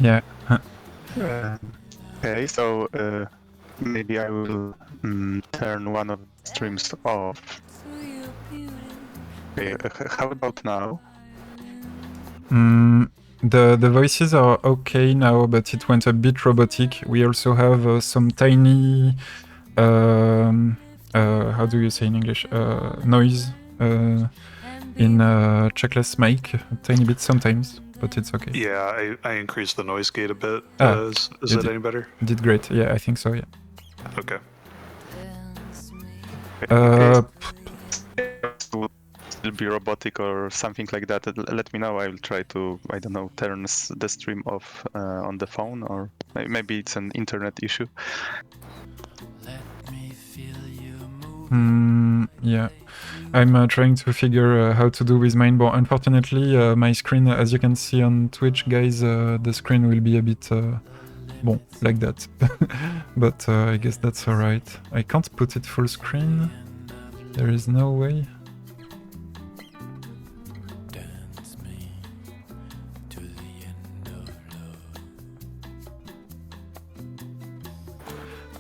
Yeah. Okay, so maybe I will turn one of the streams off. Okay, how about now? The voices are okay now, but it went a bit robotic. We also have some tiny, how do you say in English, noise in checklist mic, a tiny bit sometimes, but it's okay. Yeah, I increased the noise gate a bit. Is that any better? Did great. Yeah, I think so. Yeah. Okay. Will be robotic or something like that, let me know. I will try to, I don't know, turn the stream off on the phone, or maybe it's an internet issue. Yeah, I'm trying to figure how to do with mine, but unfortunately my screen, as you can see on Twitch, guys, the screen will be a bit bon, like that. But I guess that's alright. I can't put it full screen. There is no way.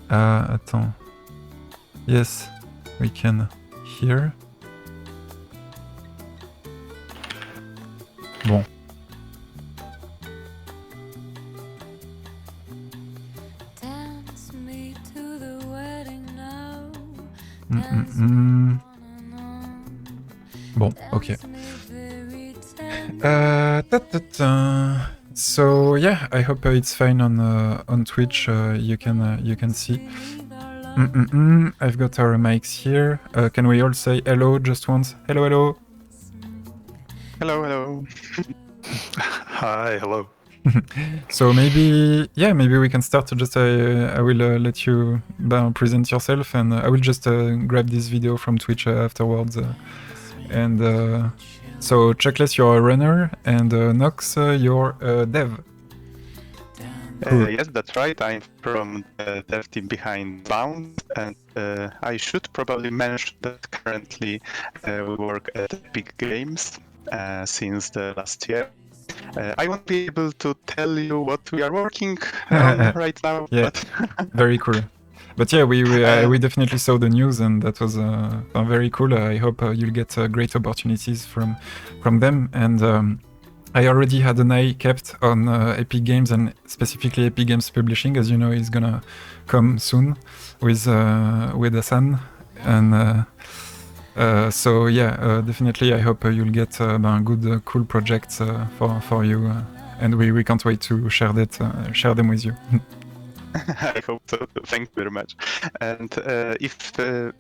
Attends. Yes, we can hear. Bon. Bon, okay. So yeah, I hope it's fine on Twitch. You can see. I've got our mics here. Can we all say hello just once? Hello, hello. Hello, hello. Hi, hello. So maybe we can start. Just I will let you present yourself, and I will just grab this video from Twitch afterwards. So Checklist, you're a runner, and Nox, you're a dev. Yes, that's right. I'm from the dev team behind Bound, and I should probably mention that currently we work at Epic Games since the last year. I won't be able to tell you what we are working on right now. Yeah, but very cool. But yeah, we definitely saw the news, and that was very cool. I hope you'll get great opportunities from them. And I already had an eye kept on Epic Games, and specifically Epic Games Publishing. As you know, is gonna come soon with Hassan, and so yeah, definitely I hope you'll get good, cool projects for you, and we can't wait to share them with you. I hope so. Thank you very much. And if the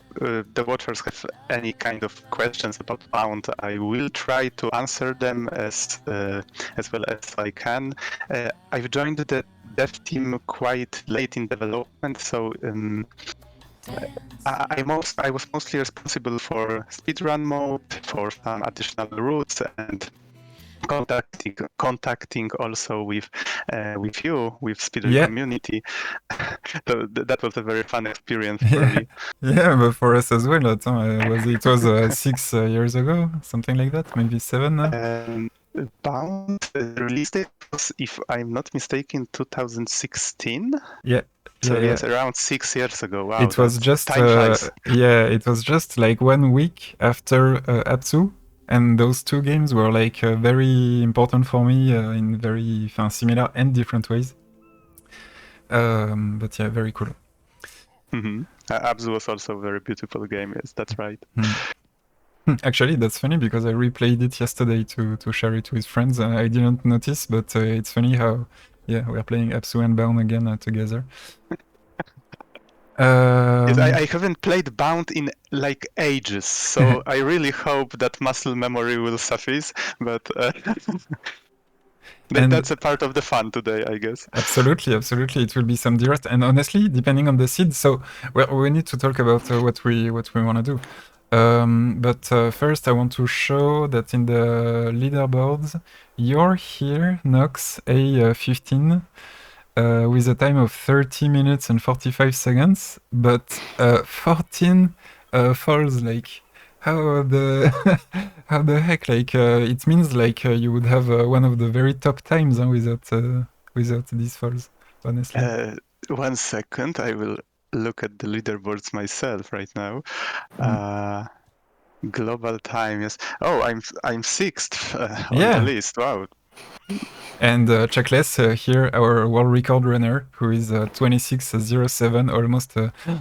watchers have any kind of questions about Bound, I will try to answer them as well as I can. I've joined the dev team quite late in development, so I was mostly responsible for speedrun mode, for some additional routes, and contacting also with you, with speedrun community. So that was a very fun experience for me. Yeah, but for us as well. It was 6 years ago, something like that, maybe 7 now. Bound release date was, if I'm not mistaken, 2016. Yeah. So yes, around 6 years ago. Wow, it was just it was just like 1 week after Apsu. And those two games were like very important for me in very similar and different ways. But yeah, very cool. Abzu was also a very beautiful game. Yes, that's right. Actually, that's funny because I replayed it yesterday to share it with friends. I didn't notice, but it's funny how we're playing Apsu and Bound again together. Yes, I haven't played Bound in like ages, so I really hope that muscle memory will suffice, but that's a part of the fun today, I guess. Absolutely, it will be some direct, and honestly, depending on the seed, so we need to talk about what we want to do. But first I want to show that in the leaderboards, you're here, Nox, A15, with a time of 30 minutes and 45 seconds, but 14 falls. Like, how the heck? Like, it means like you would have one of the very top times without without these falls, honestly. 1 second, I will look at the leaderboards myself right now. Global time, yes. Oh, I'm sixth on the list. Wow. And Checkless here, our world record runner, who is 26:07, almost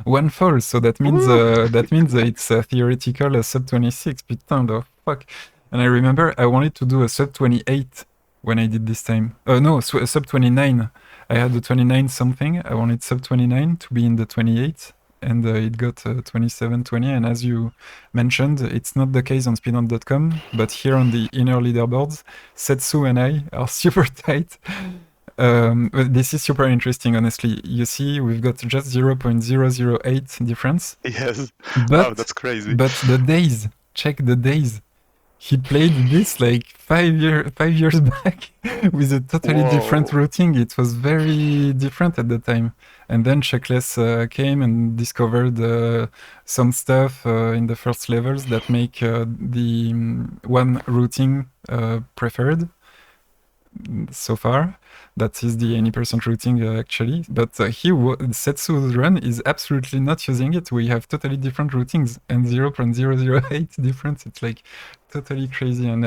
one fall. So that means it's theoretical sub 26. Putain de fuck. And I remember I wanted to do a sub 28 when I did this time. No, sub 29. I had the 29 something. I wanted sub 29 to be in the 28. And it got 27:20. And as you mentioned, it's not the case on speedrun.com, but here on the inner leaderboards, Setsu and I are super tight. This is super interesting, honestly. You see, we've got just 0.008 difference. Yes. But, wow, that's crazy. But the days, check the days. He played this like 5 years back with a totally different routing. It was very different at the time. And then Checkless came and discovered some stuff in the first levels that make the one routing preferred so far. That is the any percent routing actually. But Setsu's run is absolutely not using it. We have totally different routings and 0.008 difference. It's like totally crazy. And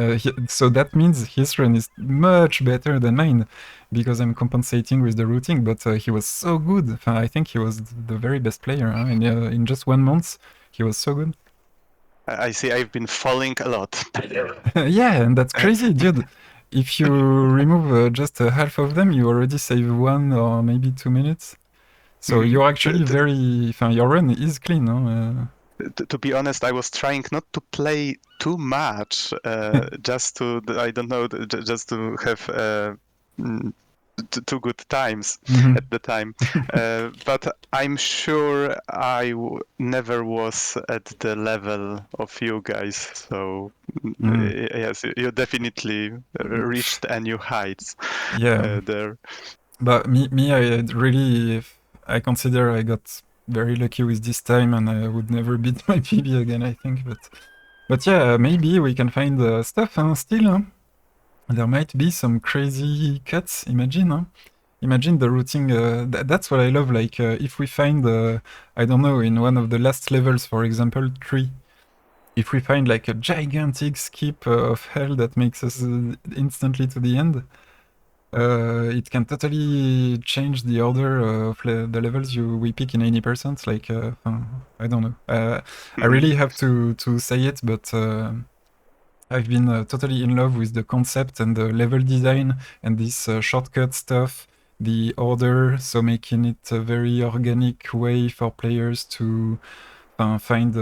so that means his run is much better than mine because I'm compensating with the routing. But he was so good. I think he was the very best player. And in just 1 month, he was so good. I see I've been falling a lot. Yeah, and that's crazy, dude. If you remove just half of them, you already save 1 or maybe 2 minutes. So you're actually very... your run is clean, no? To be honest, I was trying not to play too much, just to, I don't know, just to have... two good times at the time, but I'm sure I never was at the level of you guys. So yes, you definitely reached a new heights. There. But I consider I got very lucky with this time, and I would never beat my PB again, I think. But yeah, maybe we can find stuff still. Huh? There might be some crazy cuts, imagine, huh? Imagine the routing, that's what I love, like, if we find, I don't know, in one of the last levels, for example, 3, if we find like a gigantic skip of hell that makes us instantly to the end, it can totally change the order of the levels we pick in 80%, like, I don't know. I really have to say it, but... I've been totally in love with the concept and the level design and this shortcut stuff, the order, so making it a very organic way for players to find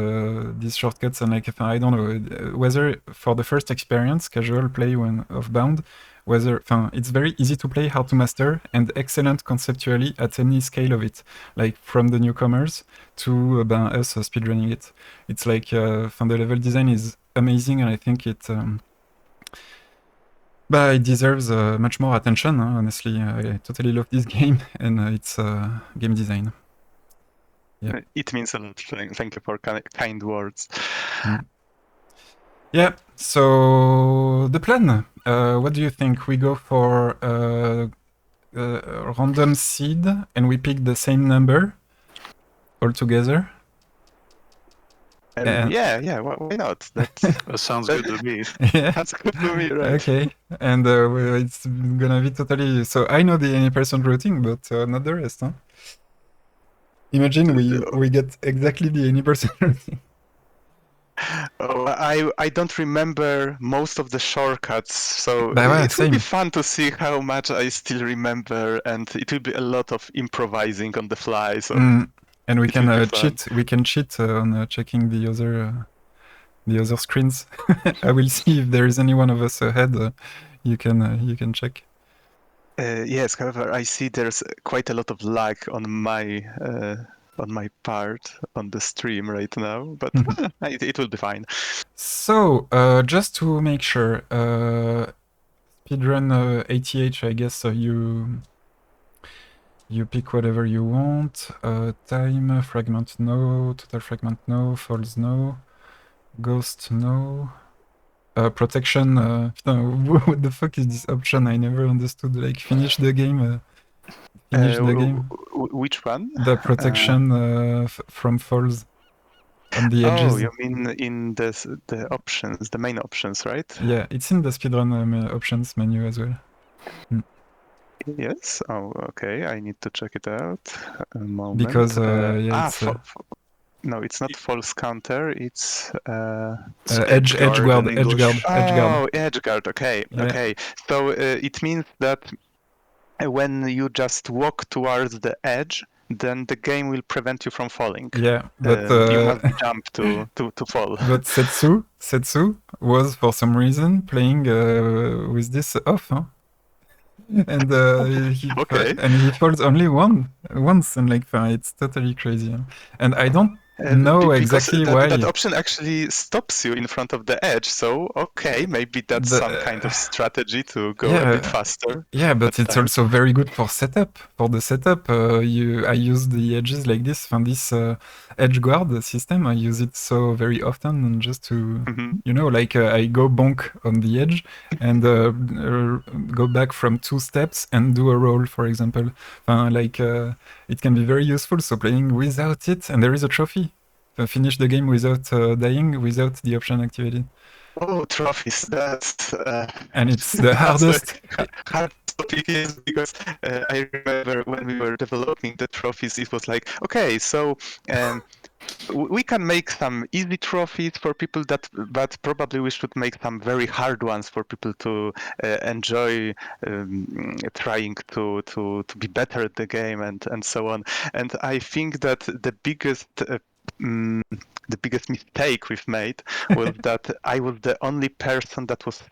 these shortcuts. And like, I don't know, whether for the first experience, casual play when off-bound, whether it's very easy to play, hard to master, and excellent conceptually at any scale of it, like from the newcomers to us speedrunning it. It's like the level design is amazing, and I think it deserves much more attention. Honestly, I totally love this game and its game design. Yeah. It means a lot. Thank you for kind words. Yeah. So the plan. What do you think? We go for random seed and we pick the same number all together. Yeah, why not? That sounds good to me. Yeah. That's good to me, right? Okay, and it's gonna be totally... So I know the any percent routing, but not the rest, huh? Imagine we get exactly the any percent routing. Oh, I don't remember most of the shortcuts, so it will be fun to see how much I still remember, and it will be a lot of improvising on the fly. So and we can cheat. We can cheat on checking the other screens. I will see if there is any one of us ahead. You can check. Yes, however, I see there's quite a lot of lag on my part on the stream right now, but it will be fine. So, just to make sure, speedrun ATH, I guess you pick whatever you want. Time, fragment no, total fragment no, false no, ghost no. protection. What the fuck is this option? I never understood. Like finish the game. Finish the game. Which one? The protection from falls on the edges. Oh, you mean in the options, the main options, right? Yeah, it's in the speedrun options menu as well. Yes. Oh, okay. I need to check it out. A moment. Because it's no, it's not false counter. It's edge guard. Oh, edge guard. Okay, Yeah. okay. So it means that when you just walk towards the edge, then the game will prevent you from falling. Yeah, but you must jump to fall. But Setsu was for some reason playing with this off, huh? And he falls only once, and like it's totally crazy. Huh? And I don't know exactly why. That option actually stops you in front of the edge. So okay, maybe that's some kind of strategy to go a bit faster. Yeah, but it's also very good for setup. For the setup, I use the edges like this. From this edge guard system, I use it so very often, and just to like I go bonk on the edge and go back from 2 steps and do a roll, for example. It can be very useful. So playing without it, and there is a trophy. Finish the game without dying, without the option activated. Oh, trophies! That's and it's the hardest. Hard topic is because I remember when we were developing the trophies, it was like, okay, so we can make some easy trophies for people but probably we should make some very hard ones for people to enjoy trying to be better at the game and so on. And I think that the biggest mistake we've made was that I was the only person that was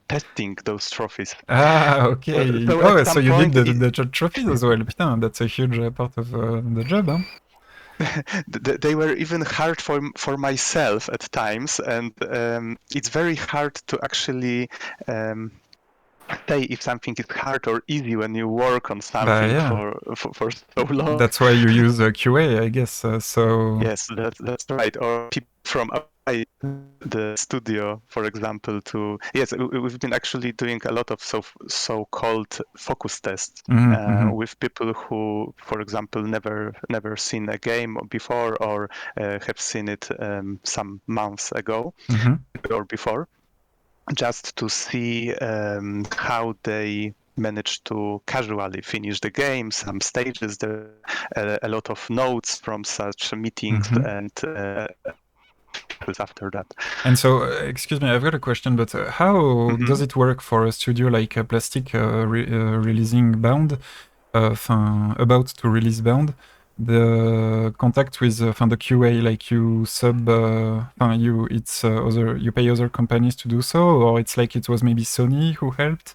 testing those trophies. Ah, okay. So you did the trophies as well. Putain, that's a huge part of the job, huh? They were even hard for myself at times, and it's very hard to actually say if something is hard or easy when you work on something for so long. That's why you use QA, I guess. Yes, that's right. Or people from outside the studio, for example, we've been actually doing a lot of so-called focus tests with people who, for example, never seen a game before or have seen it some months ago or before, just to see how they managed to casually finish the game, some stages, there are a lot of notes from such meetings and after that. And so, excuse me, I've got a question, but how does it work for a studio like Plastic releasing Bound, about to release Bound? The contact with the QA, like you you pay other companies to do so, or it's like it was maybe Sony who helped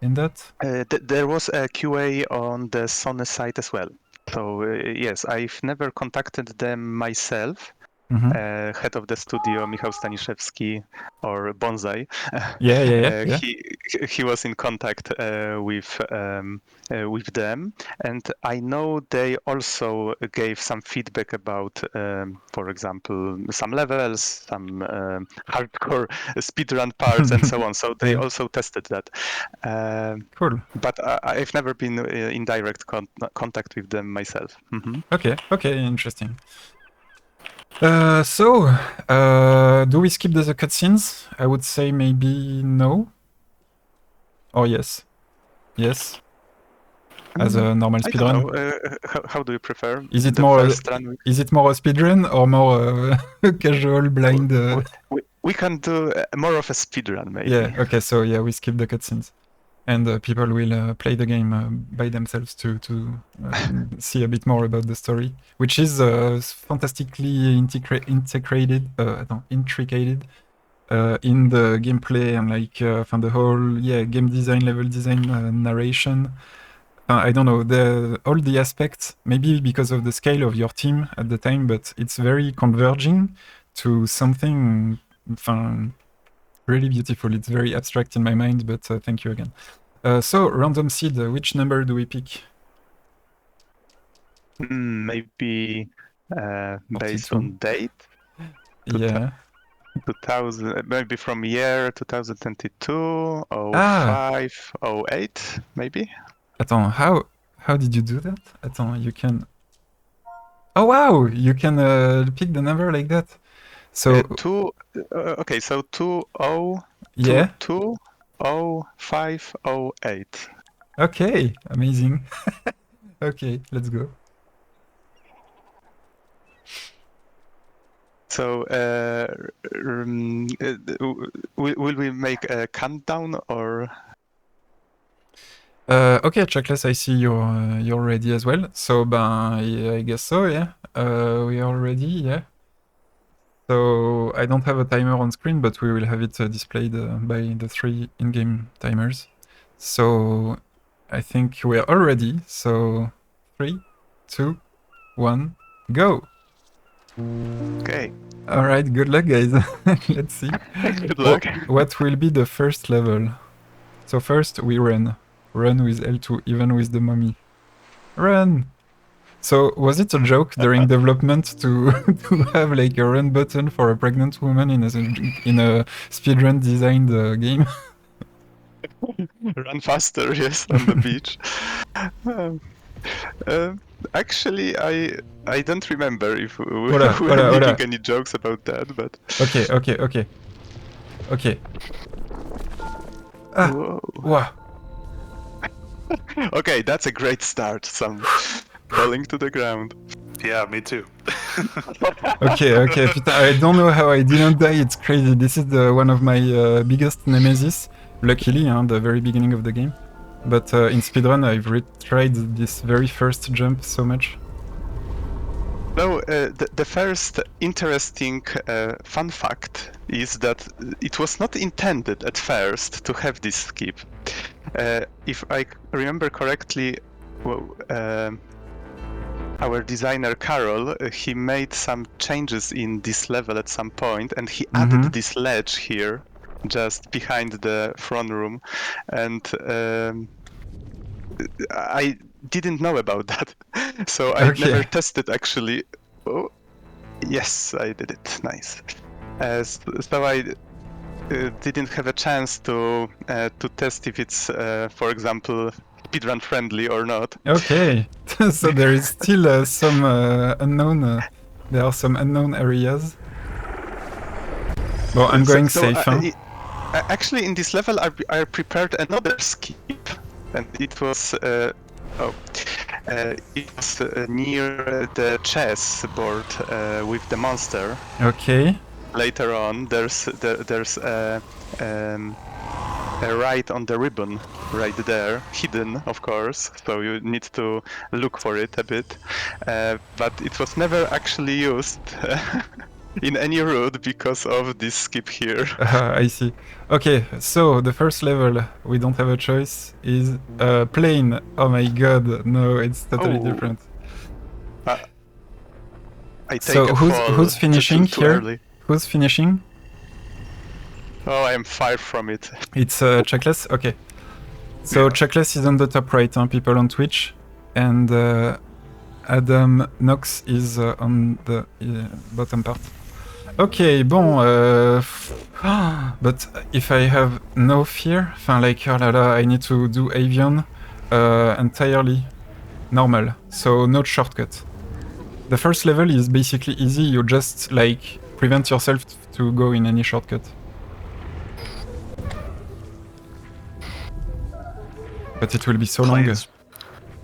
in that? There was a QA on the Sony side as well. So yes, I've never contacted them myself. Head of the studio, Michał Staniszewski, or Bonsai. Yeah. He was in contact with them, and I know they also gave some feedback about, for example, some levels, some hardcore speedrun parts, and so on. So they also tested that. Cool. But I've never been in direct contact with them myself. Okay, interesting. Do we skip the cutscenes? I would say maybe no. Or yes. Yes. As a normal speedrun. How do you prefer? Is it more a speedrun or more casual blind? We can do more of a speedrun, maybe. Yeah. Okay. So yeah, we skip the cutscenes, and people will play the game by themselves to see a bit more about the story, which is fantastically intricated in the gameplay and from the whole game design, level design, narration. I don't know, all the aspects, maybe because of the scale of your team at the time, but it's very converging to something really beautiful. It's very abstract in my mind, but thank you again. So, random seed, which number do we pick? Maybe based on date. Yeah. 2000, maybe from year 2022, Ah, 05, 08, maybe. attends, how did you do that? Attends, you can. Oh wow, you can pick the number like that. So Okay, so 2022, yeah, 05, 08. okay, amazing. Okay, let's go. So, will we make a countdown or? Okay, checklist. I see you're ready as well. So, ben, I guess so. Yeah. We are ready. Yeah. So I don't have a timer on screen, but we will have it displayed by the 3 in-game timers. So I think we are all ready. So 3, 2, 1, go. Okay. All right. Good luck, guys. Let's see. Good luck. What will be the first level? So first we run. Run with L2, even with the mummy. Run! So was it a joke during development to to have like a run button for a pregnant woman in a speedrun designed game? Run faster, yes, on the beach. Um, actually, I don't remember if we Hola, were hola, making hola. any jokes about that, but. Okay. Okay. Ah, Whoa. wow. Okay, that's a great start. Some falling to the ground. Yeah, me too. Okay. Putain, I don't know how I didn't die. It's crazy. This is one of my biggest nemesis. Luckily, the very beginning of the game. But in speedrun, I've retried this very first jump so much. No, the first interesting fun fact is that it was not intended at first to have this skip. If I remember correctly, well, our designer Carol, he made some changes in this level at some point, and he added this ledge here, just behind the front room, and I didn't know about that, so I never tested actually. Oh, yes, I did it. Nice. So I didn't have a chance to test if it's, for example, speedrun friendly or not. Okay, so there is still some unknown. There are some unknown areas. Well, I'm going safe. Actually, in this level, I prepared another skip, and it was near the chess board with the monster. Okay. Later on, there's a right on the ribbon right there, hidden, of course, so you need to look for it a bit, but it was never actually used in any route because of this skip here. I see. Okay, so the first level, we don't have a choice, is plane. Oh my god, no, it's totally different. I take so who's finishing too here? Early. Who's finishing? Oh, I am far from it. It's Checkless? Okay. So Checkless is on the top right, people on Twitch, and Adam Knox is on the bottom part. Okay, bon, but if I have no fear, like, oh la la, I need to do Avion entirely normal, so no shortcut. The first level is basically easy, you just, like, prevent yourself to go in any shortcut. But it will be so long.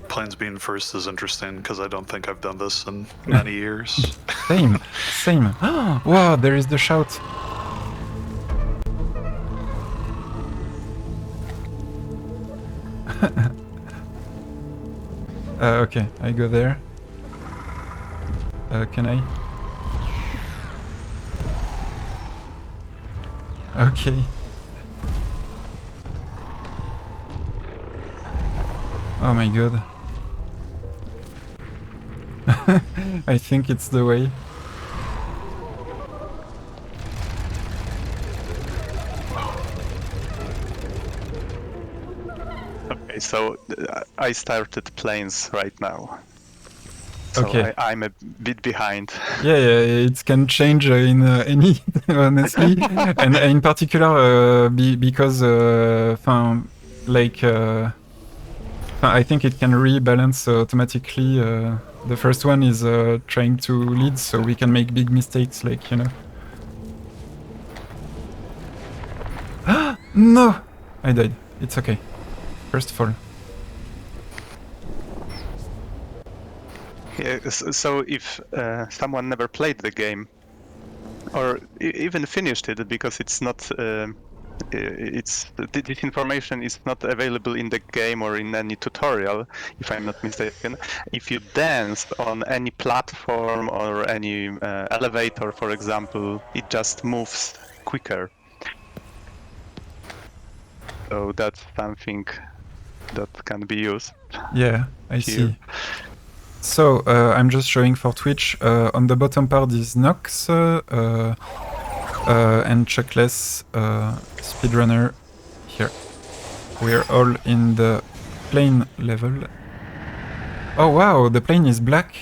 Planes being first is interesting because I don't think I've done this in many years. Same. Wow, there is the shout. Okay, I go there. Can I? Okay. Oh my god. I think it's the way. Okay, so I started planes right now. So Okay. I'm a bit behind. Yeah, it can change in any, honestly, and in particular because, I think it can rebalance automatically. The first one is trying to lead, so we can make big mistakes, like, you know. No! I died. It's okay. First fall. Yeah, so if someone never played the game, or even finished it, because it's not, this information is not available in the game or in any tutorial, if I'm not mistaken. If you dance on any platform or any elevator, for example, it just moves quicker. So that's something that can be used. Yeah, I here. see. So, I'm just showing for Twitch. On the bottom part is Nox and Checkless Speedrunner here. We're all in the plane level. Oh wow, the plane is black.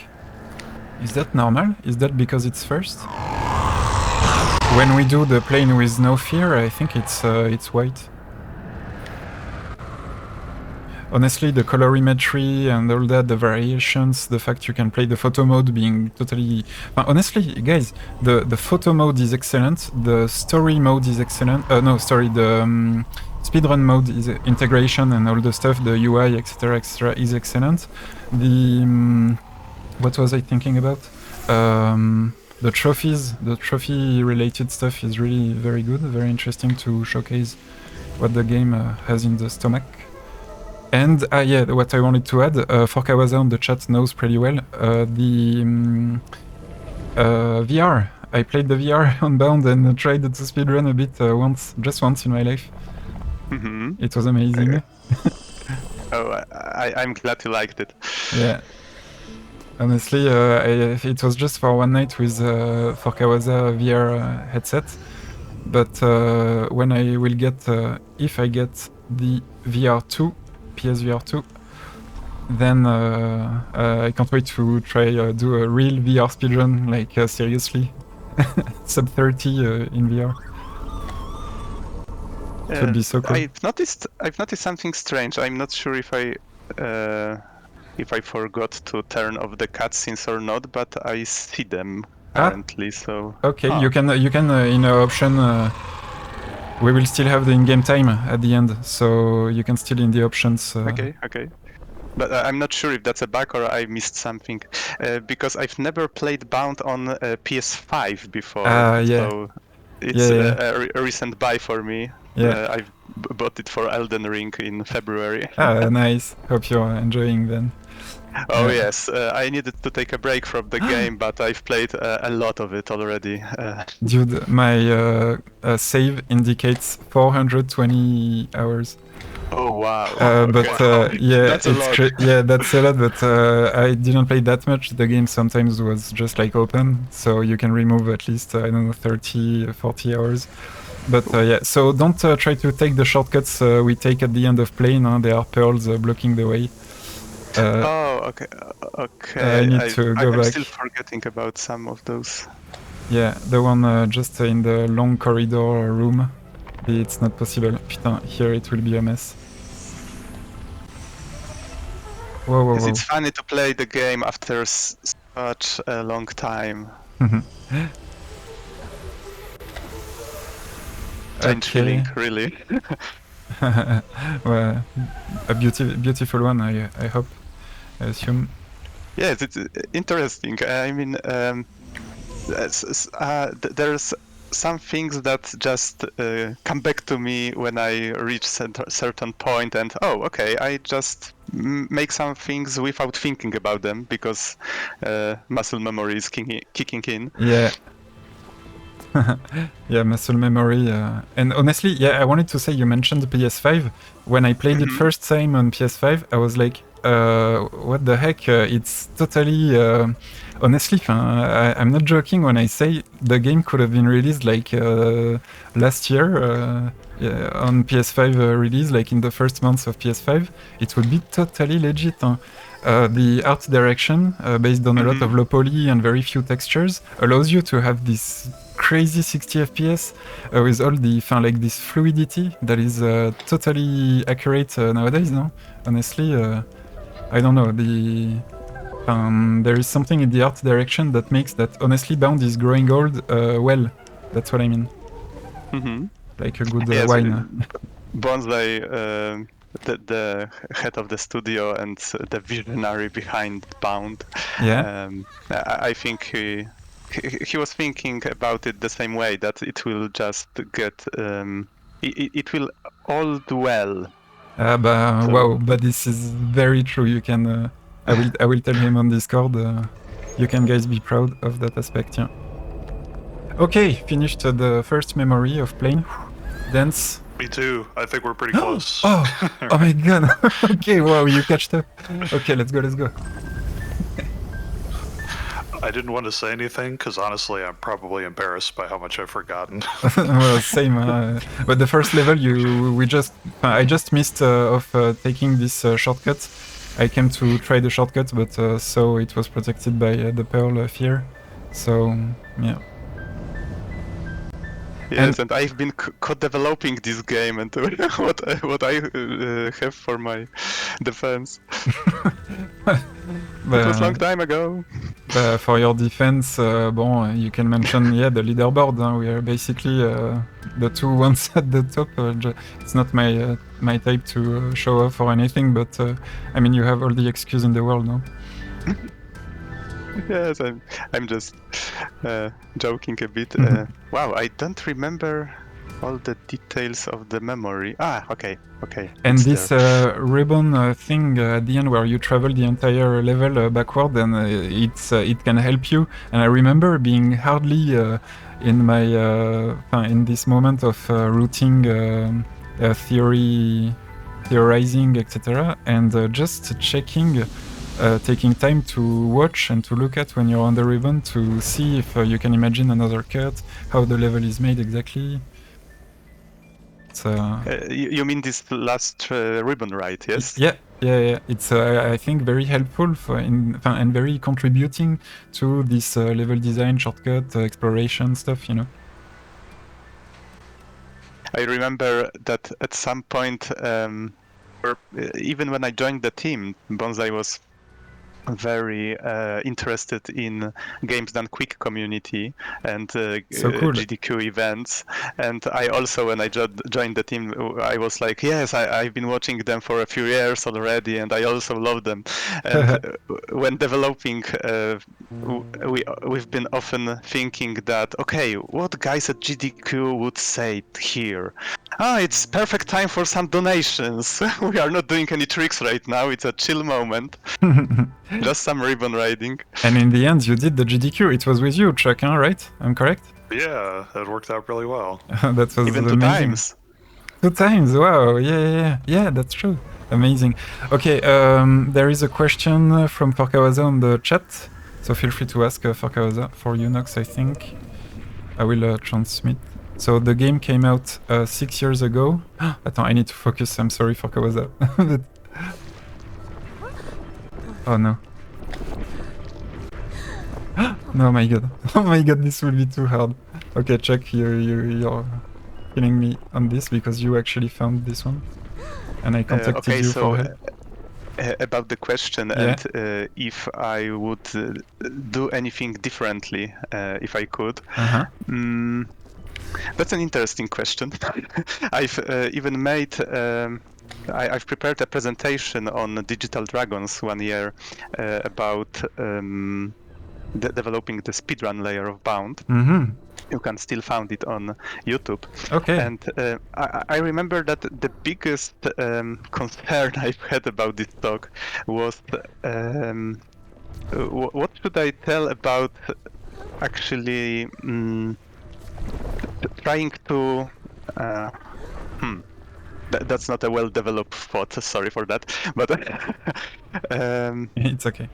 Is that normal? Is that because it's first? When we do the plane with no fear, I think it's white. Honestly, the colorimetry and all that, the variations, the fact you can play the photo mode being totally... honestly, guys, the photo mode is excellent, the story mode is excellent, the speedrun mode is integration and all the stuff, the UI, etc, is excellent. The... what was I thinking about? The trophies, the trophy-related stuff is really very good, very interesting to showcase what the game has in the stomach. And yeah, what I wanted to add, Forkawaza on the chat knows pretty well, the VR. I played the VR on Bound and tried to speedrun a bit just once in my life. Mm-hmm. It was amazing. Oh, I'm glad you liked it. Yeah. Honestly, it was just for one night with Forkawaza VR headset. But when I will get, if I get the VR2, PSVR 2, then I can't wait to try do a real VR speedrun, like seriously, sub 30 in VR. It would be so cool. I've noticed something strange. I'm not sure if I forgot to turn off the cutscenes or not, but I see them currently. So okay, you can in option. We will still have the in-game time at the end, so you can still in the options. Okay. But I'm not sure if that's a bug or I missed something, because I've never played Bound on PS5 before. Yeah. So it's a recent buy for me. Yeah. I've bought it for Elden Ring in February. Nice. Hope you're enjoying then. Oh yes, I needed to take a break from the game, but I've played a lot of it already. Dude, my save indicates 420 hours. Oh wow! But yeah, that's a lot. Yeah, that's a lot. But I didn't play that much. The game sometimes was just like open, so you can remove at least I don't know 30, 40 hours. But yeah, so don't try to take the shortcuts we take at the end of plane. There are pearls blocking the way. Okay. I need to go back. I'm still forgetting about some of those. Yeah, the one just in the long corridor room. It's not possible. Putain, here it will be a mess. Whoa. It's funny to play the game after such a long time. Strange feeling, really. Well, a beautiful one, I hope. I assume. Yes, it's interesting. I mean, there's some things that just come back to me when I reach certain point, and oh, okay, I just make some things without thinking about them because muscle memory is kicking in. Yeah. Yeah, muscle memory. And honestly, yeah, I wanted to say you mentioned the PS5. When I played it first time on PS5, I was like, what the heck? It's totally. Honestly, I'm not joking when I say the game could have been released like last year on PS5 release, like in the first months of PS5. It would be totally legit. The art direction, based on a lot of low poly and very few textures, allows you to have this crazy 60 FPS with all the like this fluidity that is totally accurate nowadays. No, honestly, I don't know. There is something in the art direction that makes that honestly Bound is growing old well. That's what I mean. Like a good wine. Bonsai, the head of the studio and the visionary behind Bound. Yeah. I think he was thinking about it the same way, that it will just get it will all do well. Wow, but this is very true. You can I will tell him on Discord. You can guys be proud of that aspect. Yeah. Okay, finished the first memory of playing. Dance. Me too. I think we're pretty close. Oh my god. Okay, wow, you catched up. Okay, let's go. I didn't want to say anything because honestly, I'm probably embarrassed by how much I've forgotten. Well, same. But the first level, I just missed of taking this shortcut. I came to try the shortcut, but so it was protected by the Pearl Fear. So yeah. Yes, and I've been co-developing this game, and what I have for my defense. It was a long time ago. For your defense, you can mention the leaderboard. We are basically the two ones at the top. It's not my type to show off or anything, but I mean, you have all the excuse in the world, no? Yes, I'm just joking a bit. Wow, I don't remember all the details of the memory. Okay. And this ribbon thing at the end where you travel the entire level backward, and it can help you. And I remember being hardly in my in this moment of routing, theorizing, etc., and just checking. Taking time to watch and to look at when you're on the ribbon to see if you can imagine another cut, how the level is made exactly. You mean this last ribbon, right? Yes. Yeah. It's I think very helpful and very contributing to this level design, shortcut, exploration stuff. You know. I remember that at some point, or even when I joined the team, Bonsai was very interested in games done quick community and so cool. GDQ events, and I also, when I joined the team, I was like, yes, I've been watching them for a few years already, and I also love them. And when developing, we've been often thinking that, okay, what guys at GDQ would say here? It's perfect time for some donations. We are not doing any tricks right now. It's a chill moment. Just some ribbon riding. And in the end, you did the GDQ. It was with you, Chuck, right? I'm correct? Yeah, that worked out really well. That was even amazing. 2 times. 2 times, wow. Yeah, that's true. Amazing. Okay, there is a question from Forkawaza on the chat. So feel free to ask Forkawaza for Unox, I think. I will transmit. So the game came out 6 years ago. Attends, I need to focus. I'm sorry, Forkawaza. Oh no. No, my god. Oh my god, this will be too hard. Okay, Chuck, you're killing me on this because you actually found this one. And I contacted you for help. About the question, and if I would do anything differently, if I could. That's an interesting question. I've even made... I've prepared a presentation on Digital Dragons 1 year about developing the speedrun layer of Bound. You can still find it on YouTube. Okay. And I remember that the biggest concern I've had about this talk was what should I tell about actually trying to That's not a well-developed thought. Sorry for that. But It's okay.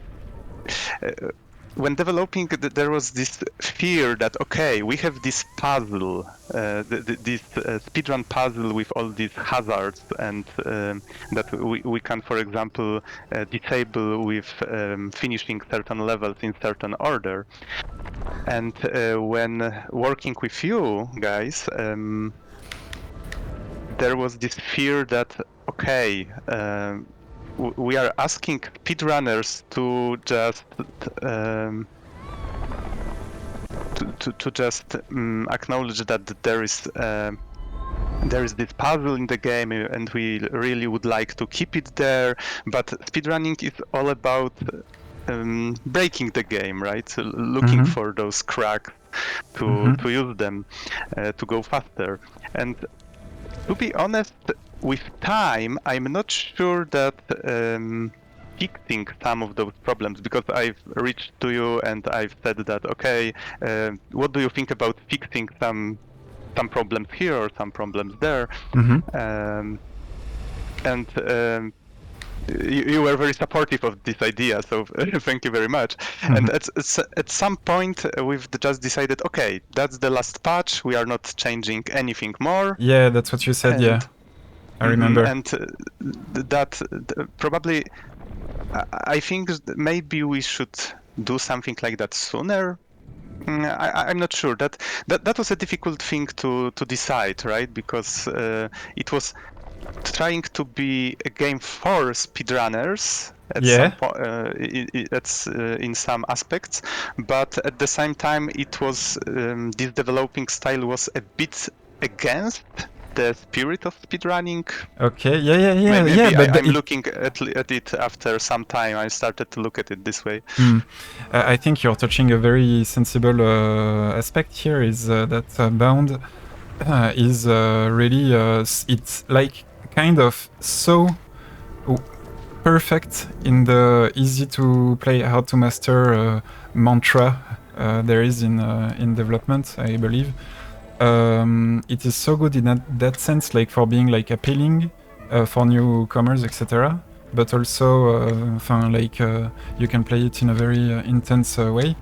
when developing, there was this fear that, okay, we have this puzzle, this speedrun puzzle with all these hazards, and that we can, for example, disable with finishing certain levels in certain order. And when working with you guys, there was this fear that, okay, we are asking speedrunners to just to just acknowledge that there is this puzzle in the game, and we really would like to keep it there. But speedrunning is all about breaking the game, right? So looking for those cracks to use them to go faster. And to be honest, with time, I'm not sure that fixing some of those problems, because I've reached to you and I've said that, okay, what do you think about fixing some problems here or some problems there? You were very supportive of this idea, so thank you very much. And at some point, we've just decided, okay, that's the last patch. We are not changing anything more. Yeah, that's what you said. Yeah, I remember. And that probably, I think maybe we should do something like that sooner. I'm not sure. That was a difficult thing to decide, right? Because it was trying to be a game for speedrunners at in some aspects, but at the same time, it was this developing style was a bit against the spirit of speedrunning. Okay, yeah. Maybe But I'm looking at it after some time. I started to look at it this way. I think you're touching a very sensible aspect here. Is that Bound is really it's like kind of so perfect in the easy to play, hard to master mantra there is in development, I believe. It is so good in that sense, like for being like appealing for newcomers, etc. But also, like you can play it in a very intense way.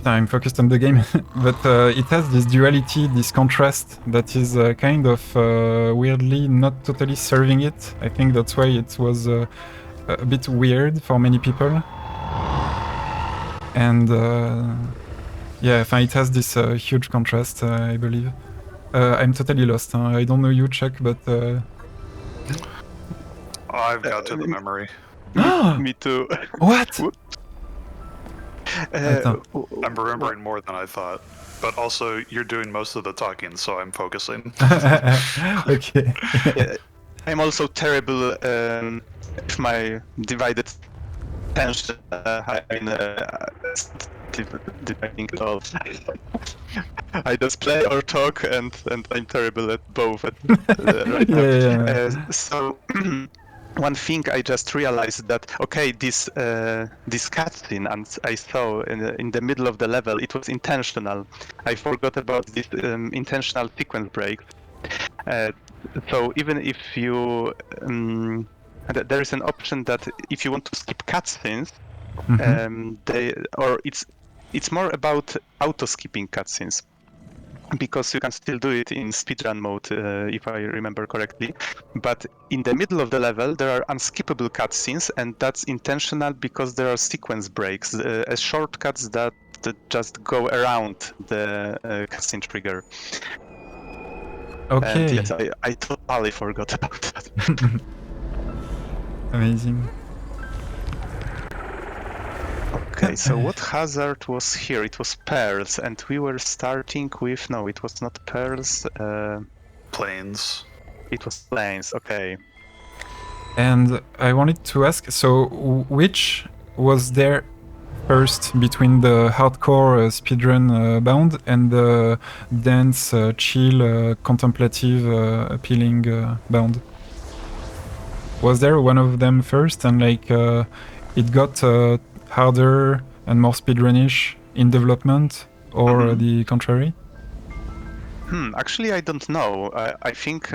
I'm focused on the game, but it has this duality, this contrast that is kind of weirdly not totally serving it. I think that's why it was a bit weird for many people. And yeah, it has this huge contrast, I believe. I'm totally lost. I don't know you, Chuck, but... I've got to the memory. Me too. What? I'm remembering more than I thought, but also you're doing most of the talking, so I'm focusing. Okay. I'm also terrible if my divided attention. Depending at all. I just play or talk, and I'm terrible at both right now. Yeah. So. One thing I just realized that, okay, this cutscene and I saw in the middle of the level, it was intentional. I forgot about this intentional sequence breaks. So even if you there is an option that if you want to skip cutscenes, it's more about auto skipping cutscenes. Because you can still do it in speedrun mode, if I remember correctly. But in the middle of the level, there are unskippable cutscenes, and that's intentional because there are sequence breaks, as shortcuts that just go around the cutscene trigger. Okay. And yes, I totally forgot about that. Amazing. Okay, so what hazard was here? It was pearls, and we were starting with... No, it was not pearls. Planes. It was planes, okay. And I wanted to ask, so which was there first between the hardcore speedrun Bound and the dance, chill, contemplative, appealing Bound? Was there one of them first and like it got harder and more speedrunish in development, or the contrary? Actually, I don't know. I think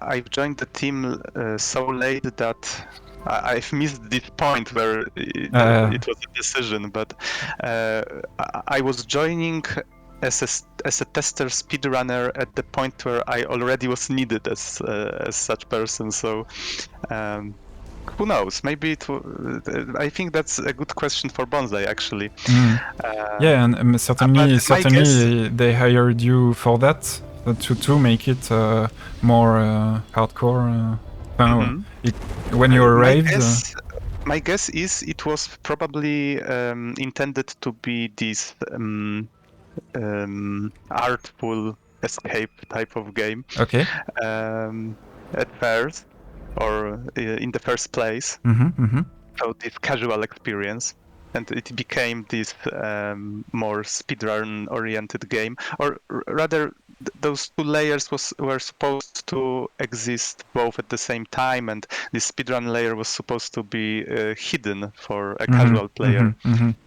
I've joined the team so late that I've missed this point where it was a decision. But I was joining as a tester speedrunner at the point where I already was needed as such person. So. Who knows? Maybe I think that's a good question for Bonsai, actually. Yeah, and certainly they hired you for that to make it more hardcore. When you arrived. My guess is it was probably intended to be this artful escape type of game. Okay. At first. Or in the first place. So this casual experience, and it became this more speedrun oriented game, or rather those two layers were supposed to exist both at the same time, and the speedrun layer was supposed to be hidden for a casual player.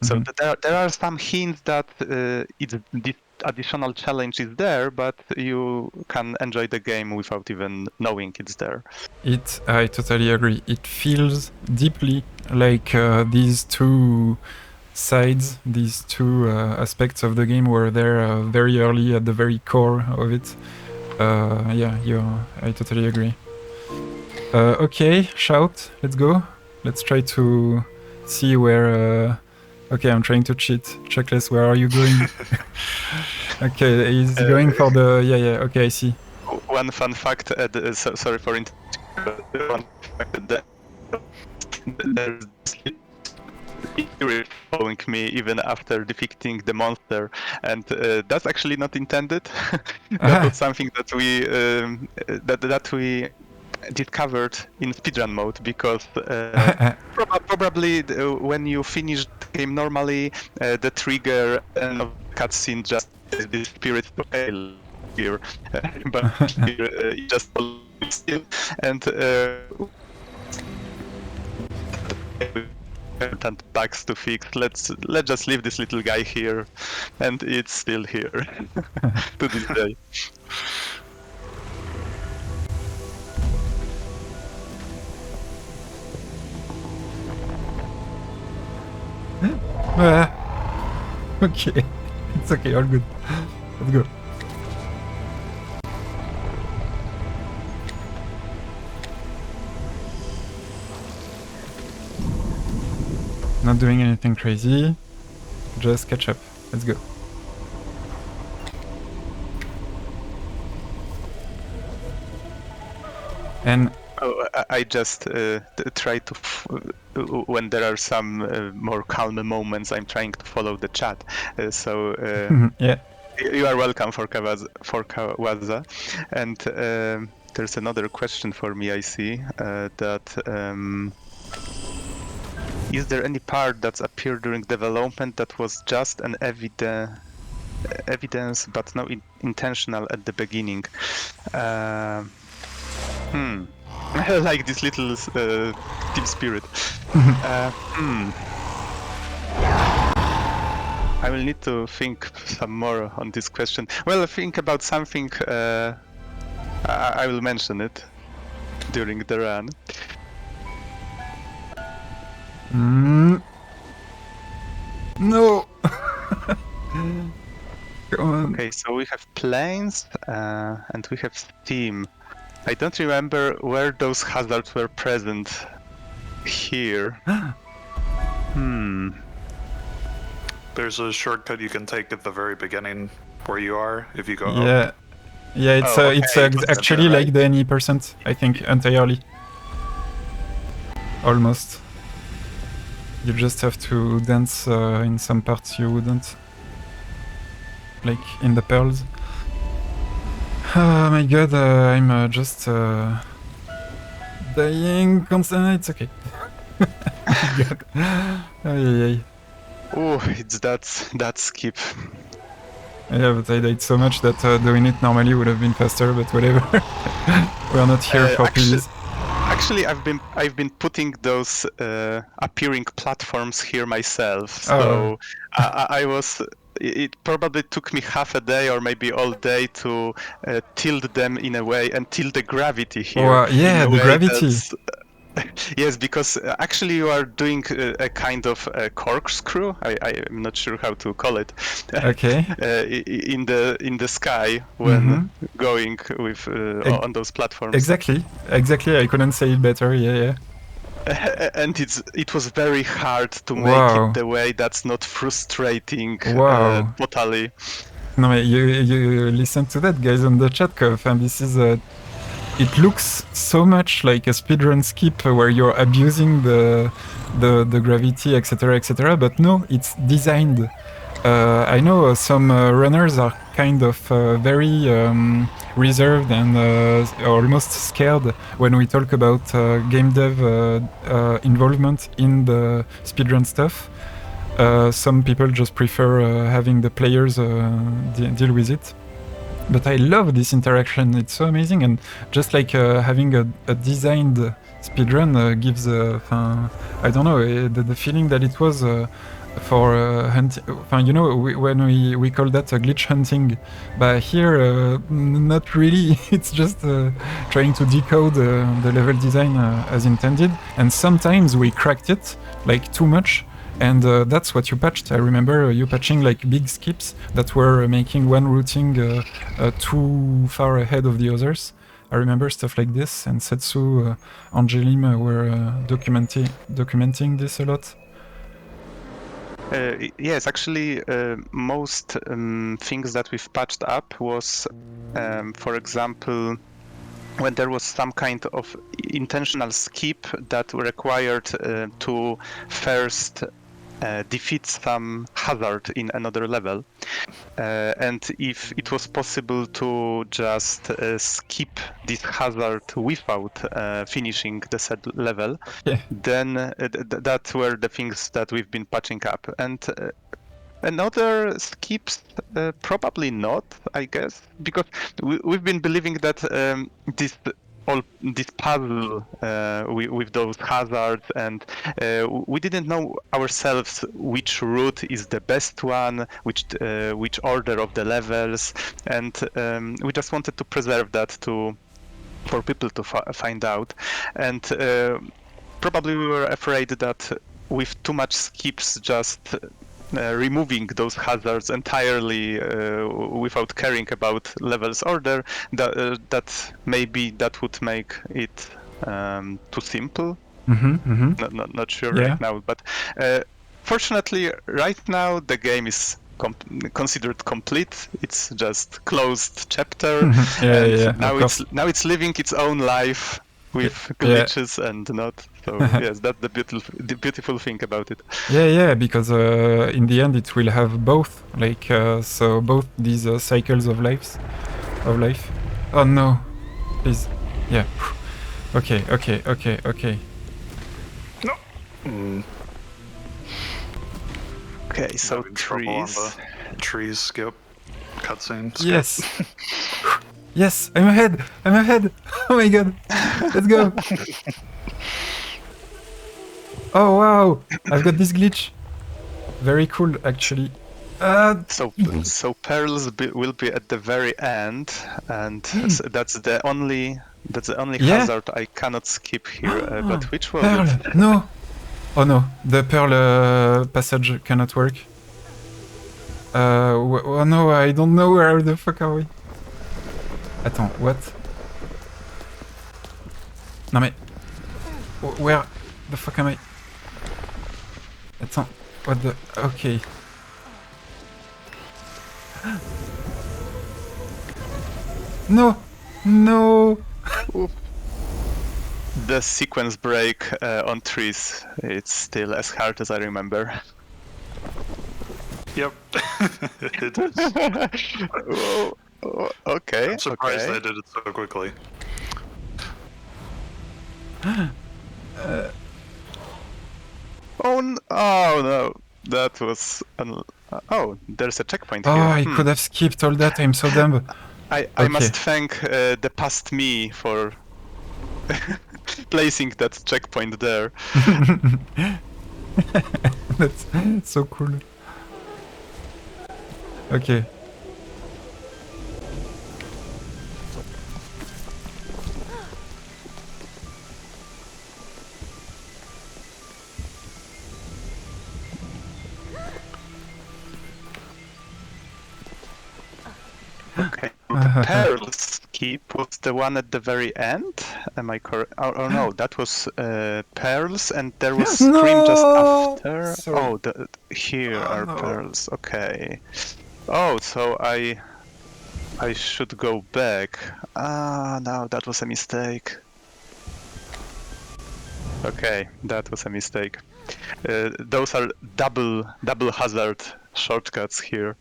So there are some hints that this additional challenge is there, but you can enjoy the game without even knowing it's there. I totally agree. It feels deeply like these two sides, these two aspects of the game were there very early at the very core of it. I totally agree. Okay, shout, let's go. Let's try to see where... Okay, I'm trying to cheat. Checklist, where are you going? Okay, he's going for the... Yeah, okay, I see. One fun fact, sorry for interrupting. One fact that there's following me even after defeating the monster, and that's actually not intended. That was something that we that we discovered in speedrun mode, because probably when you finish the game normally, the trigger and cutscene just the spirit to fail here, but here it just still and and bugs to fix. Let's just leave this little guy here, and it's still here to this day. Okay, it's okay, all good. Let's go. Not doing anything crazy, just catch up. Let's go. And I just try to, when there are some more calm moments, I'm trying to follow the chat. yeah. You are welcome for Kawaza. And there's another question for me, I see, that is there any part that's appeared during development that was just an evidence but no intentional at the beginning? I like this little team spirit. I will need to think some more on this question. Well, think about something. I will mention it during the run. No. Come on. Okay, so we have planes and we have steam. I don't remember where those hazards were present here. There's a shortcut you can take at the very beginning where you are if you go up. Yeah, it's actually like the any percent, I think, entirely. Almost. You just have to dance in some parts you wouldn't. Like in the pearls. Oh my god, I'm just dying constantly. It's okay. God. Oh, it's that skip. Yeah, but I died so much that doing it normally would have been faster, but whatever. We're not here for peace. Actually, I've been putting those appearing platforms here myself, so I was it probably took me half a day or maybe all day to tilt them in a way and tilt the gravity here. Yeah, in a the way gravity. that's- Yes, because actually you are doing a kind of a corkscrew. I'm not sure how to call it. Okay. In the sky when going with Ex- on those platforms. Exactly. I couldn't say it better. Yeah. And it was very hard to make Wow. it the way that's not frustrating Wow. totally. No, you listen to that, guys, on the chat, and this is it looks so much like a speedrun skip where you're abusing the gravity, etc., but no, it's designed. I know some runners are kind of very reserved and almost scared when we talk about game dev involvement in the speedrun stuff. Some people just prefer having the players deal with it. But I love this interaction, it's so amazing, and just like having a designed speedrun gives, I don't know, the feeling that it was for hunting. You know, when we call that glitch hunting, but here, not really. It's just trying to decode the level design as intended, and sometimes we cracked it, like too much. And that's what you patched. I remember you patching like big skips that were making one routing too far ahead of the others. I remember stuff like this, and Setsu, Angelim were documenting this a lot. Yes, actually, most things that we've patched up was, for example, when there was some kind of intentional skip that required to first defeat some hazard in another level, and if it was possible to just skip this hazard without finishing the said level, then that were the things that we've been patching up. And another skips, probably not, I guess, because we've been believing that this puzzle with those hazards, and we didn't know ourselves which route is the best one, which order of the levels, and we just wanted to preserve that for people to find out. And probably we were afraid that with too much skips, just removing those hazards entirely without caring about levels order, that maybe that would make it too simple. Not sure right now, but fortunately right now the game is considered complete. It's just closed chapter, now it's living its own life with glitches and not. So yes, that's the beautiful thing about it. Yeah, because in the end it will have both, like so both these cycles of life. Oh no, please, yeah. Okay. No. Okay, so trees skip cutscene. Yes. Yes, I'm ahead. Oh my god, let's go. Oh wow, I've got this glitch. Very cool, actually. So pearls will be at the very end, and that's the only hazard I cannot skip here. But which was Pearl? it? No. Oh no, the pearl passage cannot work. Oh no, I don't know where the fuck are we. Attends, what? Non mais... Where the fuck am I? Attends, what the... Okay. No! The sequence break on trees, it's still as hard as I remember. Yep. It is. Okay. I'm surprised they did it so quickly. Oh no, that was... there's a checkpoint here. I could have skipped all that, I'm so dumb. I must thank the past me for placing that checkpoint there. That's so cool. Okay. Okay. The Pearls keep was the one at the very end. Am I correct? Oh no, that was Pearls, and there was Scream just No! after. Sorry. Oh, here Oh, are no. Pearls. Okay. Oh, so I should go back. Ah, no, that was a mistake. Okay, that was a mistake. Those are double hazard shortcuts here.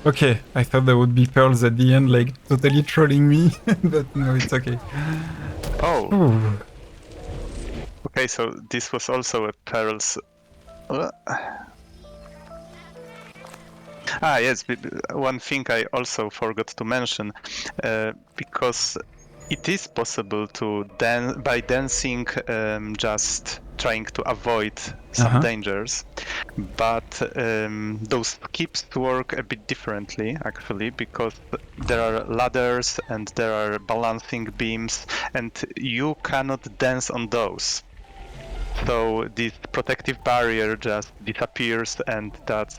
Okay, I thought there would be pearls at the end, like totally trolling me, but no, it's okay. Oh, Ooh. okay, so this was also a Pearls. Yes, one thing I also forgot to mention, because it is possible to by dancing, just trying to avoid some dangers, but those skips work a bit differently actually, because there are ladders and there are balancing beams, and you cannot dance on those. So this protective barrier just disappears, and that's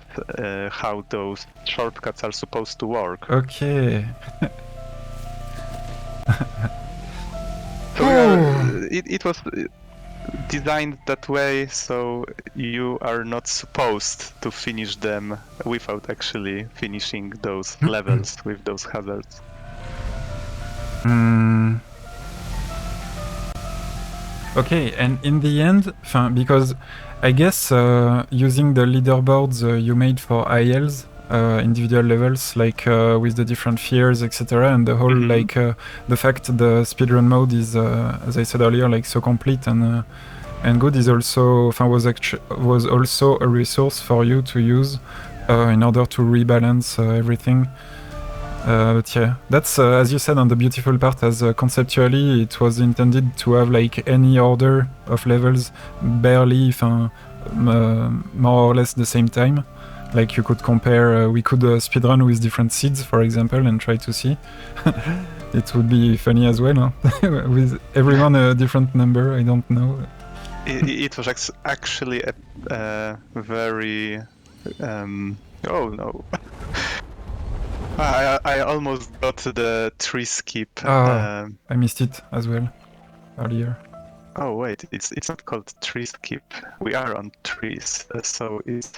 how those shortcuts are supposed to work. Okay. So it was designed that way, so you are not supposed to finish them without actually finishing those levels with those hazards. Okay, and in the end, because I guess using the leaderboards you made for ILs, individual levels, like with the different fears, etc., and the whole like the fact the speedrun mode is, as I said earlier, like so complete and good, is also was also a resource for you to use in order to rebalance everything. But yeah, that's as you said on the beautiful part, as conceptually it was intended to have like any order of levels barely more or less the same time. Like you could compare, we could speedrun with different seeds, for example, and try to see. It would be funny as well, huh? With everyone a different number, I don't know. It was actually a very... oh no. I almost got the tree skip. I missed it as well earlier. Oh wait, it's not called tree skip. We are on trees, so it's...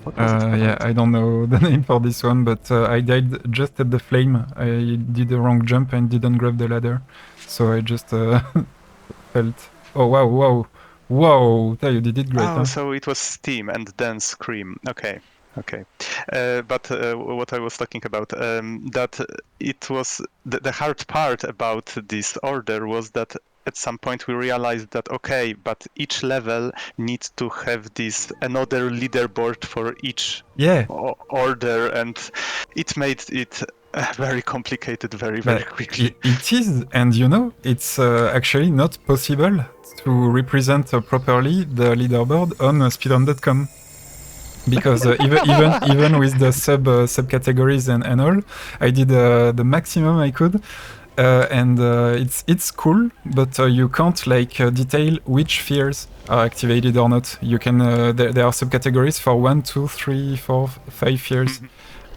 What was it called? Yeah, I don't know the name for this one, but I died just at the flame. I did the wrong jump and didn't grab the ladder, so I just felt... Oh wow, wow, wow! Yeah, you did it great. Oh, huh? so it was Steam and then Scream. Okay. But what I was talking about, that it was the hard part about this order was that at some point we realized that okay, but each level needs to have this another leaderboard for each order, and it made it very complicated very quickly. It is, and you know, it's actually not possible to represent properly the leaderboard on speedrun.com. Because even with the subcategories and all, I did the maximum I could, and it's cool, but you can't like detail which fears are activated or not. You can there are subcategories for 1, 2, 3, 4, 5 fears,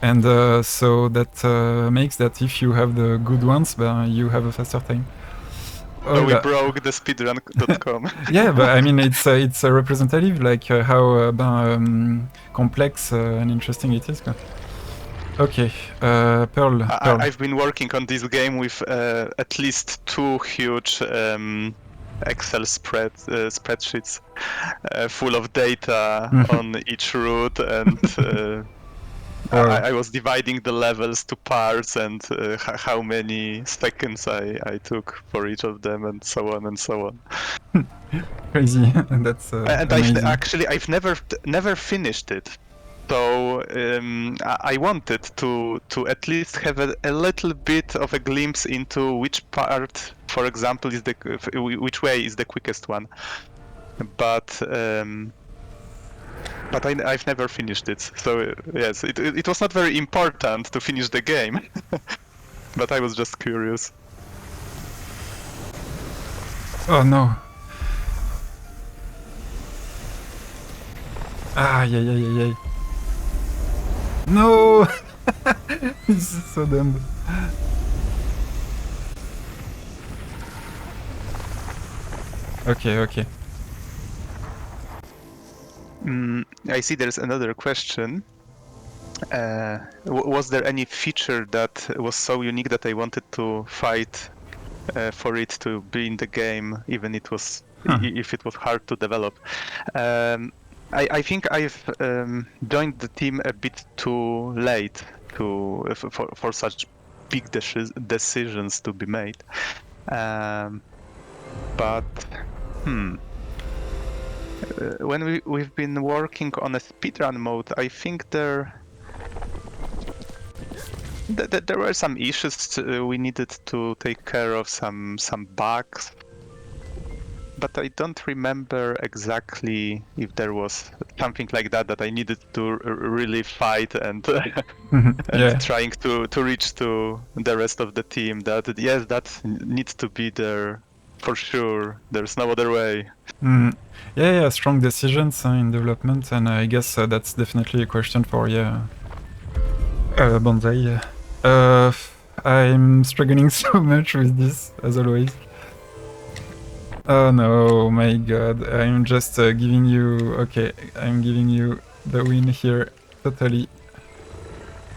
and so that makes that if you have the good ones, you have a faster time. So we broke the speedrun.com. Yeah, but I mean it's a representative, like how complex and interesting it is. Okay, Pearl. I've been working on this game with at least 2 huge Excel spreadsheets full of data on each route, and I was dividing the levels to parts and how many seconds I took for each of them, and so on and so on. Crazy, and that's and amazing. I've never finished it. So I wanted to at least have a little bit of a glimpse into which part, for example, is which way is the quickest one. But I've never finished it. So yes, it was not very important to finish the game, but I was just curious. Oh no. Ah, yeah. No! This is so dumb. Okay. I see there's another question. Was there any feature that was so unique that I wanted to fight for it to be in the game, even if it was hard to develop? I think I've joined the team a bit too late for such big decisions to be made. But when we've been working on a speedrun mode, I think there were some issues we needed to take care of, some bugs. But I don't remember exactly if there was something like that I needed to really fight and trying to reach to the rest of the team that yes, that needs to be there for sure. There's no other way. Yeah, strong decisions in development, and I guess that's definitely a question for Bonsai. I'm struggling so much with this, as always. Oh no, my god, I'm just giving you... Okay, I'm giving you the win here, totally.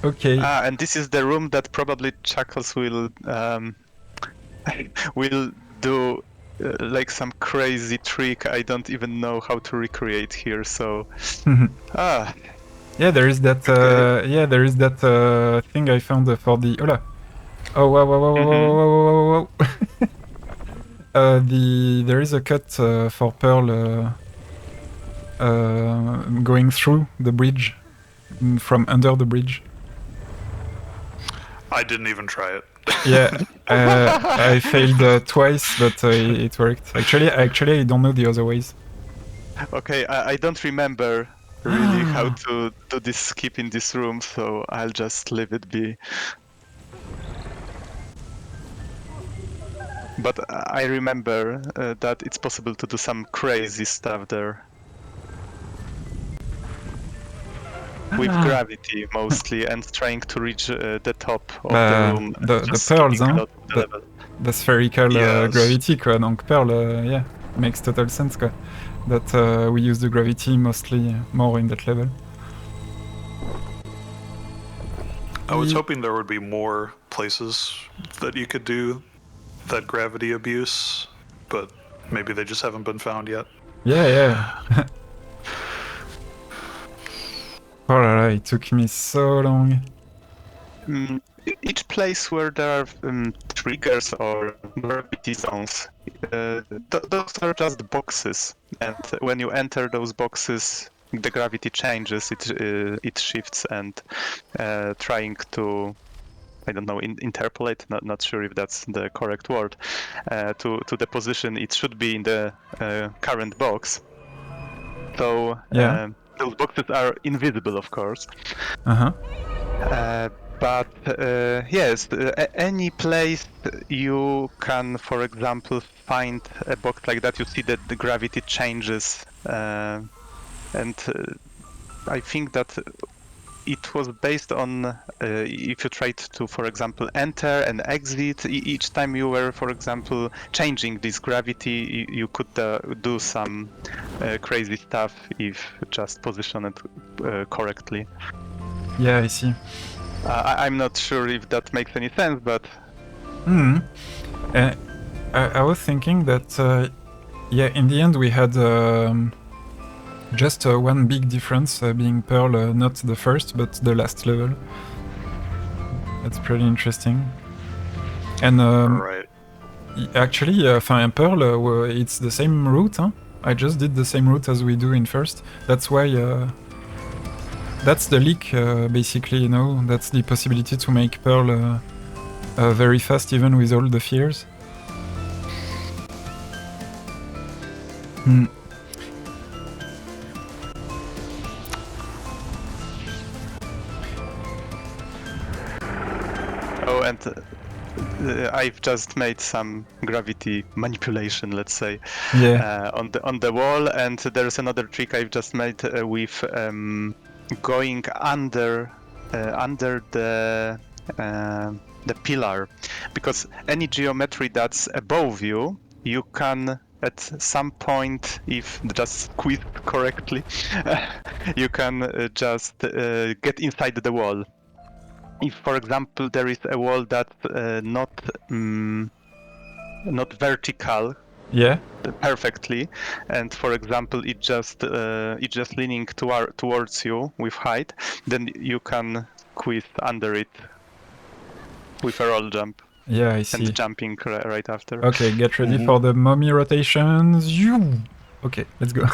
Okay. And this is the room that probably Chuckles will do like some crazy trick I don't even know how to recreate here, so... Yeah, there is that, there is that thing I found for the... Hola! Oh, whoa. There is a cut for Pearl going through the bridge, from under the bridge. I didn't even try it. Yeah, I failed twice, but it worked. Actually, I don't know the other ways. Okay, I don't remember really how to do this skip in this room, so I'll just leave it be. But I remember that it's possible to do some crazy stuff there. With gravity mostly, and trying to reach the top of the room. The pearls, hein? The spherical gravity, quoi. Donc Pearl, yeah, makes total sense, quoi. That we use the gravity mostly more in that level. I was hoping there would be more places that you could do that gravity abuse, but maybe they just haven't been found yet. Yeah. Alright, it took me so long. Each place where there are triggers or gravity zones, those are just boxes, and when you enter those boxes, the gravity changes, it shifts, and trying to, I don't know, interpolate, not sure if that's the correct word, to the position it should be in the current box. So those boxes are invisible, of course. But yes, any place you can, for example, find a box like that, you see that the gravity changes, and I think that it was based on if you tried to, for example, enter and exit, each time you were, for example, changing this gravity, you could do some crazy stuff if just position it correctly. Yeah, I see. I'm not sure if that makes any sense, but... I was thinking that, in the end we had just one big difference, being Pearl not the first, but the last level. That's pretty interesting. And right. Actually, Pearl, it's the same route, huh? I just did the same route as we do in first. That's why That's the leak, basically, you know? That's the possibility to make Pearl very fast, even with all the fears. Hmm. Oh, and I've just made some gravity manipulation, let's say, Yeah. on the wall, and there's another trick I've just made with going under the pillar, because any geometry that's above you, you can at some point, if just squeezed correctly, you can just get inside the wall. If, for example, there is a wall that's not vertical, Yeah. perfectly, and for example, it's just leaning towards you with height, then you can squeeze under it with a roll jump. Yeah, I see. And jumping right after. Okay, get ready for the mummy rotations. Okay, let's go.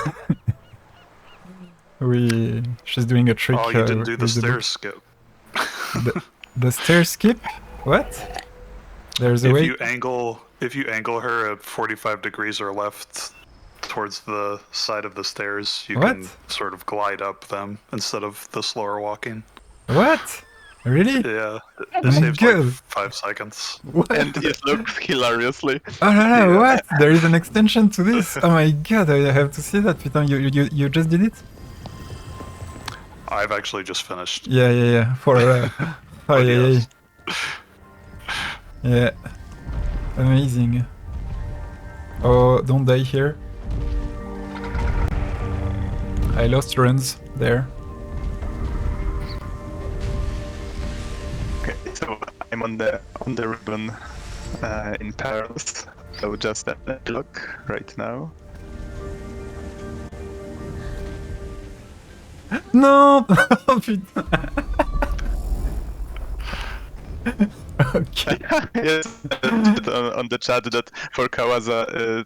She's doing a trick. Oh, you didn't do the with stairs skip. The stair skip? What? There's a way. If you angle her at 45 degrees or left towards the side of the stairs, you can sort of glide up them instead of the slower walking. What? Really? Yeah, it saves like 5 seconds. What? And it looks hilariously. Oh no, what? There is an extension to this? Oh my god, I have to see that. Putain, you just did it? I've actually just finished. Yeah. For oh yeah. Yeah. Amazing. Oh, don't die here. I lost runs there. Okay, so I'm on the ribbon in Paris. So just at the clock right now. No! Putain. Okay. Yes, on the chat that for Kawaza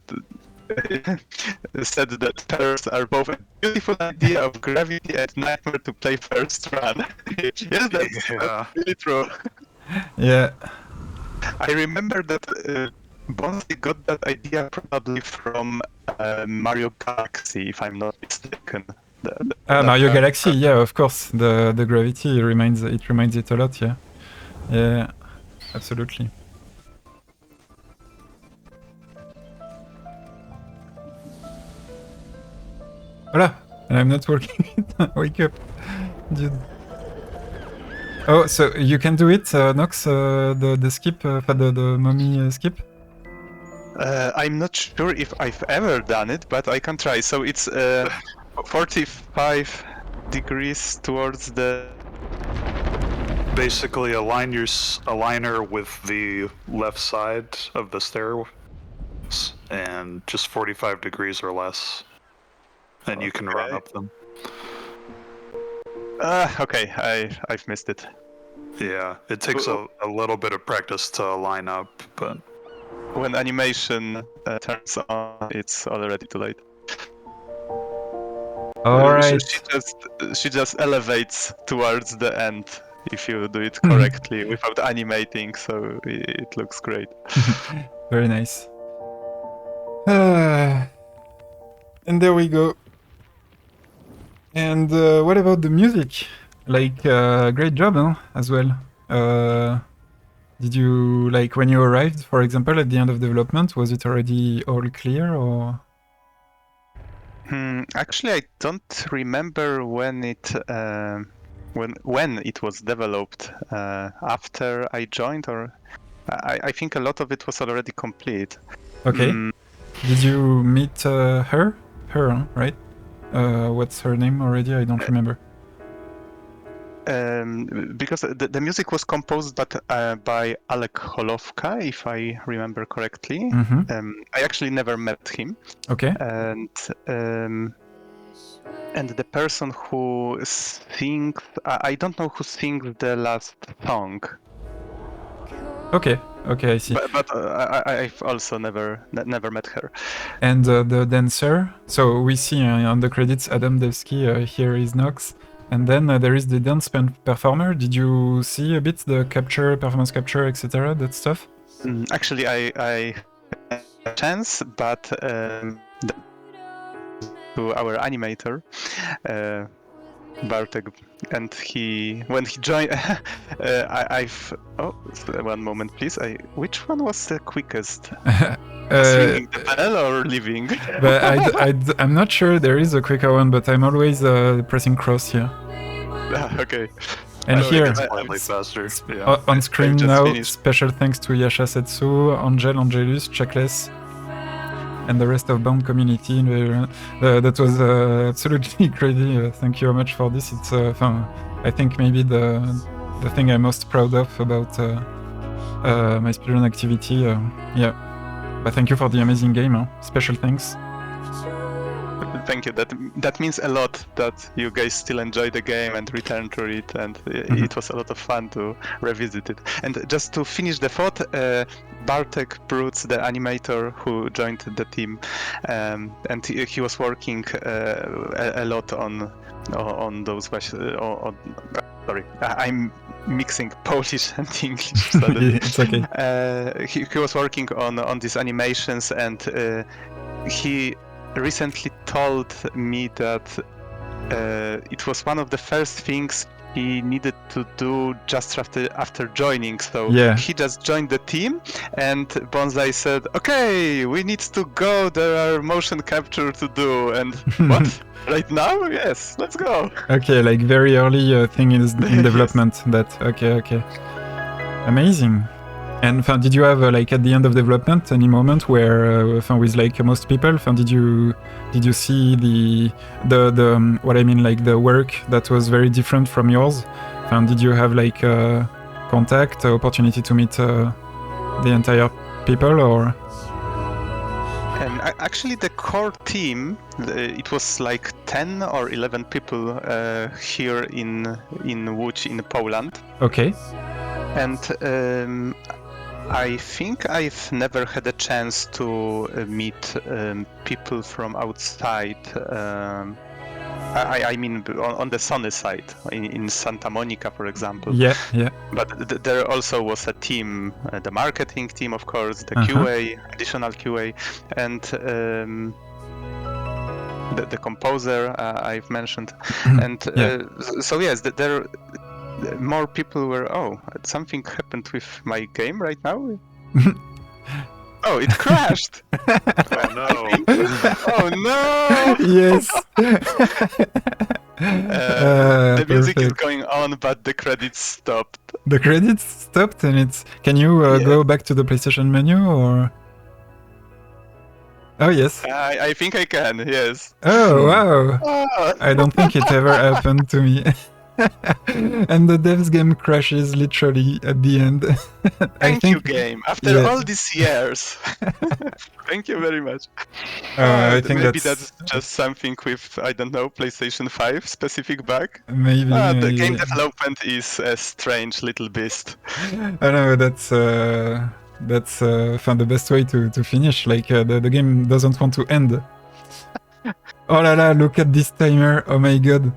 said that pairs are both a beautiful idea of gravity and nightmare to play first run. Yes, that's really true. Yeah. I remember that Bonzi got that idea probably from Mario Galaxy, if I'm not mistaken. Mario Galaxy, yeah, of course. The gravity reminds it a lot, yeah. Yeah, absolutely. Voila! And I'm not working. Wake up, dude. Oh, so you can do it, Nox, the skip, the mummy skip? I'm not sure if I've ever done it, but I can try. So it's 45 degrees towards the... Basically, align her with the left side of the stairs, and just 45 degrees or less, and you can run up them. Okay, I've missed it. Yeah, it takes a little bit of practice to line up, but... When animation turns on, it's already too late. Alright. She just elevates towards the end if you do it correctly without animating, so it looks great. Very nice. And there we go. And what about the music? Like, great job, huh? As well. Did you, like, when you arrived, for example, at the end of development, was it already all clear, or...? Actually, I don't remember when it was developed. After I joined, or I think a lot of it was already complete. Okay. Did you meet her? Her, right? What's her name already? I don't remember. Because the music was composed by Alek Holovka, if I remember correctly. I actually never met him. Okay. And the person who sings, I don't know who sings the last song. Okay, I see. But I've also never met her. And the dancer, so we see on the credits Adam Devsky, here is Nox. And then there is the dance performer. Did you see a bit the capture, performance capture, etc., that stuff? Actually, I had a chance, but to our animator, Bartek, and when he joined, one moment, please. Which one was the quickest? Ringing the bell or leaving? But I'm not sure there is a quicker one, but I'm always pressing cross here. Okay. And here, slightly faster. Yeah. on screen now, finished. special thanks to Yasha Setsu, Angelus, Checkless, and the rest of Bound community. That was absolutely crazy. Thank you very much for this. It's I think maybe the thing I'm most proud of about my speedrun activity. Yeah, but thank you for the amazing game. Special thanks. Thank you. That means a lot that you guys still enjoy the game and return to it, and it was a lot of fun to revisit it. And just to finish the thought, Bartek Brutz, the animator who joined the team, and he was working a lot on those. Sorry, I'm mixing Polish and English. It's okay. He was working on these animations, and he recently told me that it was one of the first things he needed to do just after joining. So he just joined the team, and Bonsai said, "Okay, we need to go. There are motion capture to do." And what? Right now? Yes, let's go. Okay, like very early thing in development. That okay. Amazing. And did you have like at the end of development any moment where with like most people, did you see the what I mean, like the work that was very different from yours? Did you have like contact, opportunity to meet the entire people, or? Actually, the core team, it was like 10 or 11 people here in Łódź in Poland. Okay. And I think I've never had a chance to meet people from outside. I mean, on the Sony side, in Santa Monica, for example. Yeah. But there also was a team, the marketing team, of course, the QA, additional QA, and the composer I've mentioned. And so yes, there. More people were, something happened with my game right now. Oh, it crashed. Oh no. Oh no. Yes. The music is going on, but the credits stopped. The credits stopped, and it's. Can you go back to the PlayStation menu, or? Oh yes. I think I can. Yes. Oh wow. I don't think it ever happened to me. And the dev's game crashes literally at the end. Thank you, game. After all these years. Thank you very much. I think maybe that's just something with, I don't know, PlayStation 5 specific bug. Maybe. The game development is a strange little beast. I know, that's the best way to finish. Like the game doesn't want to end. Oh la la! Look at this timer! Oh my god!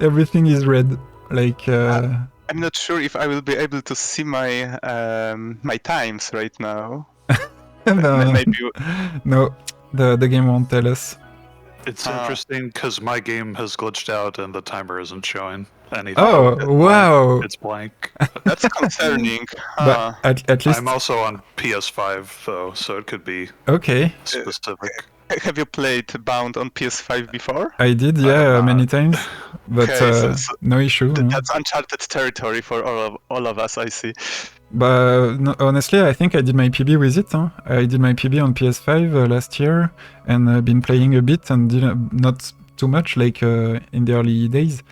Everything is red. Like. I'm not sure if I will be able to see my my times right now. Maybe. No, the game won't tell us. It's interesting because my game has glitched out and the timer isn't showing anything. Oh wow! It's blank. That's concerning. But at least I'm also on PS5 though, so it could be specific. Have you played Bound on PS5 before? I did, many times, but no issue. That's uncharted territory for all of us, I see. But no, honestly, I think I did my PB with it. I did my PB on PS5 last year, and been playing a bit, and not too much like in the early days.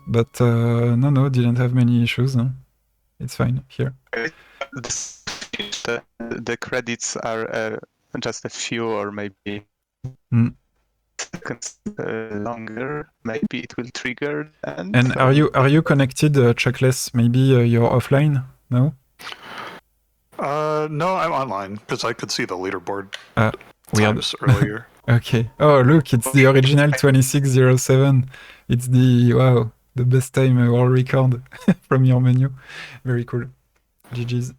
But didn't have many issues. It's fine here. The credits are just a few, or maybe seconds longer. Maybe it will trigger. And are you connected, Checkless? Maybe you're offline? No. No, I'm online because I could see the leaderboard Weird. earlier. Okay. Oh, look, it's the original 2607. It's the best time world record from your menu. Very cool. GG's.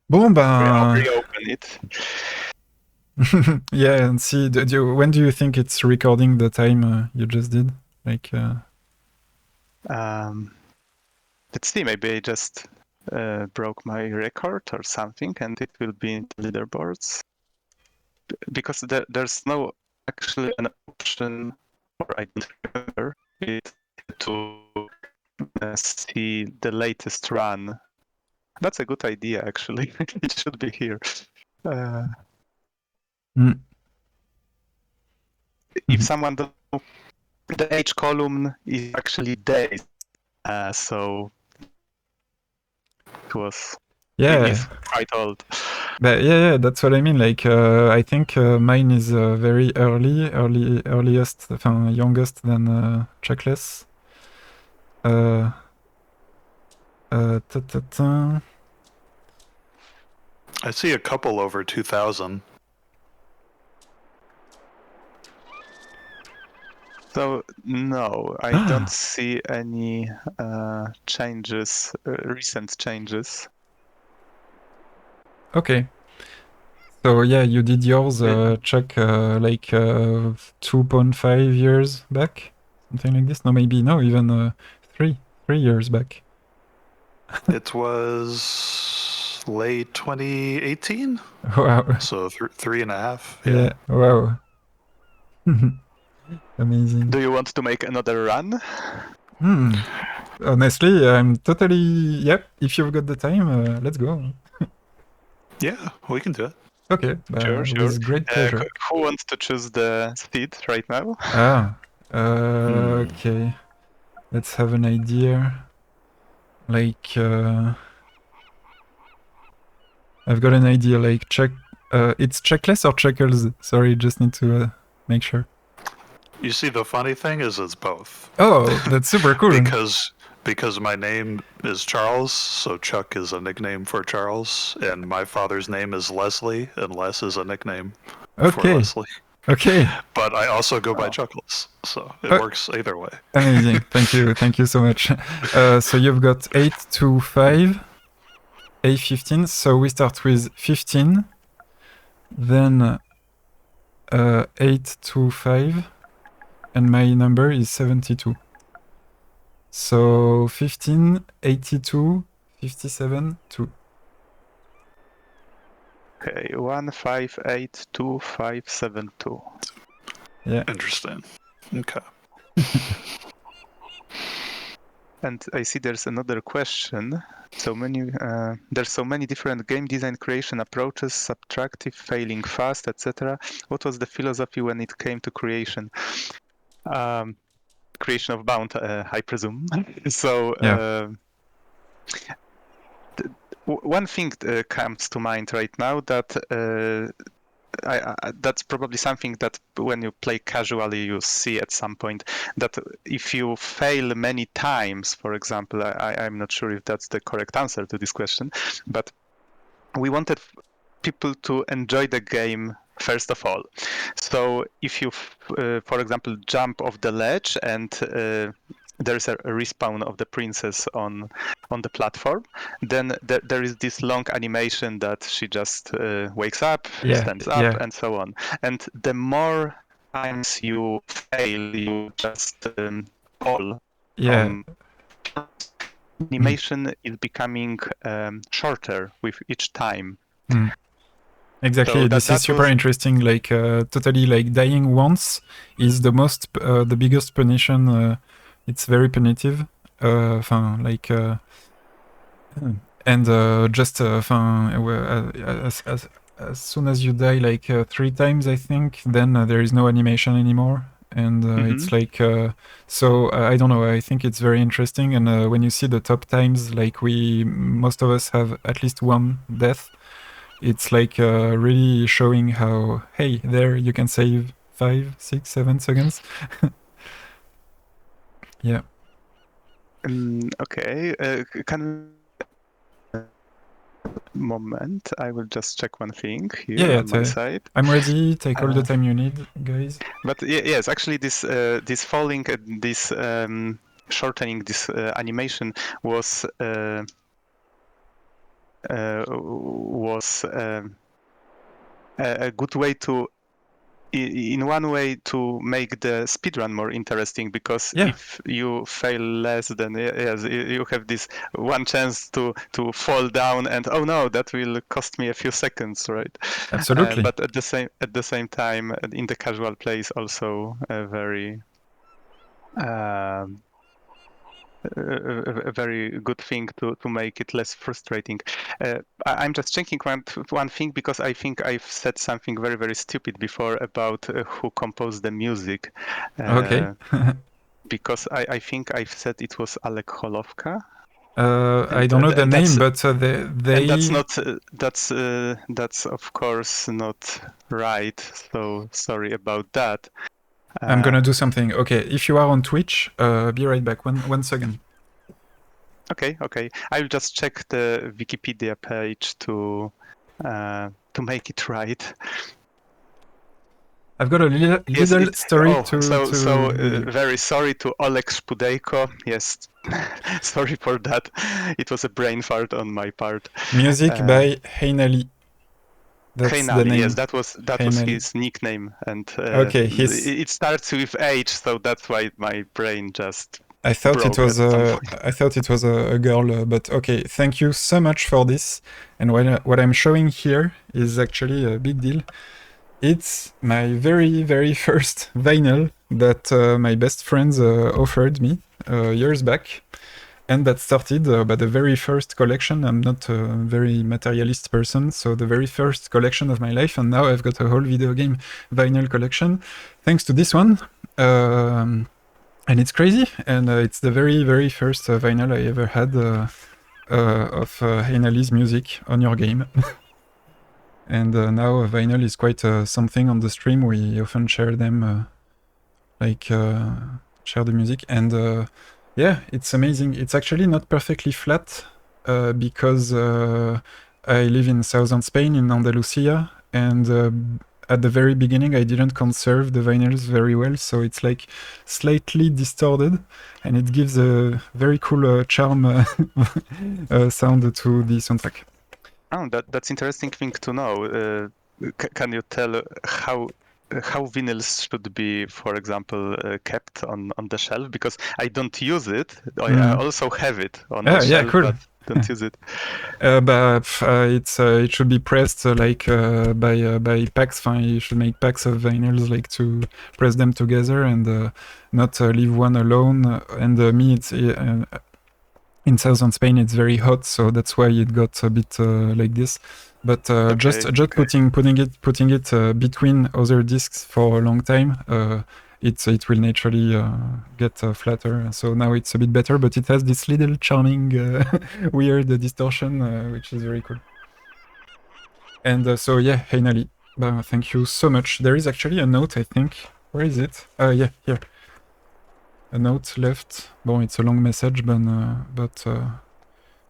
Bon, I'll ben. reopen it. Yeah, and see, when do you think it's recording the time you just did? Like, Let's see, maybe I just broke my record or something, and it will be in the leaderboards. Because there's no actually an option, or I don't remember it, to see the latest run. That's a good idea, actually. It should be here. If someone doesn't know, the H column is actually days, so it was. yeah. It is quite old. But yeah, that's what I mean. Like, I think mine is very earliest, youngest than checkless. I see a couple over 2,000. So no, I don't see any changes, recent changes. Okay. So yeah, you did yours, Chuck, like 2.5 years back, something like this. No, maybe no, even 3 years back. It was late 2018. Wow. So 3.5. Yeah. Wow. Amazing. Do you want to make another run? Honestly, I'm totally. Yep. If you've got the time, let's go. Yeah, we can do it. Okay. Sure. With great pleasure. Who wants to choose the seed right now? Okay. Let's have an idea. Like, I've got an idea. Like, it's checkless or checkers? Sorry, just need to make sure. You see, the funny thing is it's both. Oh, that's super cool. Because my name is Charles, so Chuck is a nickname for Charles, and my father's name is Leslie, and Les is a nickname for Leslie. Okay. But I also go by Chuckles, so it works either way. Amazing. Thank you so much. So you've got 8 to 5, A15. So we start with 15, then 8 to 5, and my number is 72. So 15, 82, 57, 2. Okay, 1582572. Yeah. Interesting. Okay. And I see there's another question. There's so many different game design creation approaches, subtractive, failing fast, etc. What was the philosophy when it came to creation? Creation of bound, I presume. So one thing comes to mind right now that that's probably something that when you play casually you see at some point, that if you fail many times, for example, I'm not sure if that's the correct answer to this question, but we wanted people to enjoy the game first of all. So if you, for example, jump off the ledge and there's a respawn of the princess on the platform, then there is this long animation that she just wakes up, stands up, and so on. And the more times you fail, you just fall. Animation is becoming shorter with each time. Exactly. So this is super interesting. Like totally, like dying once is the biggest punition. It's very punitive. And just as soon as you die like 3 times, I think, then there is no animation anymore. And it's like, so I don't know, I think it's very interesting. And when you see the top times, like most of us have at least one death. It's like really showing how, hey, there you can save 5, 6, 7 seconds. Yeah. Okay. Can moment. I will just check one thing here Yeah, on my side. I'm ready. Take all the time you need, guys. But yes, actually, this falling and this shortening this animation was a good way to, in one way, to make the speedrun more interesting, because Yeah. if you fail less, then yes, you have this one chance to fall down, and oh no, that will cost me a few seconds, right? Absolutely. But at the same time, in the casual play is also a very a very good thing to make it less frustrating. I'm just checking one thing, because I think I've said something very, very stupid before about who composed the music. Okay. Because I think I've said it was Alek Holowka. I don't know the name, but they... And that's not that's of course not right. So sorry about that. I'm gonna do something. Okay, if you are on Twitch, be right back. One second. Okay. I'll just check the Wikipedia page to make it right. I've got a little story to... Very sorry to Oleg Spudejko. Yes, sorry for that. It was a brain fart on my part. Music by Heinali. That's the name. Yes, that was his nickname, and okay, it starts with H, so that's why my brain just... I thought it was a girl, but okay. Thank you so much for this. And what I'm showing here is actually a big deal. It's my very, very first vinyl that my best friends offered me years back. And that started by the very first collection. I'm not a very materialist person, so the very first collection of my life, and now I've got a whole video game vinyl collection, thanks to this one. And it's crazy, and it's the very, very first vinyl I ever had of Heinali's music on your game. And now vinyl is quite something on the stream. We often share them, share the music, and yeah, it's amazing. It's actually not perfectly flat because I live in southern Spain, in Andalusia, and at the very beginning I didn't conserve the vinyls very well, so it's like slightly distorted, and it gives a very cool charm sound to the soundtrack. Oh, that's interesting thing to know. Can you tell how vinyls should be, for example, kept on the shelf? Because I don't use it. I also have it on the shelf, cool. But don't use it. But it should be pressed by packs. You should make packs of vinyls, like to press them together and not leave one alone. And me, it's in southern Spain, it's very hot, so that's why it got a bit like this. But just putting it between other discs for a long time, it will naturally get flatter. So now it's a bit better, but it has this little charming, weird distortion, which is very cool. And so yeah, Heinali, thank you so much. There is actually a note, I think. Where is it? Yeah, here. A note left. Bon, it's a long message, but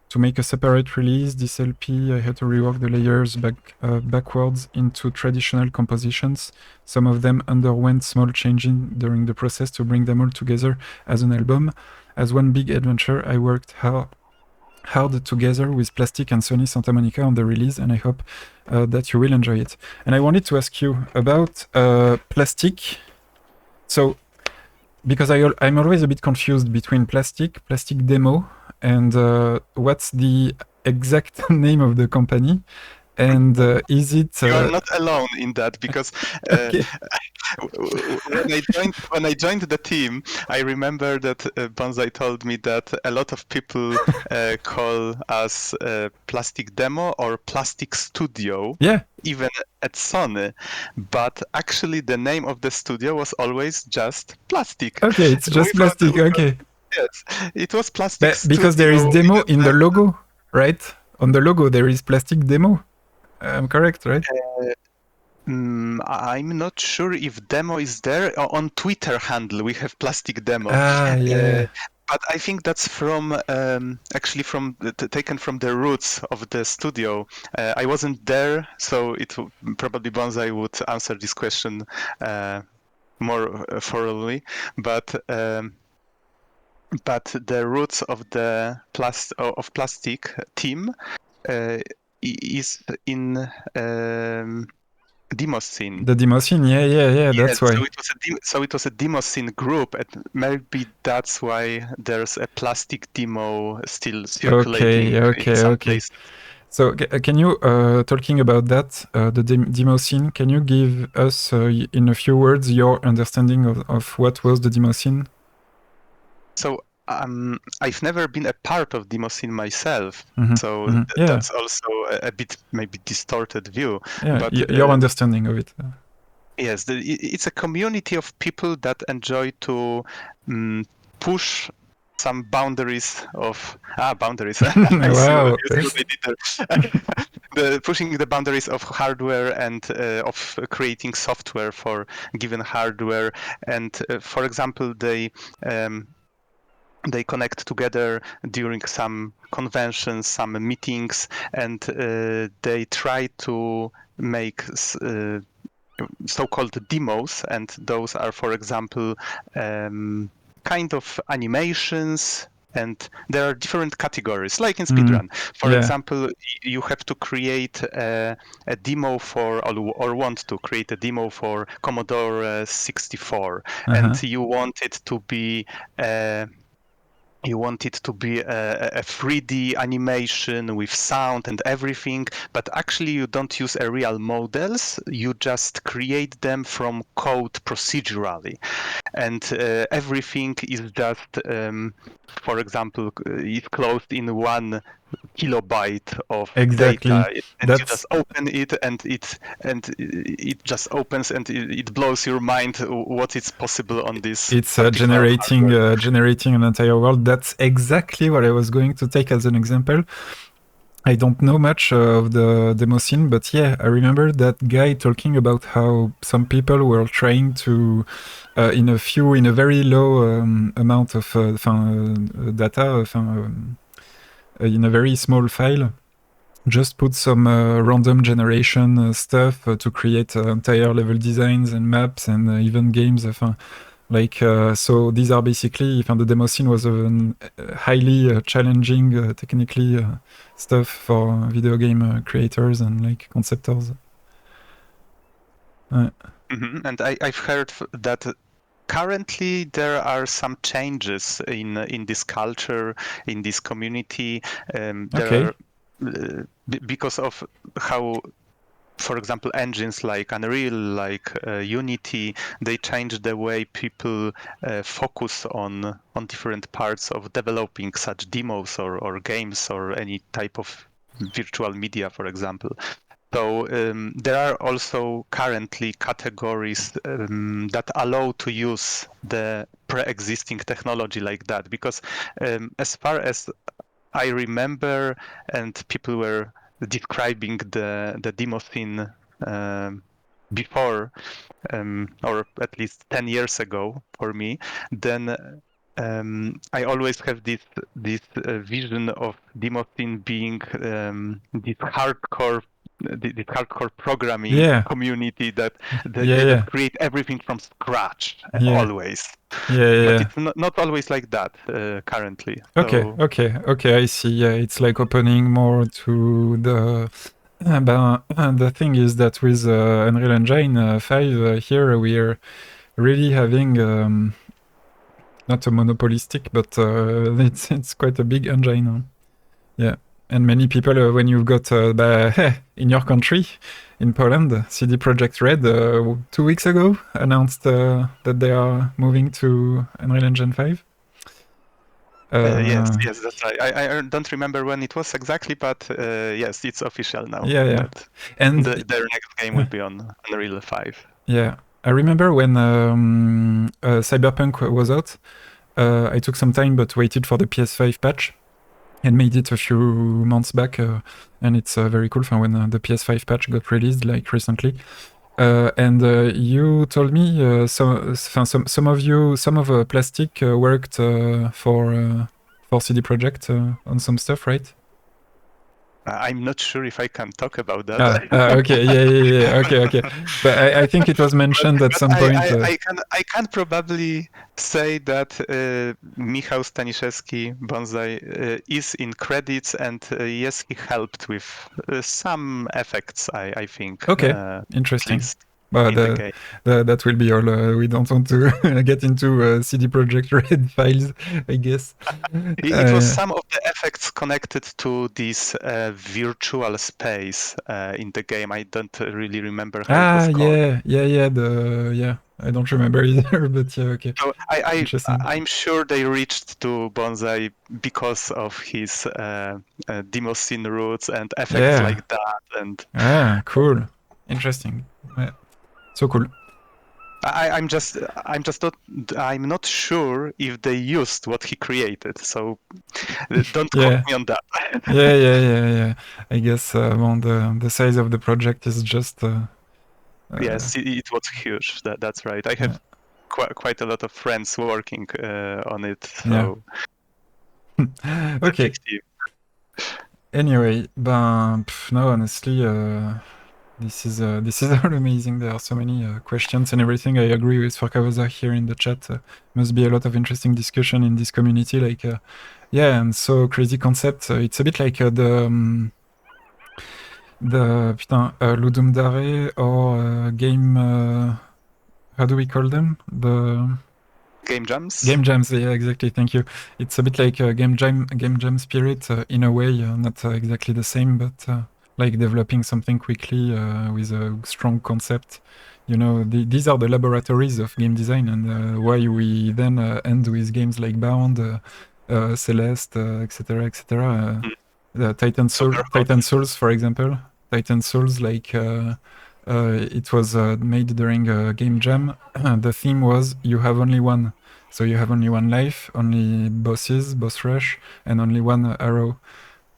to make a separate release, this LP, I had to rework the layers backwards into traditional compositions. Some of them underwent small changing during the process to bring them all together as an album. As one big adventure, I worked hard together with Plastic and Sony Santa Monica on the release, and I hope that you will enjoy it. And I wanted to ask you about Plastic. So, because I'm always a bit confused between Plastic Demo, and what's the exact name of the company, and is it... You are not alone in that, because okay. when I joined the team, I remember that Bonsai told me that a lot of people call us Plastic Demo or Plastic Studio, even at Sony, but actually the name of the studio was always just Plastic. Okay, it's just Plastic, okay. Yes, it was Plastic Studio. Because there is Demo in the logo, right? On the logo there is Plastic Demo. I'm correct, right? I'm not sure if Demo is there. On Twitter handle we have Plastic Demo. Yeah. But I think that's from actually from taken from the roots of the studio. I wasn't there, so probably Bonsai would answer this question more thoroughly. But the roots of the plastic team is in Demoscene. The Demoscene, yeah, that's Yes, why. so it was a Demoscene group, and maybe that's why there's a plastic demo still circulating in some places. So can you, talking about that, the Demoscene, can you give us, in a few words, your understanding of what was the Demoscene? So I've never been a part of Demoscene myself, so that's also a bit maybe distorted view. Yeah, but your understanding of it. Yes, it's a community of people that enjoy to push some boundaries of boundaries. Wow. Pushing the boundaries of hardware and of creating software for given hardware. And for example, they connect together during some conventions, some meetings, and they try to make so-called demos, and those are, for example, kind of animations, and there are different categories, like in SPEEDRUN. For example, you have to create a demo for, or want to create a demo for Commodore 64, and you want it to be a 3D animation with sound and everything, but actually you don't use a real models, you just create them from code procedurally. And everything is just, for example, is closed in 1 kilobyte of data, and you just open it, and it just opens, and it blows your mind what is possible on this. It's generating an entire world. That's exactly what I was going to take as an example. I don't know much of the Demoscene, but yeah, I remember that guy talking about how some people were trying to, in a very low amount of data, in a very small file, just put some random generation stuff to create entire level designs and maps and even games. So these are basically, the Demoscene was a highly challenging technically stuff for video game creators and like conceptors. And I've heard that currently there are some changes in this culture, in this community. Because of how, for example, engines like Unreal, like Unity, they change the way people focus on different parts of developing such demos or games or any type of virtual media, for example. So there are also currently categories that allow to use the pre-existing technology like that, because as far as I remember, and people were describing the Demoscene before, or at least 10 years ago for me, then I always have this vision of Demoscene being this hardcore programming community that create everything from scratch always. But it's not always like that currently. Okay, I see. Yeah, it's like opening more to the. The thing is that with Unreal Engine 5 here we are really having not a monopolistic, but it's quite a big engine. Yeah. And many people, when you've got in your country, in Poland, CD Projekt Red 2 weeks ago announced that they are moving to Unreal Engine 5. Yes, that's right. I don't remember when it was exactly, but yes, it's official now. Yeah. And their next game will be on Unreal 5. Yeah, I remember when Cyberpunk was out, I took some time but waited for the PS5 patch. And made it a few months back, and it's very cool when the PS5 patch got released, like recently. And you told me some of Plastic worked for CD Projekt on some stuff, right? I'm not sure if I can talk about that. Okay, yeah. Okay. But I think it was mentioned at some point. I can probably say that Michał Staniszewski, Bonsai, is in credits, and yes, he helped with some effects, I think. Okay, at interesting. least But in the game. that will be all. We don't want to get into CD Projekt Red files, I guess. It was some of the effects connected to this virtual space in the game. I don't really remember how it was called. Yeah. I don't remember either, but yeah, okay. So Interesting. I'm sure they reached to Bonsai because of his demo scene roots and effects Yeah. like that. And Cool. Interesting. Yeah. So cool. I'm not sure if they used what he created. So don't quote me on that. Yeah. I guess the size of the project is just. Yes, it was huge. That's right. I have quite a lot of friends working on it. So okay. effective. Anyway, no, honestly, this is all amazing. There are so many questions and everything. I agree with Farkawaza here in the chat. Must be a lot of interesting discussion in this community. Like, and so crazy concept. It's a bit like the Ludum Dare or game. How do we call them? The Game jams. Game jams, yeah, exactly. Thank you. It's a bit like a game jam spirit in a way, not exactly the same, but like developing something quickly with a strong concept. You know, these are the laboratories of game design, and why we then end with games like Bound, Celeste, etc., etc. Titan Souls, for example. Titan Souls, like it was made during a game jam. The theme was you have only one. So you have only one life, only bosses, boss rush, and only one arrow.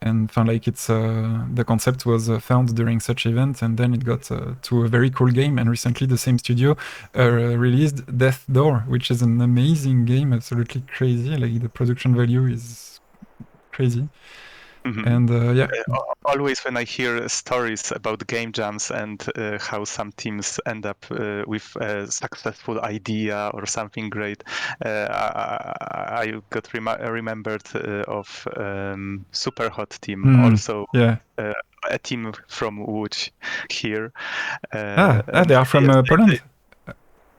And like it's the concept was found during such event, and then it got to a very cool game. And recently, the same studio released Death Door, which is an amazing game, absolutely crazy. Like the production value is crazy. Mm-hmm. And always when I hear stories about game jams and how some teams end up with a successful idea or something great, I got remembered of Super Hot team, also a team from Łódź here. They are from Poland?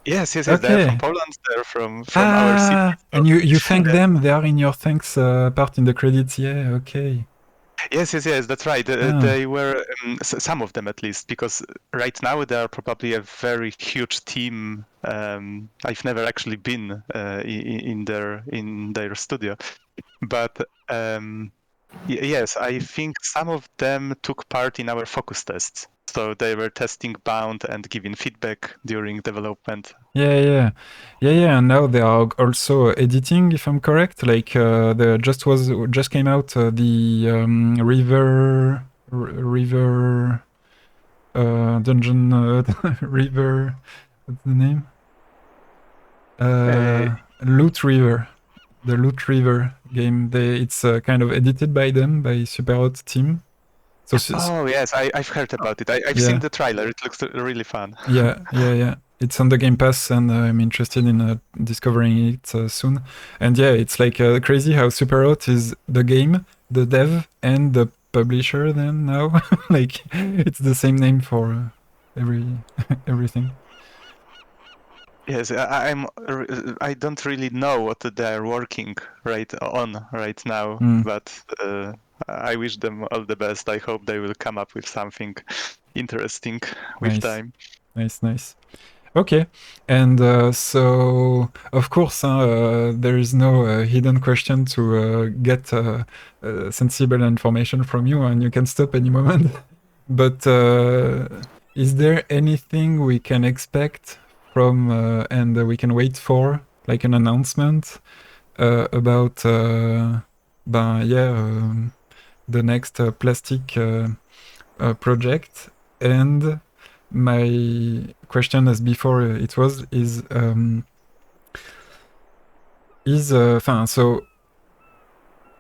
Yes, okay. They're from Poland. They're from our city. So. And you thank them. They are in your thanks part in the credits. Yeah, okay. Yes, that's right. They were some of them at least, because right now they are probably a very huge team. I've never actually been in their studio, but yes, I think some of them took part in our focus tests. So they were testing Bound and giving feedback during development. Yeah. And now they are also editing, if I'm correct. Like there just came out the River Dungeon River. What's the name? Loot River. The Loot River game. It's kind of edited by them, by Superhot team. So, yes, I've heard about it. I've seen the trailer. It looks really fun. Yeah. It's on the Game Pass, and I'm interested in discovering it soon. And yeah, it's like crazy how Superhot is the game, the dev, and the publisher. Then now, like it's the same name for everything. Yes, I don't really know what they're working right now, but I wish them all the best. I hope they will come up with something interesting with time. Nice. Okay, and so of course there is no hidden question to get sensible information from you, and you can stop any moment. But is there anything we can expect from and we can wait for, like an announcement about the next plastic project, and my question as before it was is so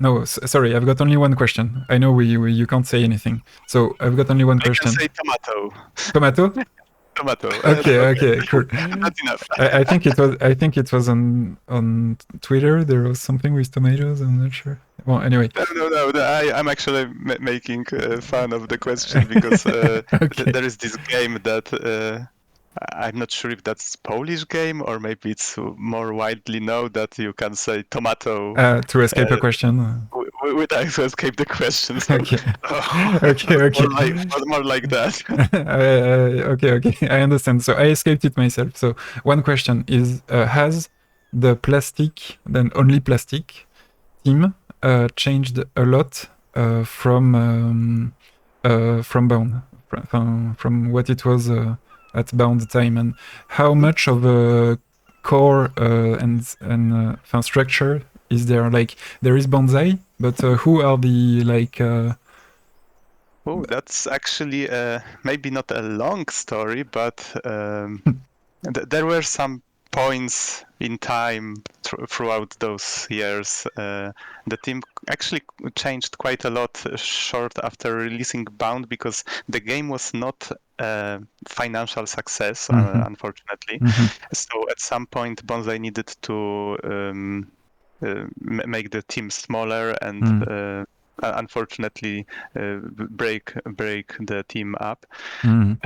no, sorry, I've got only one question. I know you can't say anything, so I've got only one question. I can say tomato. Tomato? Tomato. Okay, cool. That's enough. I think it was on Twitter. There was something with tomatoes. I'm not sure. Well, anyway. No. I'm actually making fun of the question because Okay. there is this game that I'm not sure if that's Polish game or maybe it's more widely known that you can say tomato To escape a question. without to escape the question. So, Okay. Okay. More like that. Okay. I understand. So I escaped it myself. So one question is: has the plastic, then only plastic, team changed a lot from Bound, from what it was at Bound time, and how much of a core and structure is there? Like there is Bonsai, but who are the like? Oh, that's actually maybe not a long story, but there were some points in time throughout those years. The team actually changed quite a lot short after releasing Bound because the game was not a financial success, unfortunately. So at some point, Bonsai needed to make the team smaller and unfortunately break the team up. And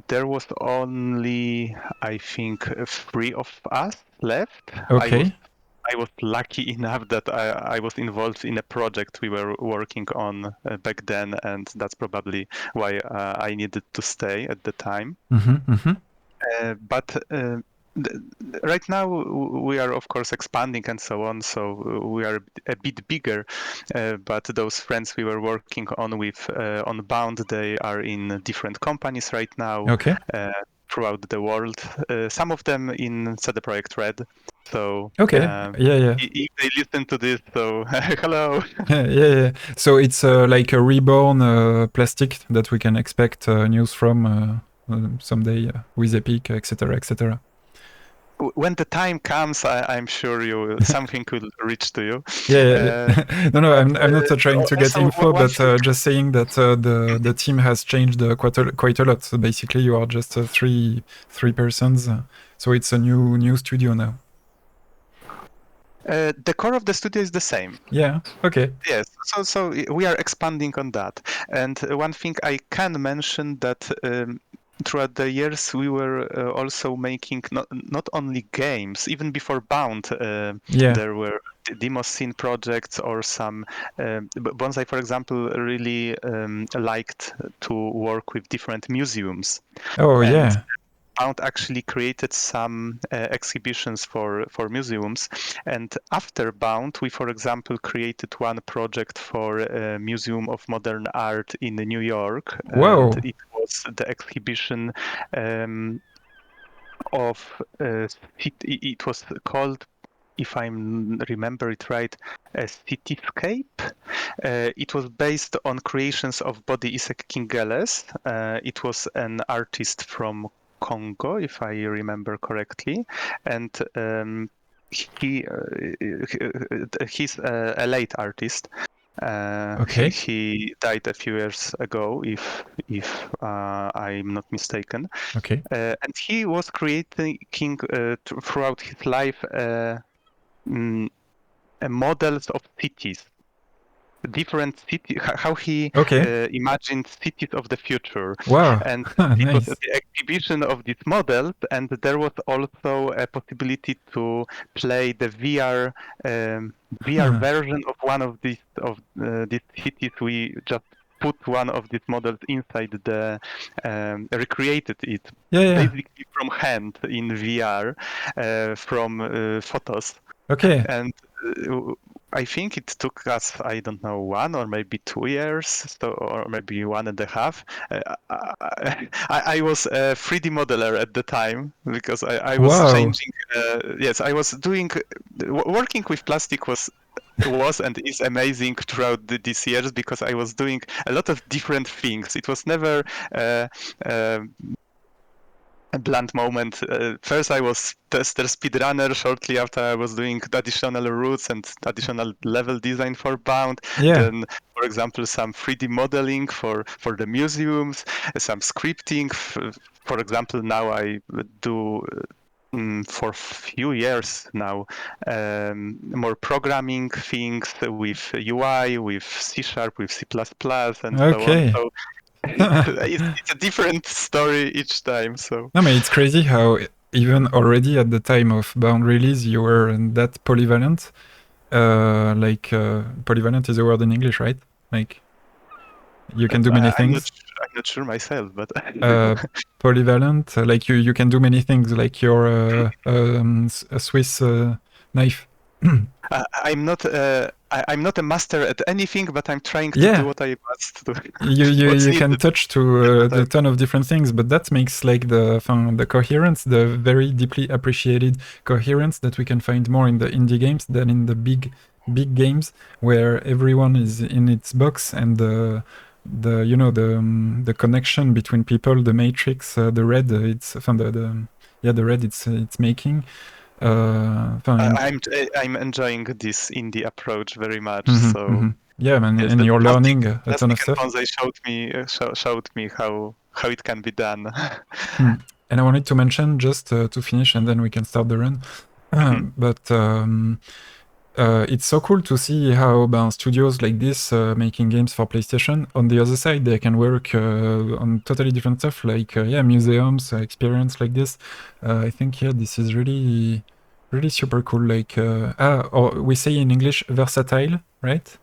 there was only, I think, 3 of us left. Okay. I was lucky enough that I was involved in a project we were working on back then, and that's probably why I needed to stay at the time. But right now we are of course expanding and so on, so we are a bit bigger, but those friends we were working on with on Bound, they are in different companies right now. Okay. Throughout the world, some of them in CD Projekt Red. So okay, yeah. If they listen to this, so hello. Yeah. So it's like a reborn plastic that we can expect news from someday with Epic, etc. When the time comes, I'm sure something will reach to you. Yeah. No, I'm not trying to get info, but just saying that the team has changed quite a lot. So basically, you are just three persons. So it's a new studio now. The core of the studio is the same. Yeah. Okay. Yes. So we are expanding on that. And one thing I can mention that. Throughout the years, we were also making not only games. Even before Bound, there were demo scene projects or some. Bonsai, for example, really liked to work with different museums. Oh, yeah. Bound actually created some exhibitions for museums, and after Bound, we, for example, created one project for a Museum of Modern Art in New York. Wow! And it was the exhibition of it was called, if I remember it right, a cityscape. It was based on creations of Body Isaac Kingeles. It was an artist from Congo, if I remember correctly, and he's a late artist. Okay. He died a few years ago, if I'm not mistaken. Okay. And he was creating throughout his life models of cities. Different cities, how he imagined cities of the future. Wow! And nice. It was the exhibition of these models, and there was also a possibility to play the VR version of one of these cities. We just put one of these models inside the recreated it basically from hand in VR from photos. Okay. And I think it took us, I don't know, 1 or maybe 2 years, or maybe 1.5. I was a 3D modeler at the time because I was changing. Yes, I was doing working with plastic was was and is amazing throughout these years because I was doing a lot of different things. It was never a blunt moment. First, I was tester speedrunner. Shortly after, I was doing additional routes and additional level design for Bound. Yeah. Then, for example, some 3D modeling for the museums, some scripting. For example, now I do for few years now more programming things with UI, with C#, with C++, and so on. Okay. So it's a different story each time. So No, but it's crazy how even already at the time of Bound release, you were that polyvalent. Polyvalent is a word in English, right? Like, you can do many things. I'm not sure myself, but Polyvalent, like you can do many things, like you're a Swiss knife. I'm not a master at anything, but I'm trying to Yeah. do what I must do. You can touch to the ton of different things, but that makes like the coherence, the very deeply appreciated coherence that we can find more in the indie games than in the big games where everyone is in its box and the connection between people, the matrix, the red, the red it's making. I'm enjoying this indie approach very much. Yeah, man, yes, and you're learning a ton of Plastic stuff. and Bonsai showed me how it can be done. And I wanted to mention just to finish, and then we can start the run. But it's so cool to see how studios like this making games for PlayStation. On the other side, they can work on totally different stuff, like museums, experience like this. I think this is really super cool. Like or we say in English, versatile, right?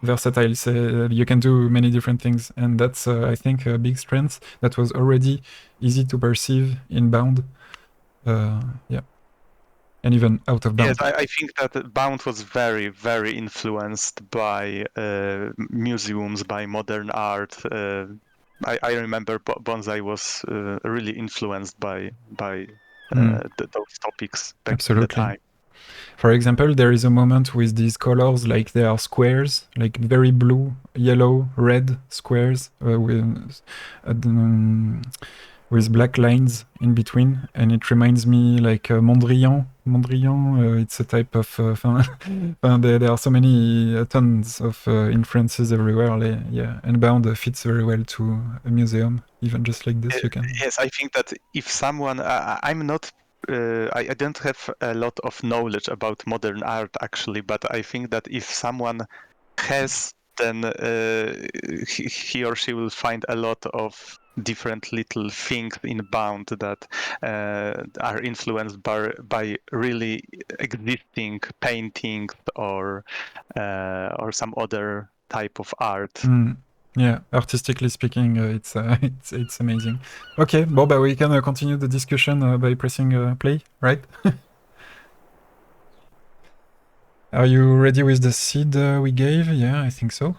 Versatile. So you can do many different things, and that's I think a big strength that was already easy to perceive in Bound. Yeah. And even out of Bound. Yes, I think that Bound was very, very influenced by museums, by modern art. I remember Bonsai was really influenced by those topics back in the time. For example, there is a moment with these colors, like they are squares, like very blue, yellow, red squares with black lines in between, and it reminds me like Mondrian. It's a type of there are so many tons of influences everywhere. Yeah, and Bound fits very well to a museum, even just like this. You can. Yes, I think that if someone, I'm not. I don't have a lot of knowledge about modern art actually, but I think that if someone has, then he or she will find a lot of different little things in Bound that are influenced by really existing paintings or some other type of art. Yeah, artistically speaking, it's amazing. Okay, Boba, we can continue the discussion by pressing play, right? Are you ready with the seed we gave? Yeah, I think so.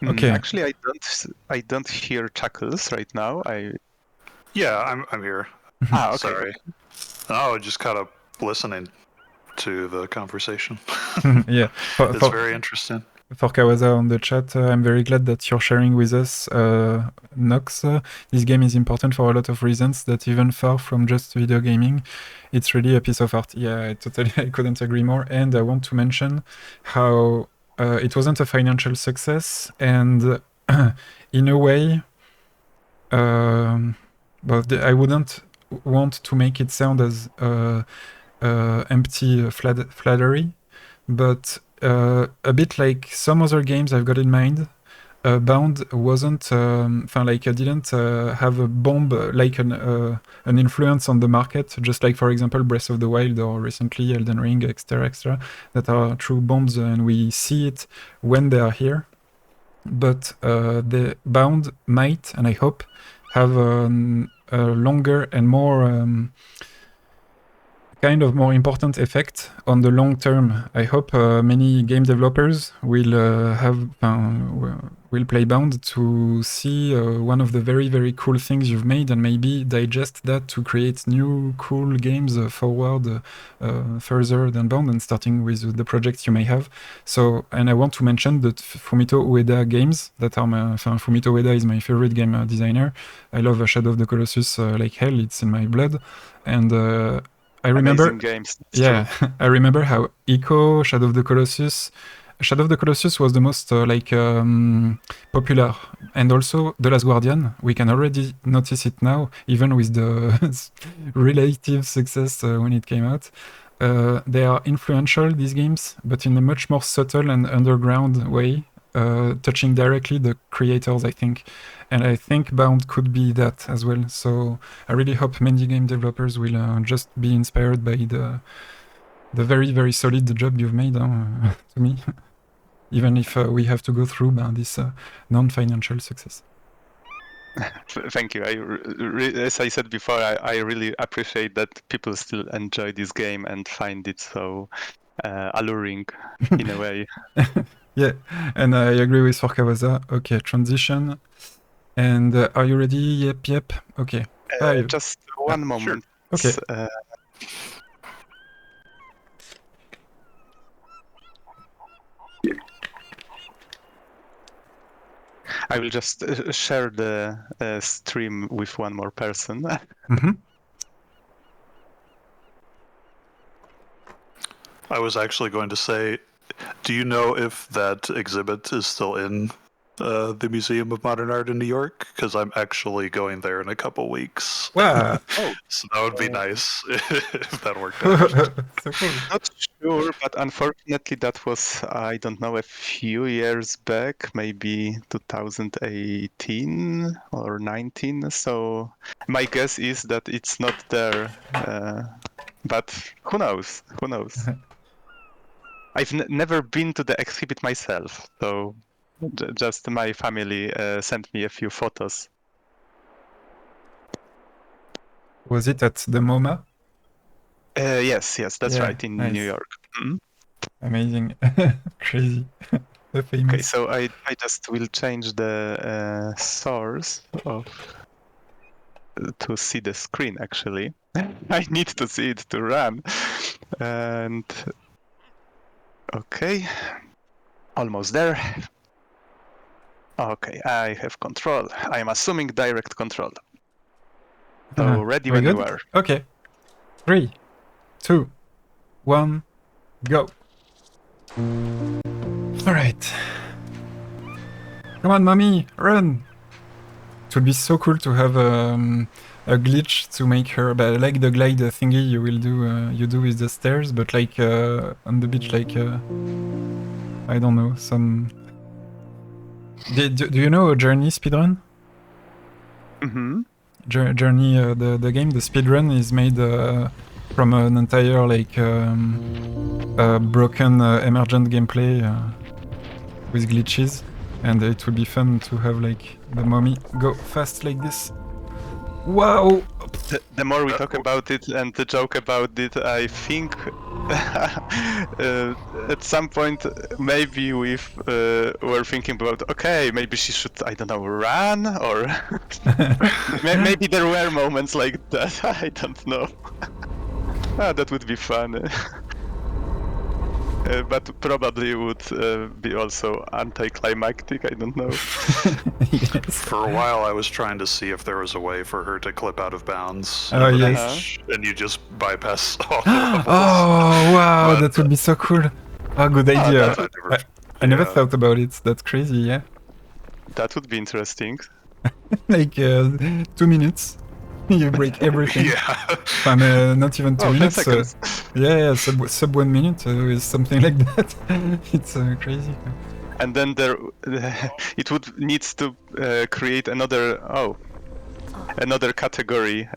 Okay. Actually, I don't hear chuckles right now. Yeah, I'm here. Okay. Sorry. Oh, just kind of listening to the conversation. Yeah, it's very interesting. For Kawaza on the chat, I'm very glad that you're sharing with us, Nox. This game is important for a lot of reasons that even far from just video gaming, it's really a piece of art. Yeah, I couldn't agree more. And I want to mention how it wasn't a financial success, and in a way, I wouldn't want to make it sound as empty flattery, but a bit like some other games I've got in mind, Bound wasn't I didn't have a bomb like an influence on the market, just like for example Breath of the Wild or recently Elden Ring, etc., that are true bombs and we see it when they are here. But the Bound might, and I hope, have a longer and more kind of more important effect on the long term. I hope many game developers will have will play Bound to see one of the very, very cool things you've made and maybe digest that to create new cool games forward further than Bound and starting with the projects you may have. So, and I want to mention that Fumito Ueda games that are Fumito Ueda is my favorite game designer. I love Shadow of the Colossus like hell, it's in my blood. And I remember... Amazing games. Yeah, I remember how Shadow of the Colossus was the most popular, and also The Last Guardian. We can already notice it now, even with the relative success when it came out. They are influential, these games, but in a much more subtle and underground way, touching directly the creators, I think. And I think Bound could be that as well. So I really hope many game developers will just be inspired by the very, very solid job you've made to me. Even if we have to go through this non-financial success. Thank you. As I said before, I really appreciate that people still enjoy this game and find it so alluring in a way. Yeah, and I agree with Forkawaza. Okay, transition. And are you ready? Yep. Okay. Just one moment. Sure. Okay. I will just share the stream with one more person. Mm-hmm. I was actually going to say, do you know if that exhibit is still in the Museum of Modern Art in New York? Because I'm actually going there in a couple weeks. Wow. So that would be nice if that worked out. So cool. Not sure, but unfortunately that was, I don't know, a few years back, maybe 2018 or 19. So my guess is that it's not there. But who knows? Who knows? I've never been to the exhibit myself, so just my family sent me a few photos. Was it at the MoMA? Yes, that's right, in nice. New York. Mm-hmm. Amazing. Crazy. The famous. Okay, so I just will change the source to see the screen, actually. I need to see it to run. And okay, almost there. Okay, I have control. I am assuming direct control. So ready when you are. Okay. 3, 2, 1, go. Alright. Come on, mommy, run! It would be so cool to have a glitch to make her, but like the glide thingy you do with the stairs, but like on the beach, like I don't know, some. Do you know Journey speedrun? Mm-hmm. Journey, the game, the speedrun is made from an entire like broken emergent gameplay with glitches, and it would be fun to have like the mommy go fast like this. Wow! The more we talk about it and the joke about it, I think at some point maybe we're thinking about, okay, maybe she should, I don't know, run, or maybe there were moments like that. I don't know. That would be fun. But probably would be also anticlimactic, I don't know. Yes. For a while I was trying to see if there was a way for her to clip out of bounds. Oh, yes. And you just bypass all the levels. Oh, wow, that would be so cool. Oh, good idea. I never thought about it. That's crazy, yeah. That would be interesting. Like 2 minutes. You break everything. Yeah. Not even 2 minutes. Sub 1 minute is something like that. It's crazy. And then it would need to create another category,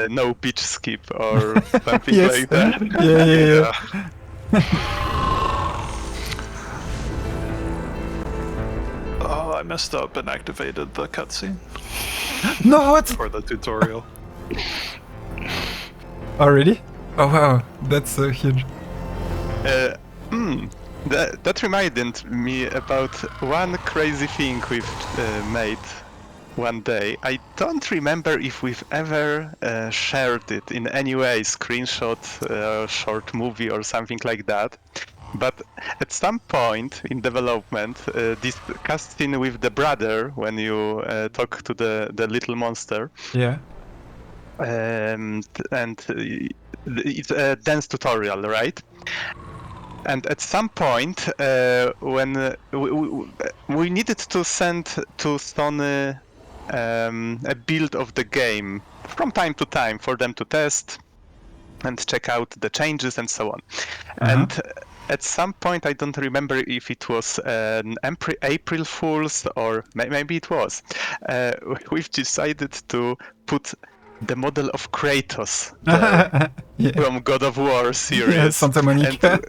no pitch skip or something like that. Yeah. Oh, I messed up and activated the cutscene. No, what? For the tutorial. Oh, really? Oh, wow. That's huge. That reminded me about one crazy thing we've made one day. I don't remember if we've ever shared it in any way, screenshot, short movie or something like that. But at some point in development, this cutscene with the brother, when you talk to the little monster, Yeah. and it's a dance tutorial, right? And at some point, when we needed to send to Sony a build of the game from time to time for them to test and check out the changes and so on. And at some point, I don't remember if it was an April Fool's or maybe it was, we've decided to put the model of Kratos there Yeah. from God of War series. Yeah, Santa Monica.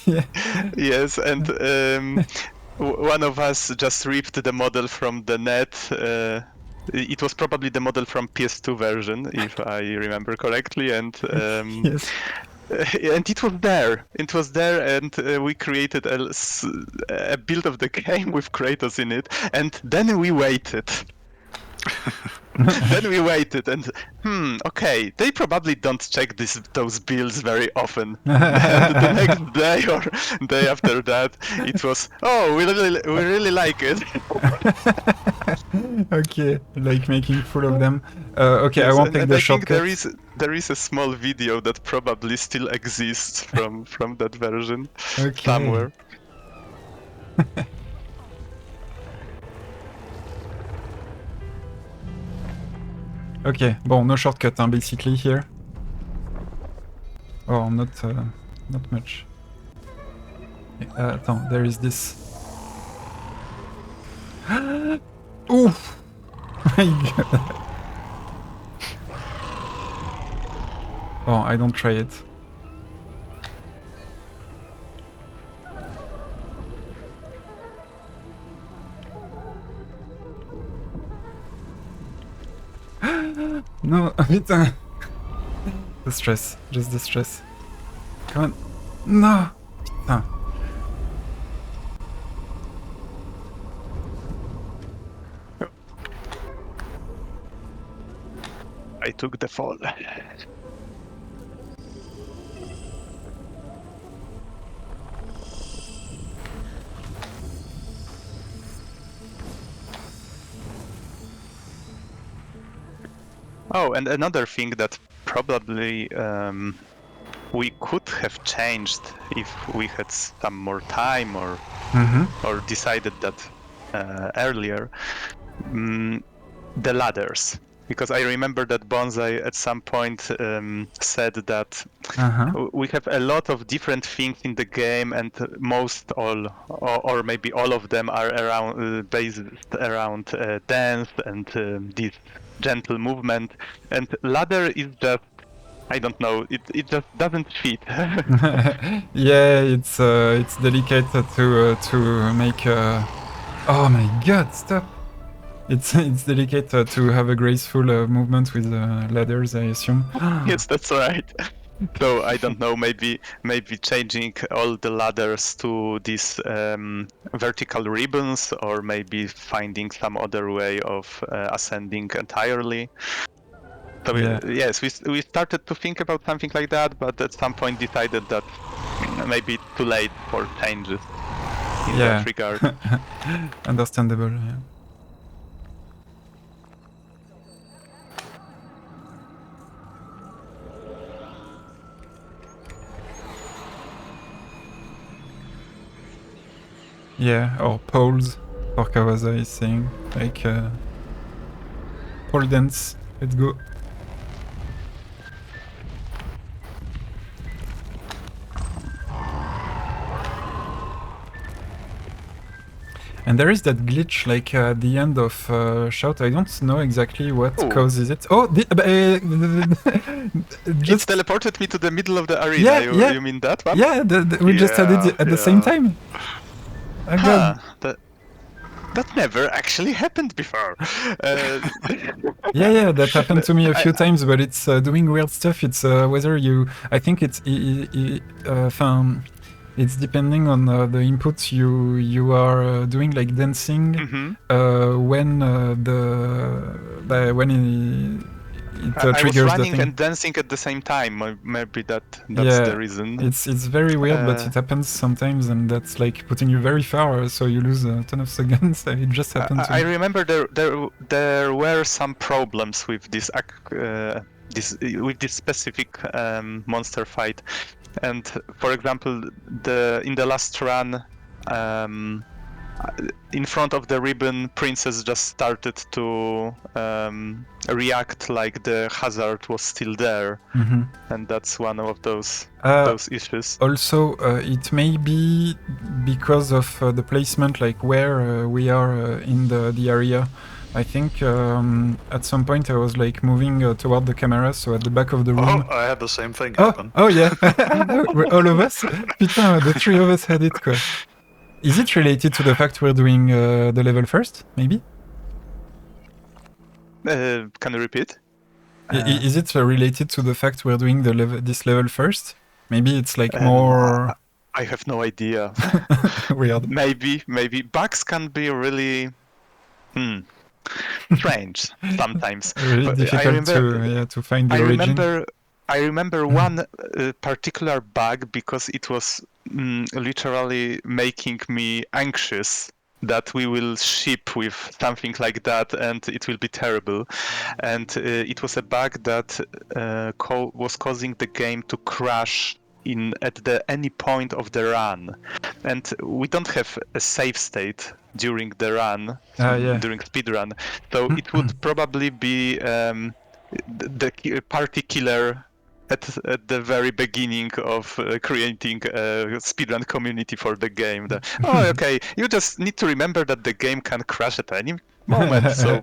Yeah. Yes, and one of us just ripped the model from the net. It was probably the model from PS2 version, if I remember correctly, and Yes. and it was there. It was there, and we created a build of the game with Kratos in it, and then we waited. Then we waited, and okay, they probably don't check those builds very often. And the next day or day after that, it was, we really like it. Okay, like making full of them. Okay, Yes, I won't and take the I think shortcut. there is a small video that probably still exists from that version Okay. somewhere. Okay, bon, no shortcut, basically here. Oh, not much. Attends, there is this. Oof! My god. Oh, I don't try it. No, putain. The stress, just the stress. Come on. No! Putain. I took the fall. Oh, and another thing that probably we could have changed if we had some more time or decided that earlier, the ladders. Because I remember that Bonsai at some point said that we have a lot of different things in the game, and most all, or maybe all of them are around based around dance and this gentle movement. And ladder is just, I don't know, it just doesn't fit. Yeah, it's delicate to make. Oh my god! Stop. It's delicate to have a graceful movement with ladders, I assume. Yes, that's right. So I don't know, maybe changing all the ladders to these vertical ribbons, or maybe finding some other way of ascending entirely. So Yeah. yes, we started to think about something like that, but at some point decided that maybe it's too late for changes in that regard. Understandable. Yeah. Yeah, or poles, Kawaza is saying, like pole dance, let's go. And there is that glitch, like at the end of Shout. I don't know exactly what causes it. Oh, Just teleported me to the middle of the arena. You mean that one? Yeah, we just had it at the same time. That never actually happened before. Yeah, that happened to me a few times, but it's doing weird stuff. It's whether you... I think it's... it's depending on the inputs you are doing, like dancing. When it I was triggers the running thing. and dancing at the same time. Maybe that's Yeah, the reason. It's very weird, but it happens sometimes, and that's like putting you very far, so you lose a ton of seconds. It just happened to I me. remember there were some problems with this with this specific monster fight, and for example, in the last run, in front of the ribbon, Princess just started to react like the hazard was still there, and that's one of those issues. Also, it may be because of the placement, like where we are in the area. I think at some point I was like moving toward the camera, so at the back of the room. Oh, I had the same thing happen. Oh yeah, all of us. Putain, the three of us had it, quoi. Is it related to the fact we're doing the level first, maybe? Can you repeat? Is it related to the fact we're doing this level first? Maybe it's like more... I have no idea. Weird. Maybe. Bugs can be really strange sometimes. Really difficult to find the origin. I remember one particular bug because it was literally making me anxious that we will ship with something like that and it will be terrible. And it was a bug that was causing the game to crash at any point of the run. And we don't have a save state during the run, during speedrun. So it would probably be the party killer at the very beginning of creating a speedrun community for the game. Okay, you just need to remember that the game can crash at any moment. So,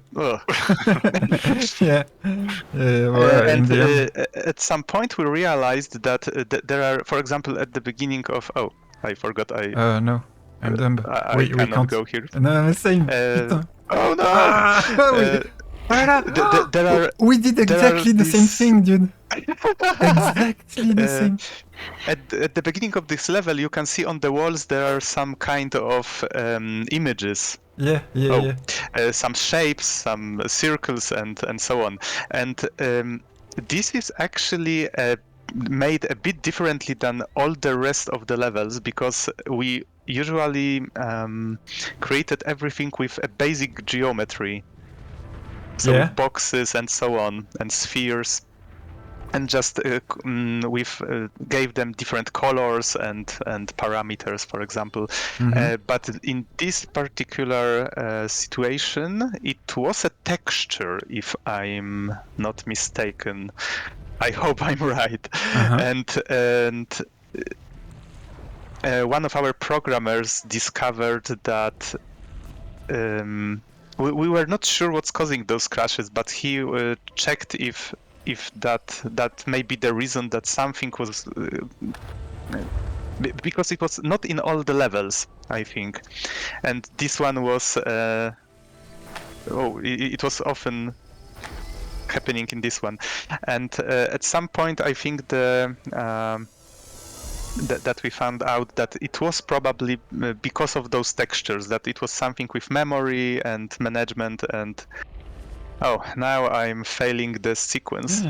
and at some point we realized that there are, for example, at the beginning of I forgot. No, I'm dumb. We cannot can't go here. No, same. Oh no! We did exactly the same thing, dude. Exactly the same. At the beginning of this level, you can see on the walls there are some kind of images. Some shapes, some circles, and so on. And this is actually made a bit differently than all the rest of the levels because we usually created everything with a basic geometry. So with boxes and so on, and spheres, and just gave them different colors and parameters, for example. But in this particular situation, it was a texture, if I'm not mistaken. I hope I'm right. And one of our programmers discovered that. We were not sure what's causing those crashes, but he checked if that may be the reason that something was because it was not in all the levels, I think, and this one was it was often happening in this one, and at some point I think that we found out that it was probably because of those textures, that it was something with memory and management and now I'm failing the sequence.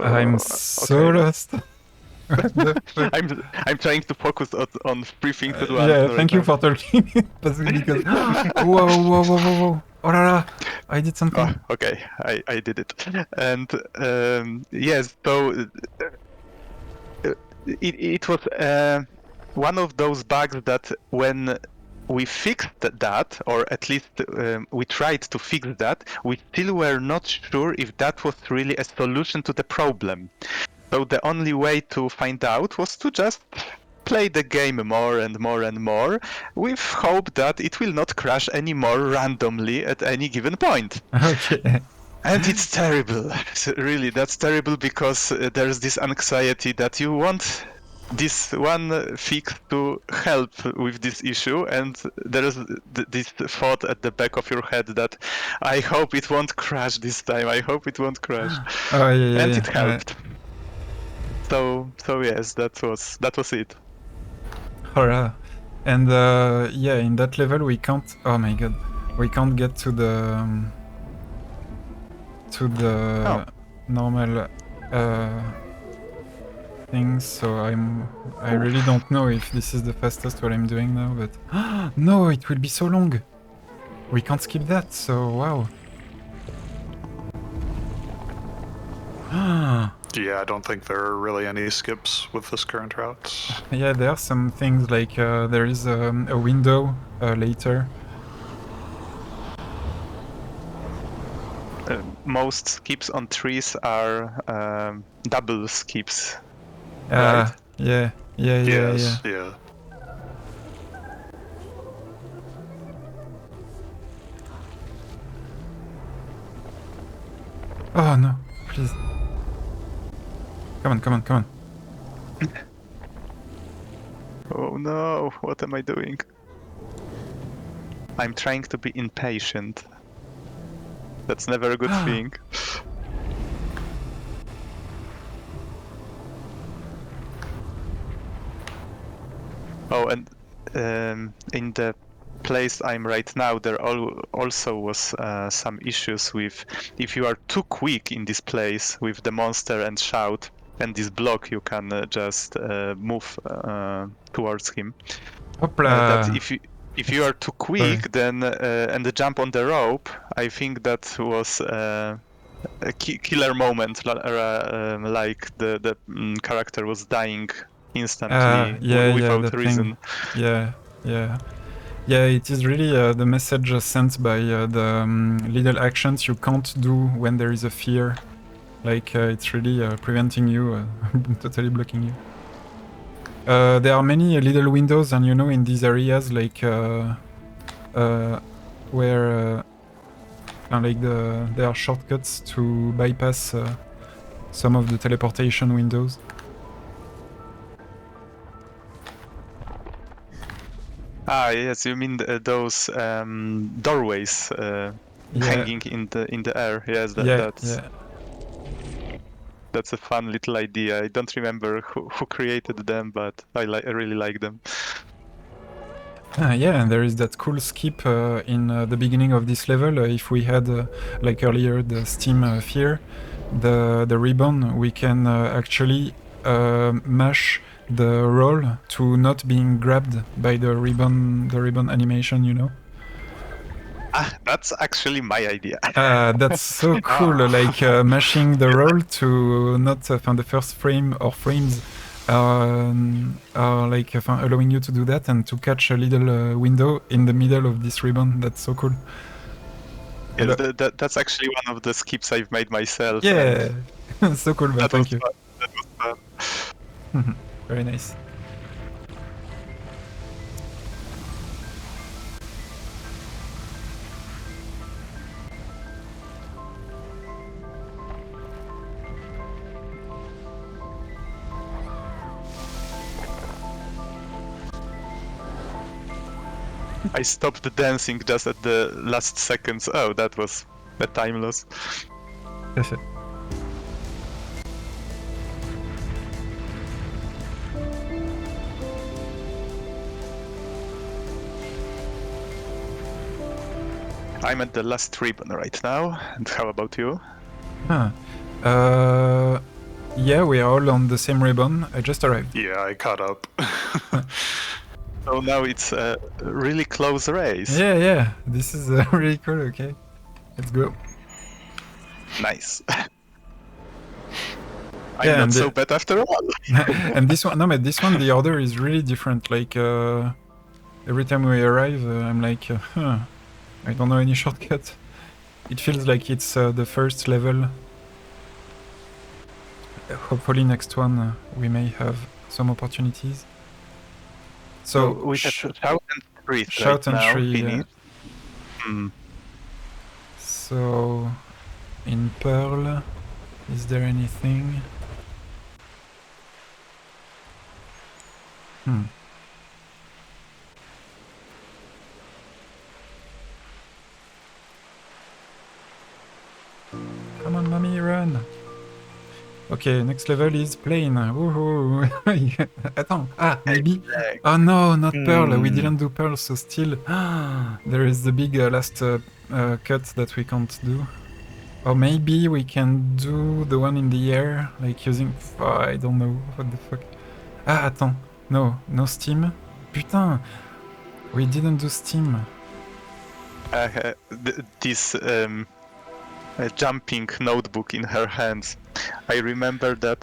I'm so lost. I'm trying to focus on three things at once. Yeah, thank you for talking. Because whoa. Oh la la, I did something. Okay, I did it. And yes, so it was one of those bugs that when we fixed that, or at least we tried to fix that, we still were not sure if that was really a solution to the problem. So the only way to find out was to just play the game more and more and more, with hope that it will not crash anymore randomly at any given point. Okay. And it's terrible. Really, that's terrible because there's this anxiety that you want this one fix to help with this issue, and there is this thought at the back of your head that I hope it won't crash this time. I hope it won't crash. And it helped. So yes, that was it. Hurrah. And yeah, in that level we can't. Oh my god, we can't get to the normal things. So I really don't know if this is the fastest what I'm doing now. But no, it will be so long. We can't skip that. So wow. Yeah, I don't think there are really any skips with this current route. Yeah, there are some things like there is a window later. Most skips on trees are double skips. Yeah, Right? yeah. Yes, yeah. Oh no, please. Come on. Oh no, what am I doing? I'm trying to be impatient. That's never a good thing. Oh, and in the place I'm right now, there also was some issues with if you are too quick in this place with the monster and shout and this block, you can just move towards him. Hopla. That if you are too quick, then and the jump on the rope, I think that was a killer moment, like the character was dying instantly without that reason. thing. Yeah, it is really the message sent by the little actions you can't do when there is a fear. Like it's really preventing you, totally blocking you. There are many little windows, and you know, in these areas, like where like there are shortcuts to bypass some of the teleportation windows. Ah, yes, you mean those doorways hanging in the air? Yes, that's a fun little idea. I don't remember who created them, but I really like them. Yeah, and there is that cool skip in the beginning of this level. If we had, like earlier, the Steam fear, the ribbon, we can actually mash the roll to not being grabbed by the ribbon animation, you know? Ah, that's actually my idea. That's so cool, like mashing the roll to not find the first frame or frames are like allowing you to do that and to catch a little window in the middle of this ribbon. That's so cool. Yes, that's actually one of the skips I've made myself. Yeah, so cool, man. Thank you. Fun. That was fun. Very nice. I stopped dancing just at the last seconds. Oh, that was a time loss. I'm at the last ribbon right now. And how about you? Yeah, we are all on the same ribbon. I just arrived. Yeah, I caught up. So now it's a really close race. Yeah. This is really cool. Okay, let's go. Nice. I'm not so bad after all. And this one, this one, the order is really different. Like every time we arrive, I'm like, I don't know any shortcut. It feels like it's the first level. Hopefully next one we may have some opportunities. So we have shout and breathe. Shout right and now, tree. So in Pearl, is there anything? Come on, mommy, run! Okay, next level is plane. Woohoo! Attends, maybe. Oh no, not pearl. We didn't do pearl, so still there is the big last cut that we can't do. Or maybe we can do the one in the air, like using. I don't know what the fuck. Attends, no steam. Putain, we didn't do steam. This jumping notebook in her hands. I remember that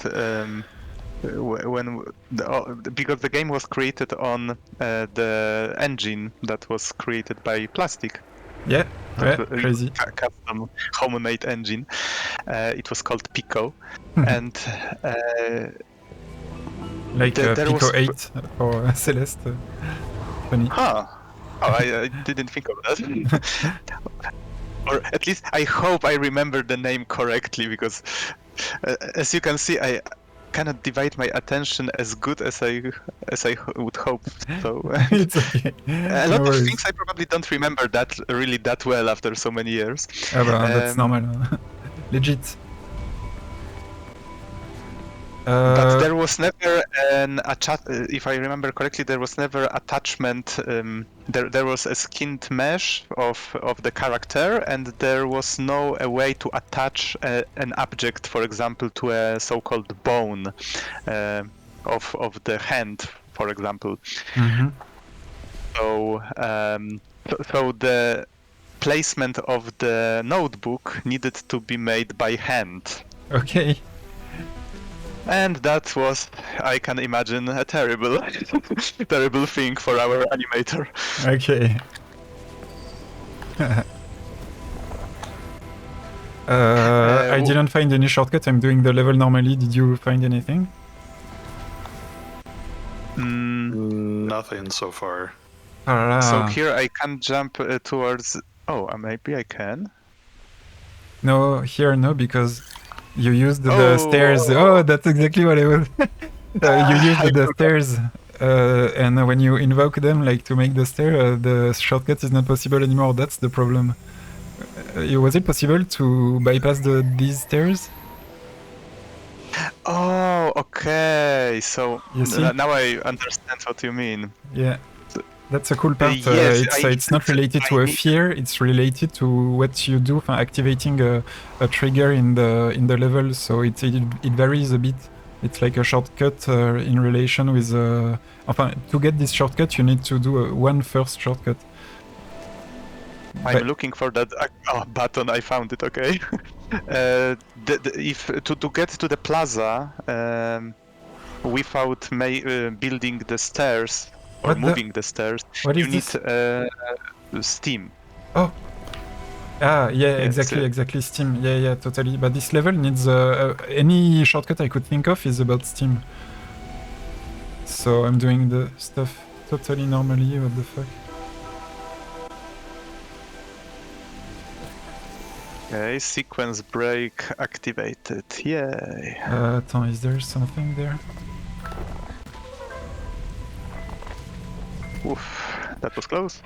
because the game was created on the engine that was created by Plastic. Yeah, crazy. Custom homemade engine. It was called Pico, and like Pico was... 8 for Celeste. Funny. Huh. Oh, I didn't think of that. Or at least I hope I remember the name correctly, because as you can see, I cannot divide my attention as good as I would hope. So It's okay. a lot of things I probably don't remember that well after so many years. That's normal. Legit. But there was never if I remember correctly, there was never attachment. There was a skinned mesh of the character, and there was no a way to attach an object, for example, to a so-called bone of the hand, for example. Mm-hmm. So the placement of the notebook needed to be made by hand. Okay. And that was, I can imagine, a terrible, terrible thing for our animator. Okay. I didn't find any shortcut. I'm doing the level normally. Did you find anything? Nothing so far. So here I can't jump towards... Oh, maybe I can? No, here no, because you used the stairs. Oh, that's exactly what I was... you used the stairs, and when you invoke them, like to make the stair, the shortcut is not possible anymore. That's the problem. Was it possible to bypass these stairs? Oh, okay. So You see? now I understand what you mean. Yeah. That's a cool part. Yes, it's not related to a fear. It's related to what you do for activating a trigger in the level. So it varies a bit. It's like a shortcut in relation with. To get this shortcut, you need to do one first shortcut. I'm looking for that button. I found it. Okay. If to get to the plaza without building the stairs. Or moving the stairs, you need steam. Oh! Yeah, exactly, steam. Yeah, totally. But this level needs... any shortcut I could think of is about steam. So I'm doing the stuff totally normally, what the fuck? Okay, sequence break activated, yay! Attends, is there something there? Oof, that was close.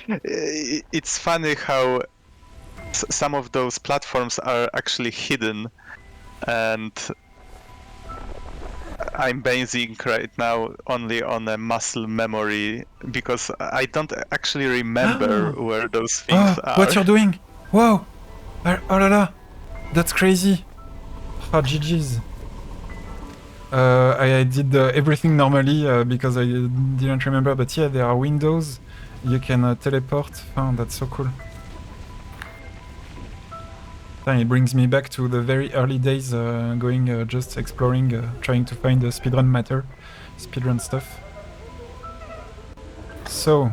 It's funny how some of those platforms are actually hidden, and I'm basing right now only on a muscle memory because I don't actually remember where those things are. What you're doing? Whoa! Oh la la! That's crazy! Oh, GG's. I did everything normally because I didn't remember, but yeah, there are windows. You can teleport. Oh, that's so cool. Then it brings me back to the very early days, going just exploring, trying to find the speedrun stuff. So.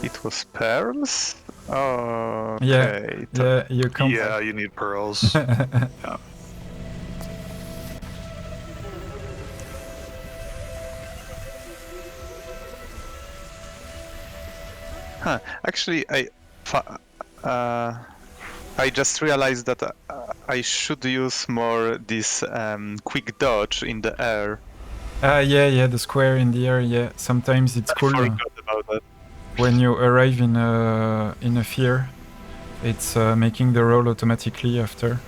It was pearls? Oh, okay. Yeah, you can't... Yeah, you need pearls. Yeah. Huh. Actually, I just realized that I should use more this quick dodge in the air. Yeah, the square in the air, yeah. Sometimes it's I cool forgot about that. when you arrive in a fear. It's making the roll automatically after.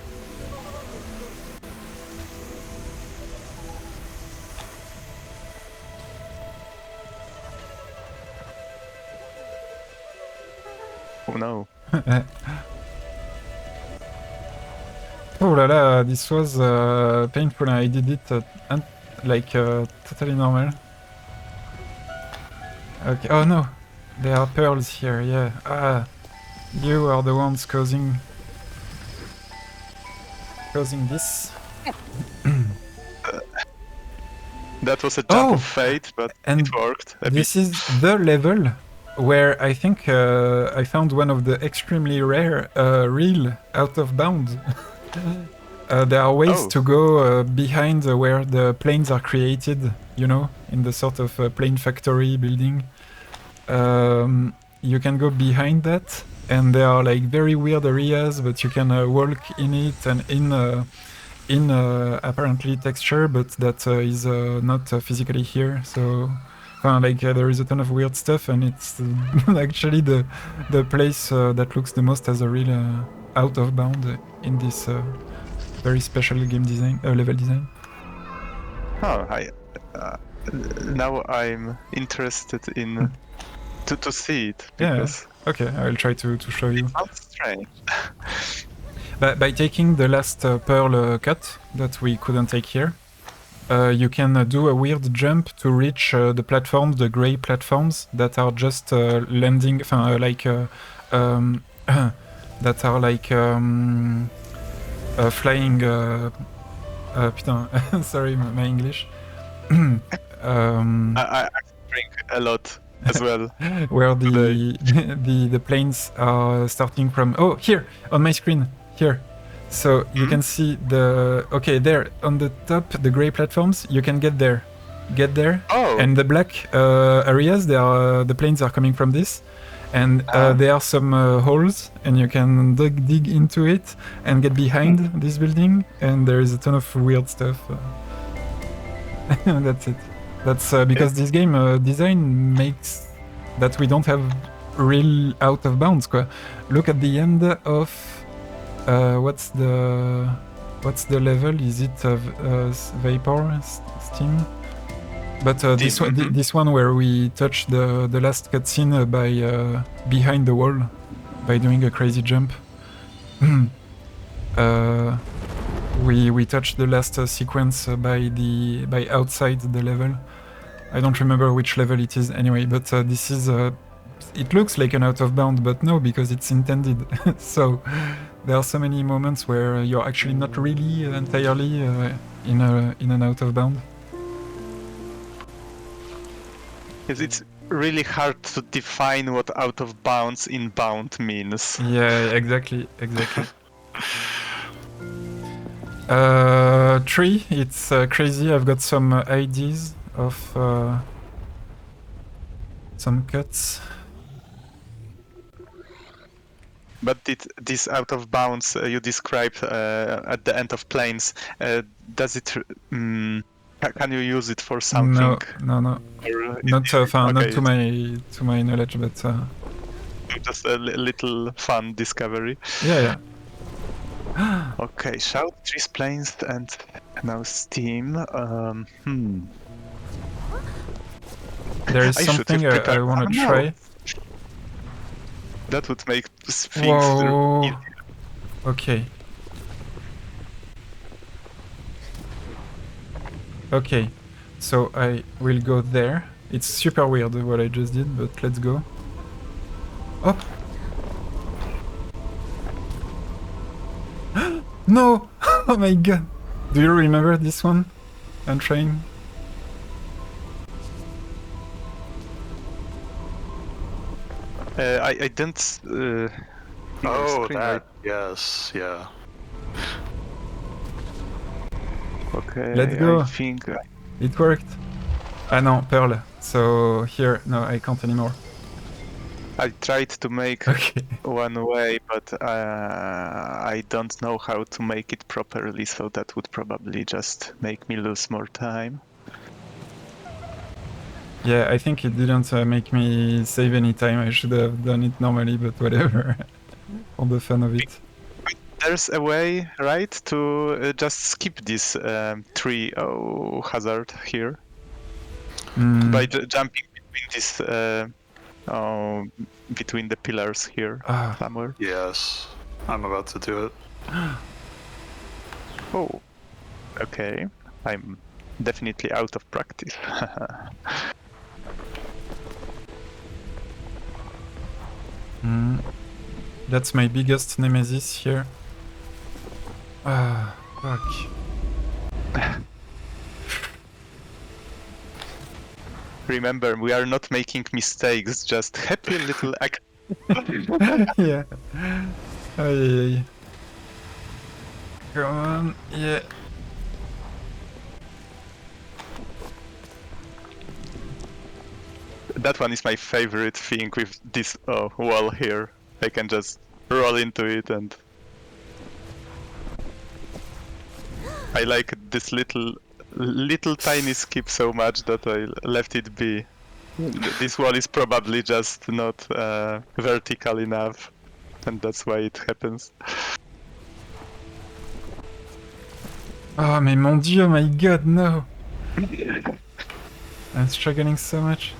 Oh no. Oh la la, this was painful. I did it totally normal. Okay. Oh no, there are pearls here. Yeah. Ah, you are the ones causing this. That was a jump Oh, of fate, but and it worked. This is the level where I think I found one of the extremely rare real out of bound. There are ways to go behind where the planes are created, you know, in the sort of plane factory building. You can go behind that, and there are like very weird areas, but you can walk in it and in apparently texture, but that is not physically here. So there is a ton of weird stuff, and it's actually the place that looks the most as a real out of bound in this very special game design, level design. Oh, now I'm interested in to see it. Because Okay, I will try to show you. It sounds strange. By taking the last pearl cut that we couldn't take here, you can do a weird jump to reach the platforms, the gray platforms that are just landing, that are like flying. Putain, sorry, my English. I drink a lot as well. Where the planes are starting from. Oh, here on my screen. Here. So you can see there on the top, the gray platforms, you can get there. Oh. And the black areas, the planes are coming from this. And there are some holes, and you can dig into it and get behind this building, and there is a ton of weird stuff. That's it. That's because this game design makes that we don't have real out of bounds. Look at the end of what's the level? Is it vapor, steam? But this one where we touch the last cutscene by behind the wall by doing a crazy jump. We touch the last sequence by outside the level. I don't remember which level it is anyway, but this is it looks like an out of bound, but no, because it's intended. So there are so many moments where you're actually not really entirely in an out of bound. Because it's really hard to define what out of bounds in bound means. Yeah, exactly. Tree, it's crazy. I've got some ideas of some cuts. But this out of bounds you described at the end of planes, does it? Can you use it for something? No. Not to my knowledge, but just a little fun discovery. Yeah. Okay, shout trees, planes, and now steam. There is something I want to try. That would make things easier. Okay, so I will go there. It's super weird what I just did, but let's go. Up! No! Oh my god! Do you remember this one? I'm trying. I didn't. Oh, that. Yes, yeah. Okay, let's go. I think it worked. Ah no, Pearl. So here, no, I can't anymore. I tried to make Okay. one way, but I don't know how to make it properly, so that would probably just make me lose more time. Yeah, I think it didn't make me save any time. I should have done it normally, but whatever. For the fun of it. There's a way, right, to just skip this tree hazard here by jumping between this between the pillars here somewhere. Yes, I'm about to do it. Oh, okay. I'm definitely out of practice. That's my biggest nemesis here. Ah, fuck. Remember, we are not making mistakes, just happy little act. Yeah. Ay. Come on, yeah. That one is my favorite thing with this wall here. I can just roll into it, and I like this little tiny skip so much that I left it be. This wall is probably just not vertical enough, and that's why it happens. Oh, mais mon dieu, my god, no! I'm struggling so much.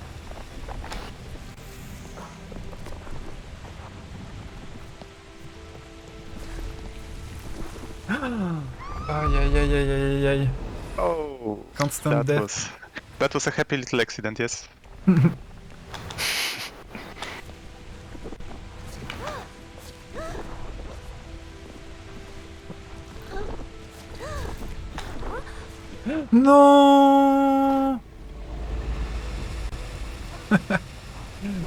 Oh, yeah. Oh, Constant death. That was a happy little accident, yes. No!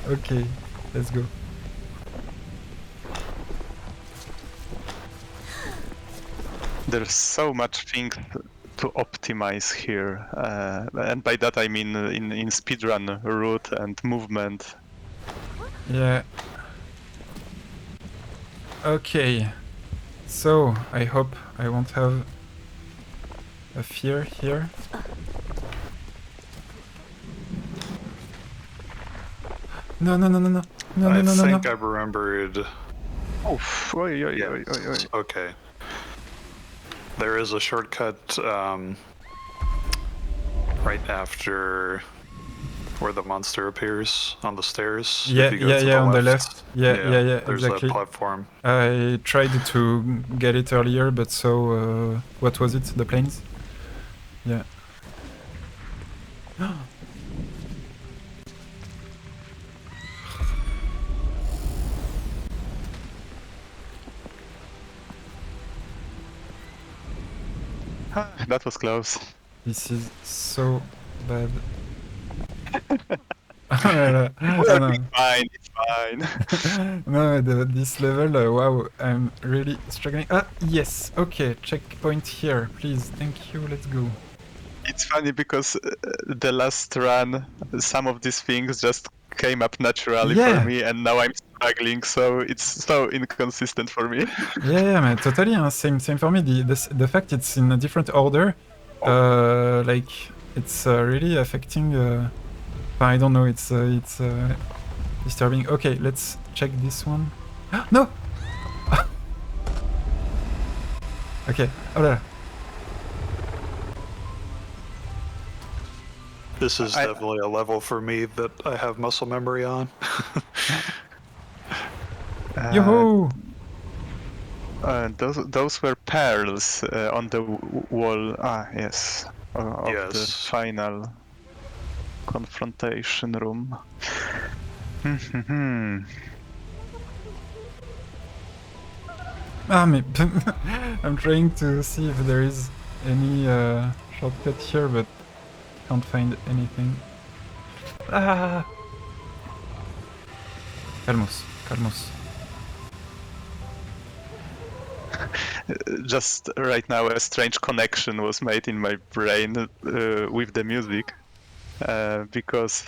Okay, let's go. There's so much things to optimize here, and by that I mean in speedrun route and movement. Yeah. Okay. So, I hope I won't have a fear here. No. I think I remembered. Oh, Yes. Okay. There is a shortcut right after where the monster appears on the stairs. Yeah, if you go to the on left. the left. Yeah, There's exactly. a platform. I tried to get it earlier, but so what was it? The planes? Yeah. That was close. This is so bad. Oh, no. It's fine. No, this level, wow, I'm really struggling. Ah, yes, okay, checkpoint here, please, thank you, let's go. It's funny because the last run, some of these things just came up naturally for me, and now I'm struggling, so it's so inconsistent for me. Yeah, man, totally, same for me. The fact it's in a different order, like, it's really affecting... I don't know, it's disturbing. Okay, let's check this one. No! Okay, oh là. This is definitely a level for me that I have muscle memory on. Yoo-hoo! Those were pearls on the wall. Ah, yes. Of the final confrontation room. I'm trying to see if there is any shortcut here, but can't find anything. Ah! Calmos. Just right now a strange connection was made in my brain with the music, because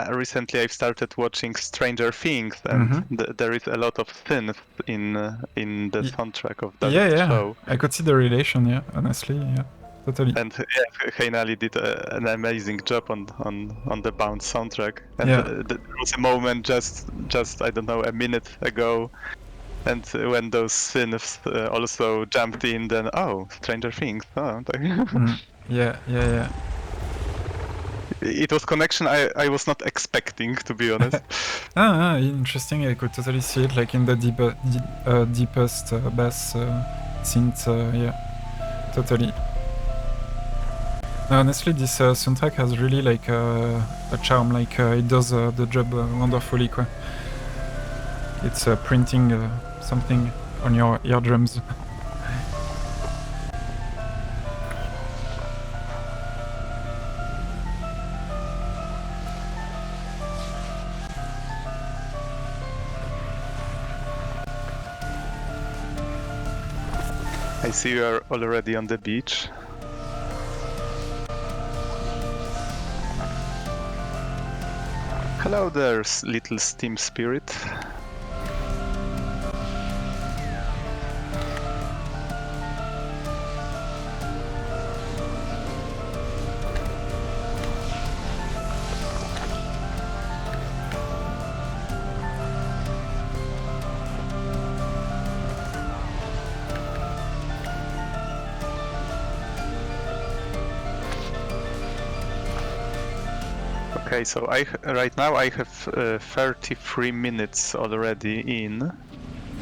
Recently I've started watching Stranger Things, and there is a lot of synth in the soundtrack of that Yeah, show. I could see the relation. Yeah, honestly, yeah, totally. And yeah, Heinali did an amazing job on the Bounce soundtrack. And Yeah. there was a moment just I don't know, a minute ago, and when those synths also jumped in, then Stranger Things. Oh, Yeah. it was connection I was not expecting, to be honest. Interesting. I could totally see it, like in the deepest bass synth. Yeah, totally. No, honestly, this soundtrack has really like a charm. Like it does the job wonderfully. Quoi. It's printing something on your eardrums. I see you are already on the beach. Hello there, little steam spirit. Okay, so right now I have 33 minutes already in,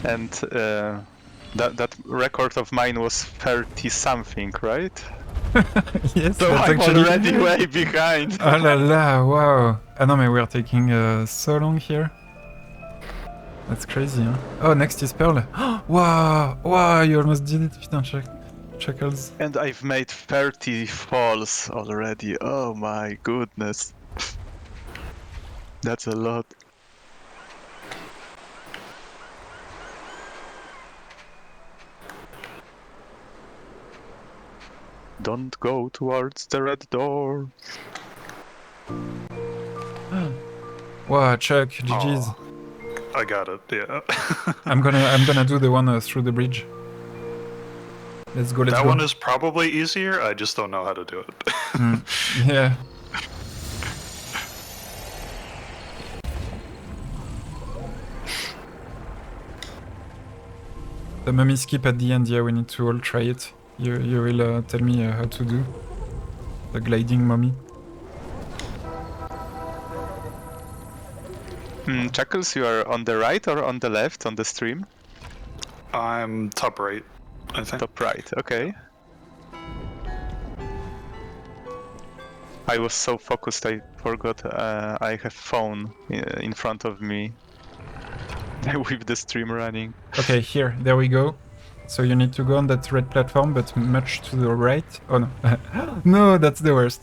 and that record of mine was 30 something, right? Yes, So that's I'm actually already way behind. Oh la la, wow. Ah non, mais we are taking so long here. That's crazy, hein. Oh, next is Pearl. Wow, you almost did it, putain, Chuckles. And I've made 30 falls already. Oh my goodness. That's a lot. Don't go towards the red door. Wow, Chuck, GG's. Oh, I got it. Yeah. I'm gonna do the one through the bridge. Let's go. That one is probably easier. I just don't know how to do it. Yeah. The mummy skip at the end. Yeah, we need to all try it. You will tell me how to do the gliding mummy. Chuckles, you are on the right or on the left on the stream? I'm top right, I think. Top right, okay. I was so focused I forgot I have phone in front of me with the stream running. Okay, here, there we go. So you need to go on that red platform, but much to the right. Oh no. No, that's the worst.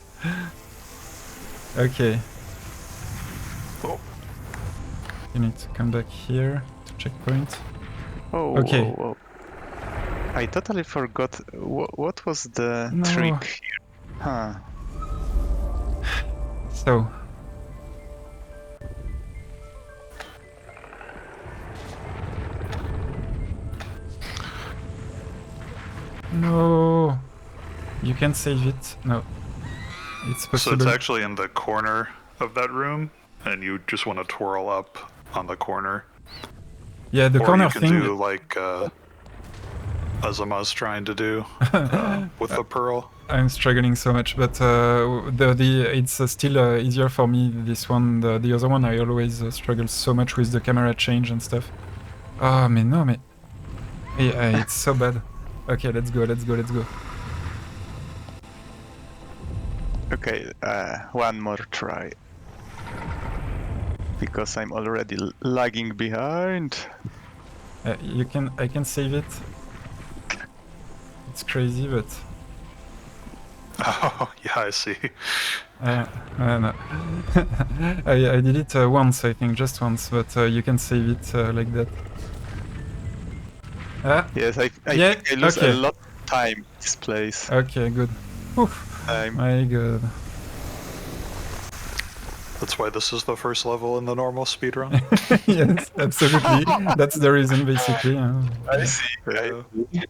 Okay. Oh. You need to come back here to checkpoint. Oh, okay. Whoa. I totally forgot what was the trick here. Huh. So. No. You can save it. No. It's possible. So it's actually in the corner of that room, and you just want to twirl up on the corner. Yeah, the or corner you can thing. do like Azama's trying to do with the pearl. I'm struggling so much, but it's still easier for me. This one, the other one, I always struggle so much with the camera change and stuff. Oh, mais no, mais it's so bad. Okay, let's go. Okay, one more try. Because I'm already lagging behind. I can save it. It's crazy, but... Oh, yeah, I see. No. I did it once, I think, just once, but you can save it like that. Yes, I think I lose a lot of time in this place. Okay, good. Oof. My god. That's why this is the first level in the normal speedrun. Yes, absolutely. That's the reason, basically. I see. Yeah.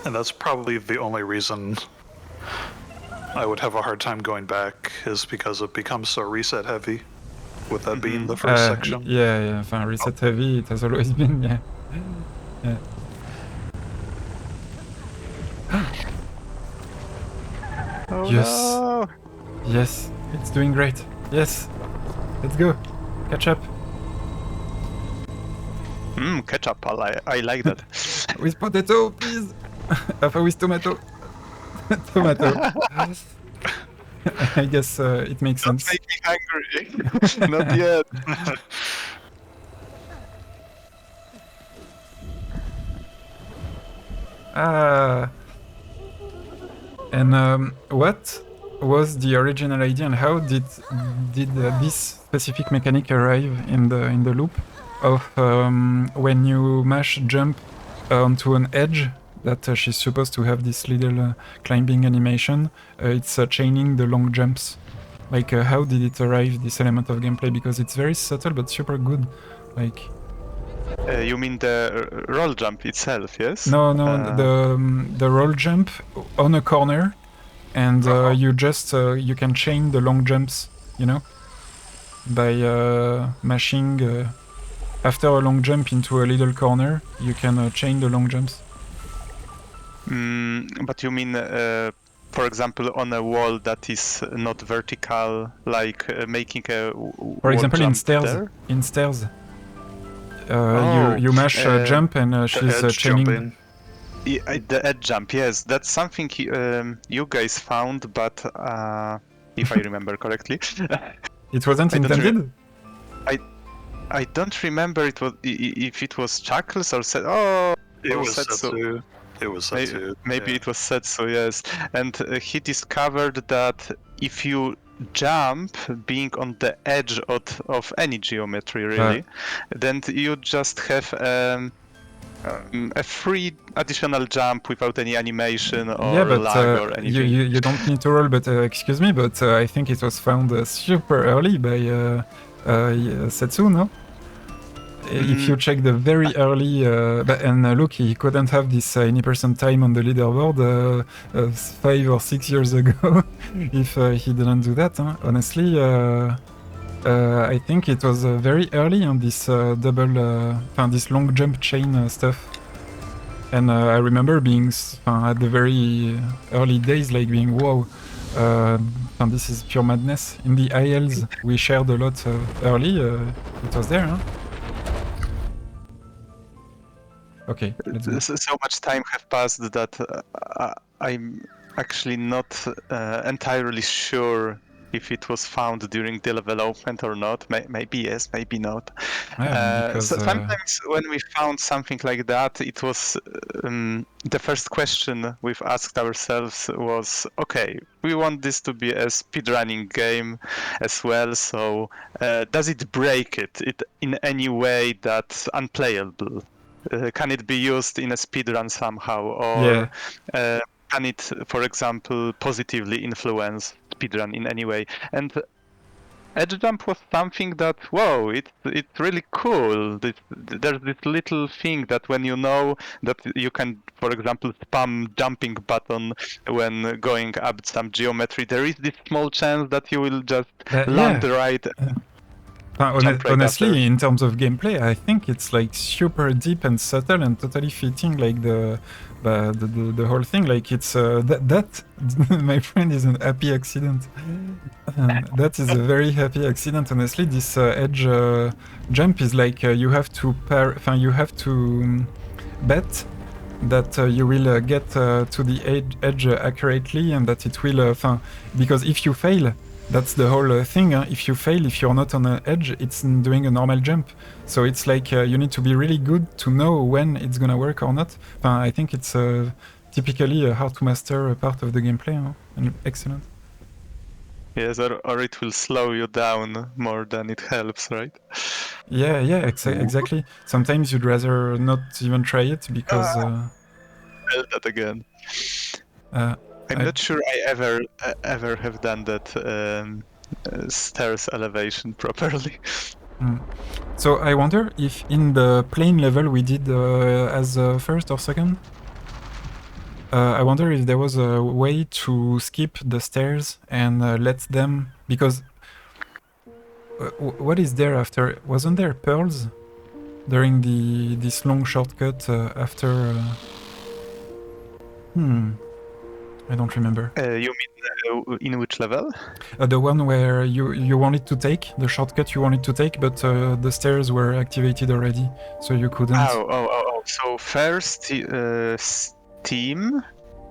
And that's probably the only reason I would have a hard time going back, is because it becomes so reset heavy, with that being the first section. Yeah. Enfin, reset heavy, it has always been, yeah. Yeah. Oh, Yes. no. Yes, it's doing great. Yes, let's go. Catch up. Ketchup. I like that. With potato, please. With tomato. Tomato. I guess it makes Don't sense. make me hungry. Not yet. And what was the original idea, and how did this specific mechanic arrive in the loop of when you mash jump onto an edge that she's supposed to have this little climbing animation? It's chaining the long jumps. Like, how did it arrive, this element of gameplay? Because it's very subtle but super good. Like. You mean the roll jump itself, yes? No, the roll jump on a corner, and you just you can chain the long jumps, you know, by mashing after a long jump into a little corner. You can chain the long jumps. But you mean, for example, on a wall that is not vertical, like making a For example, in jump stairs. there? In stairs. You mash jump and she's chaining. Jumping. Yeah, the edge jump, yes, that's something you guys found, but if I remember correctly, It wasn't intended. I don't remember it was if it was Chuckles or said. Oh, It was Setsu. Setsu. It was Setsu. Maybe yeah. it was Setsu, yes. And he discovered that if you jump being on the edge of any geometry, really, then you just have a free additional jump without any animation or lag or anything. you don't need to roll, but excuse me, but I think it was found super early by Setsu, no? If you check the very early, look, he couldn't have this any percent time on the leaderboard 5 or 6 years ago if he didn't do that. Huh? Honestly, I think it was very early on this this long jump chain stuff. And I remember being at the very early days, like being wow. And this is pure madness. In the ILs, we shared a lot early. It was there, huh? Okay, let's go. So much time have passed that I'm actually not entirely sure if it was found during the development or not. Maybe yes, maybe not. Because, so sometimes when we found something like that, it was the first question we've asked ourselves was, okay, we want this to be a speedrunning game as well, so does it break it in any way that's unplayable? Can it be used in a speedrun somehow, or can it, for example, positively influence speedrun in any way? And edge jump was something that, whoa, it's really cool. There's this little thing that when you know that you can, for example, spam jumping button when going up some geometry, there is this small chance that you will just land right. Honestly, after. in terms of gameplay, I think it's like super deep and subtle and totally fitting like the whole thing. Like it's that my friend is an happy accident. That is a very happy accident. Honestly, this edge jump is like you have to bet that you will get to the edge accurately, and that it will because if you fail, that's the whole thing. If you fail, if you're not on an edge, it's doing a normal jump. So it's like you need to be really good to know when it's gonna work or not. I think it's typically a hard to master part of the gameplay, and excellent. Yes, or it will slow you down more than it helps, right? Yeah, exactly. Sometimes you'd rather not even try it because Tell that again. I'm not sure I ever have done that stairs elevation properly. So I wonder if in the plane level we did as first or second. I wonder if there was a way to skip the stairs and let them, because what is there after? Wasn't there pearls during this long shortcut after? I don't remember. You mean in which level? The one where you wanted to take the shortcut you wanted to take, but the stairs were activated already, so you couldn't. Oh. So first steam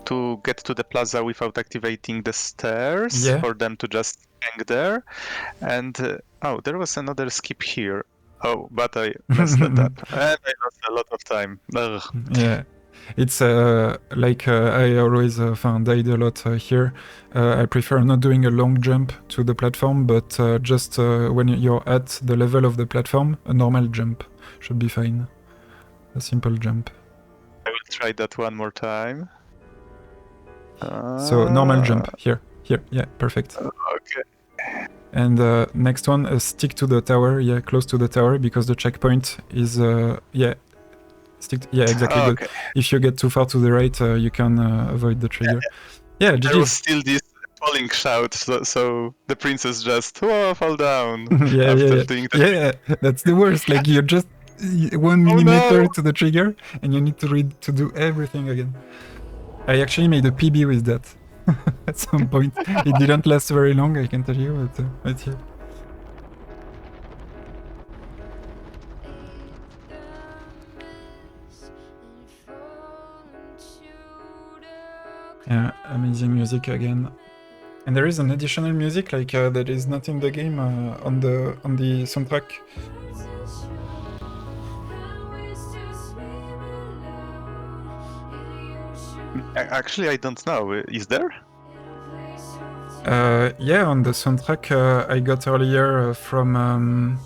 to get to the plaza without activating the stairs for them to just hang there, and there was another skip here. Oh, but I messed that up, and I lost a lot of time. Ugh. Yeah. It's like I always died a lot here. I prefer not doing a long jump to the platform, but just when you're at the level of the platform, a normal jump should be fine. A simple jump. I will try that one more time. So normal jump here, yeah, perfect. Okay. And next one, stick to the tower, yeah, close to the tower, because the checkpoint is exactly. Okay. Good. If you get too far to the right, you can avoid the trigger. Yeah, GG. There was still this falling shout, so the princess just fall down. Yeah, that's the worst. Like you're just 1 millimeter to the trigger, and you need to do everything again. I actually made a PB with that at some point. It didn't last very long, I can tell you, but it's here. Yeah, amazing music again. And there is an additional music like that is not in the game on the soundtrack. Actually, I don't know. Is there? Yeah, on the soundtrack I got earlier from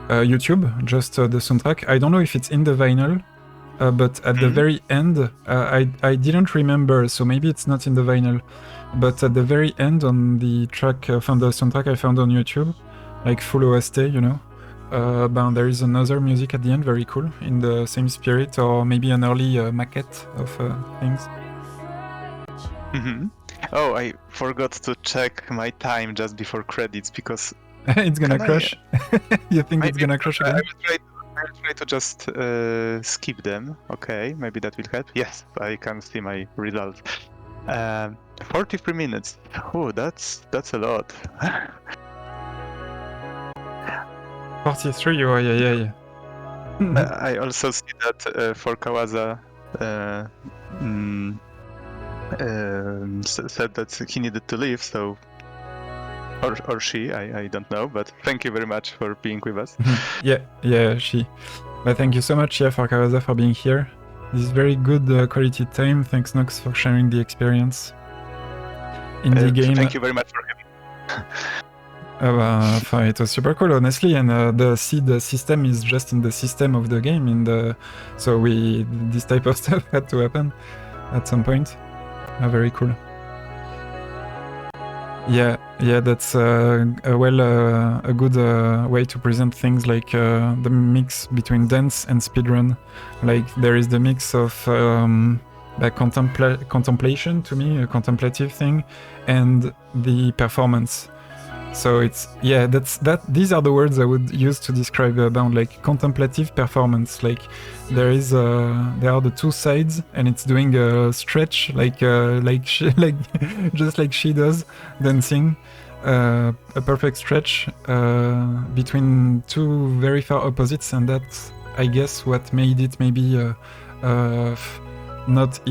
YouTube, just the soundtrack. I don't know if it's in the vinyl. But at the very end, I didn't remember, so maybe it's not in the vinyl. But at the very end, on the track from the soundtrack I found on YouTube, like full OST, you know, there is another music at the end, very cool, in the same spirit, or maybe an early maquette of things. Oh, I forgot to check my time just before credits because it's gonna crash. You think it's gonna crash again? I'll try to just skip them. Okay, maybe that will help. Yes, I can see my result. 43 minutes. Oh, that's a lot. 43. Yeah. I also see that for Kawaza said that he needed to leave, so or she, I don't know, but thank you very much for being with us. Yeah, she. But thank you so much, for Kawaza, for being here. This is very good quality time. Thanks, Nox, for sharing the experience in the game. Thank you very much for having me. It was super cool, honestly, and the seed system is just in the system of the game, so this type of stuff had to happen at some point. Very cool. Yeah, that's a good way to present things, like the mix between dance and speedrun. Like there is the mix of contemplation, to me, a contemplative thing, and the performance. So it's these are the words I would use to describe Bound, like contemplative performance. Like there are the two sides, and it's doing a stretch like just like she does dancing, a perfect stretch between two very far opposites, and that's, I guess, what made it maybe not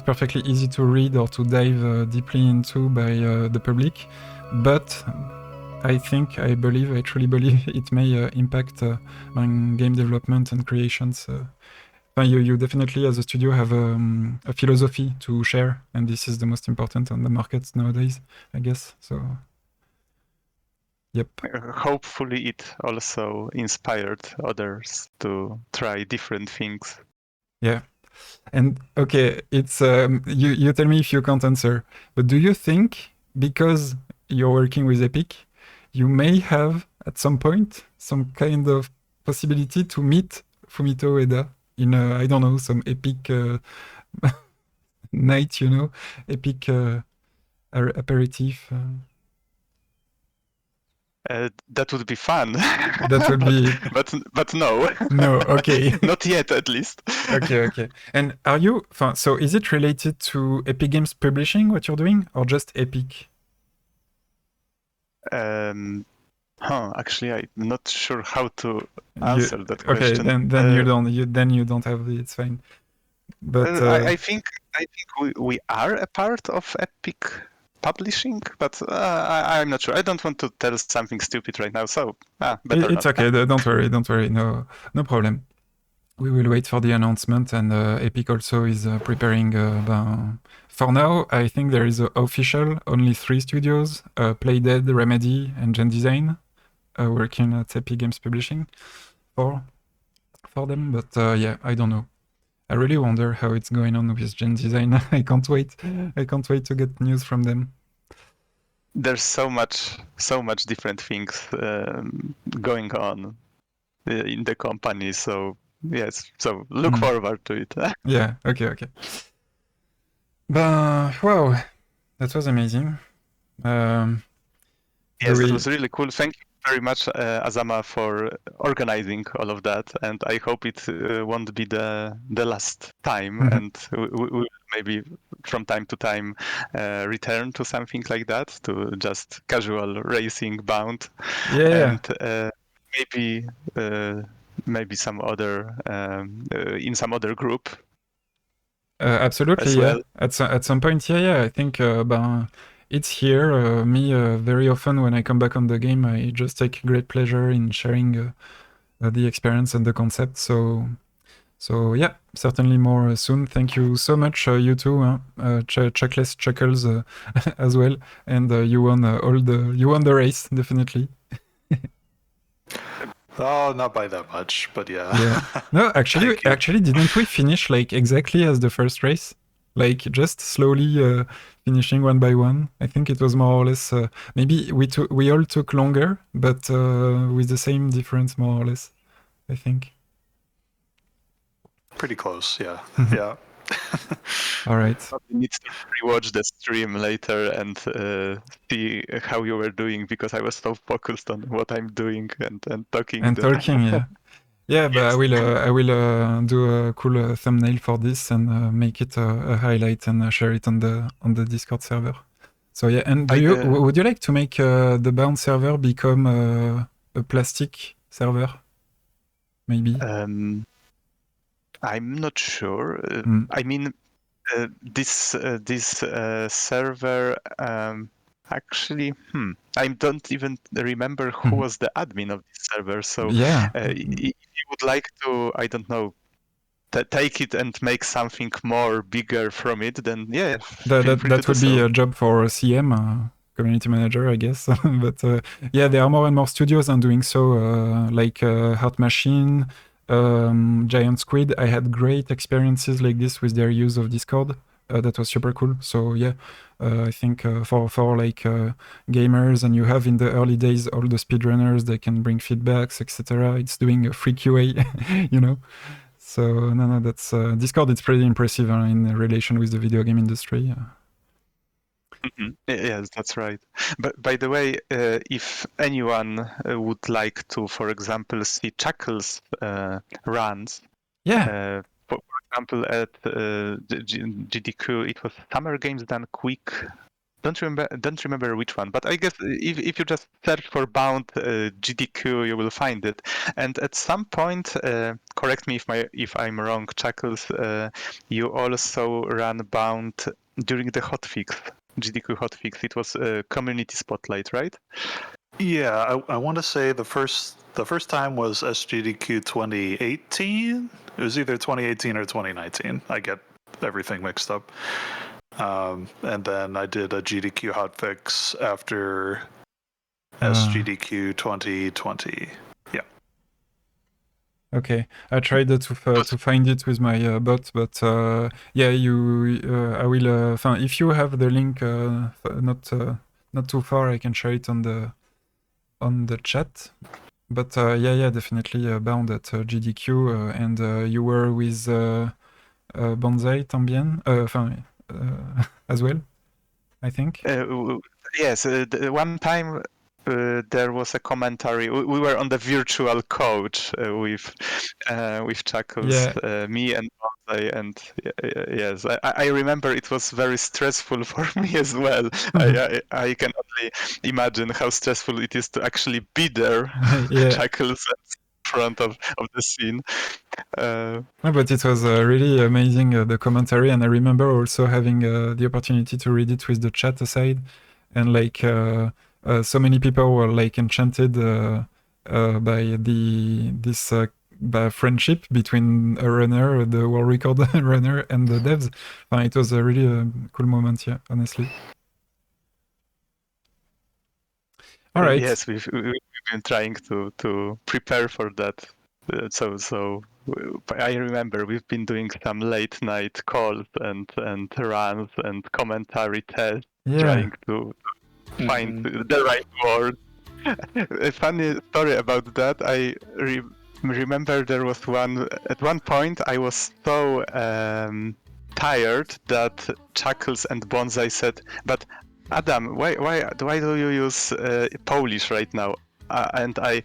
perfectly easy to read or to dive deeply into by the public, but I truly believe it may impact on game development and creations. You definitely, as a studio, have a philosophy to share, and this is the most important on the market nowadays, I guess. So Yep. Hopefully, it also inspired others to try different things. Yeah. And okay, it's you tell me if you can't answer, but do you think because you're working with Epic, you may have at some point some kind of possibility to meet Fumito Ueda in I don't know, some Epic night, Epic aperitif. That would be fun. That would be but no. no. Okay. Not yet, at least. Okay. And are you? So is it related to Epic Games Publishing what you're doing, or just Epic? Actually, I'm not sure how to answer that question. Okay, then you don't have the. It's fine. But I think we are a part of Epic Publishing, but I'm not sure. I don't want to tell something stupid right now, so better it's not. okay. Don't worry. No problem. We will wait for the announcement, and Epic also is preparing. For now, I think there is official only 3 studios: Playdead, Remedy, and Gen Design, working at Epic Games Publishing for them. But yeah, I don't know. I really wonder how it's going on with Gen Design. I can't wait. I can't wait to get news from them. There's so much different things going on in the company. So yes, so look forward to it. Yeah. Okay. Wow, that was amazing. Yes, it was really cool. Thank you very much, Azama, for organizing all of that, and I hope it won't be the last time, and we will maybe from time to time return to something like that, to just casual racing bound, and maybe some other in some other group. Absolutely, yeah. Well. At some point, yeah. I think it's here. Me, very often when I come back on the game, I just take great pleasure in sharing the experience and the concept. So yeah, certainly more soon. Thank you so much, you two, Chuckless Chuckles as well, and you won the race, definitely. Oh, not by that much, but yeah. Yeah. No, actually, didn't we finish like exactly as the first race? Like just slowly finishing one by one. I think it was more or less. Maybe we all took longer, but with the same difference, more or less. I think. Pretty close, yeah. Yeah. All right. You need to rewatch the stream later and see how you were doing, because I was so focused on what I'm doing and talking. Yeah. Yeah, but yes. I will do a cool thumbnail for this and make it a highlight and share it on the Discord server. So yeah, and would you like to make the bound server become a plastic server? Maybe. I'm not sure. I mean, this server. Actually, I don't even remember who was the admin of this server. So yeah, if you would like to, I don't know, take it and make something more bigger from it, then yeah, that would be a job for a CM, community manager, I guess. But yeah, there are more and more studios on doing so, like Heart Machine, Giant Squid. I had great experiences like this with their use of Discord. That was super cool. So yeah, I think for like gamers, and you have in the early days all the speedrunners, they can bring feedbacks, etc. It's doing a free QA, you know. So no, that's Discord. It's pretty impressive in relation with the video game industry. Yes, that's right. But by the way, if anyone would like to, for example, see Chuckles runs, yeah. For example, at GDQ, it was Summer Games Done Quick. Don't remember which one, but I guess if you just search for Bound GDQ, you will find it. And at some point, correct me if I'm wrong, Chuckles, you also ran Bound during the hotfix, GDQ hotfix. It was a community spotlight, right? Yeah, I want to say the first time was SGDQ 2018. It was either 2018 or 2019. I get everything mixed up. And then I did a GDQ hotfix after SGDQ 2020. Yeah. Okay, I tried to find it with my bot, but yeah, I will. If you have the link, not too far, I can share it on the chat. But yeah, definitely bound at GDQ, and you were with Bonsai también, as well, I think. Yes, one time there was a commentary. We were on the virtual coach with Chuckles, Yeah. me and Bonsai, and yes, I remember it was very stressful for me as well. I can only imagine how stressful it is to actually be there, Yeah. Chuckles in front of the scene. No, but it was really amazing, the commentary, and I remember also having the opportunity to read it with the chat aside, and like so many people were like enchanted by this by friendship between a runner, the world record runner, and the devs. It was a really cool moment, yeah, honestly. All right. Yes, we've been trying to prepare for that. So I remember we've been doing some late night calls and runs and commentary tests, trying to find the right word. A funny story about that. I remember there was at one point I was so tired that Chuckles and Bonsai said, "But Adam, why do you use Polish right now?" And I,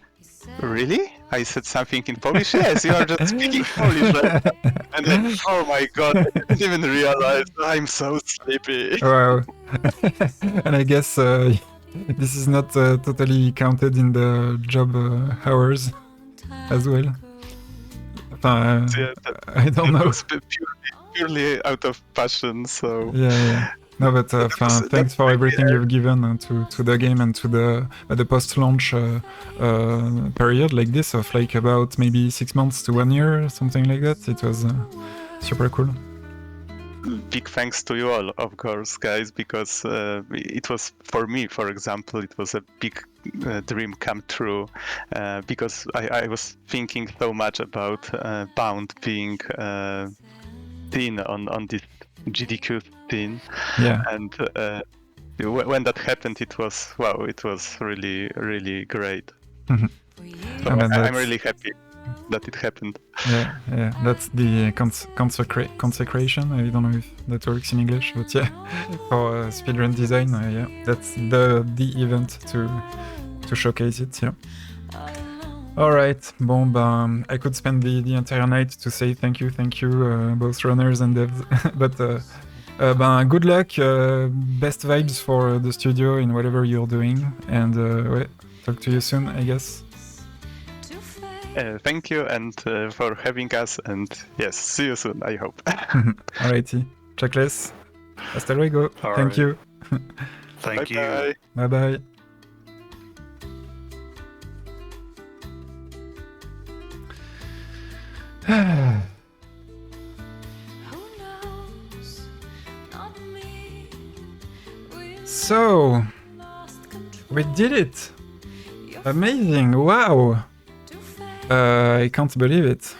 really? I said something in Polish. Yes, you are just speaking Polish, right? And then, oh my god, I didn't even realize I'm so sleepy. Wow. And I guess this is not totally counted in the job hours as well. I don't know. It was purely out of passion, so... Yeah. No, but thanks for everything you've given to the game and to the post-launch period like this of like about maybe 6 months to 1 year, something like that. It was super cool. Big thanks to you all, of course, guys, because it was, for me, for example, it was a big dream come true, because I was thinking so much about Bound being seen on this GDQ scene. Yeah. And when that happened, it was, wow, it was really, really great. So I'm really happy that it happened. Yeah, that's the consecration. I don't know if that works in English, but yeah, for speedrun design, yeah, that's the event to showcase it. Yeah. All right, bon, I could spend the entire night to say thank you, both runners and devs, but good luck, best vibes for the studio in whatever you're doing, and talk to you soon, I guess. Thank you, and for having us, and yes, see you soon, I hope. Alrighty, checklist. Hasta luego. Thank you. Thank you. Bye bye. So, we did it! Amazing! Wow! I can't believe it.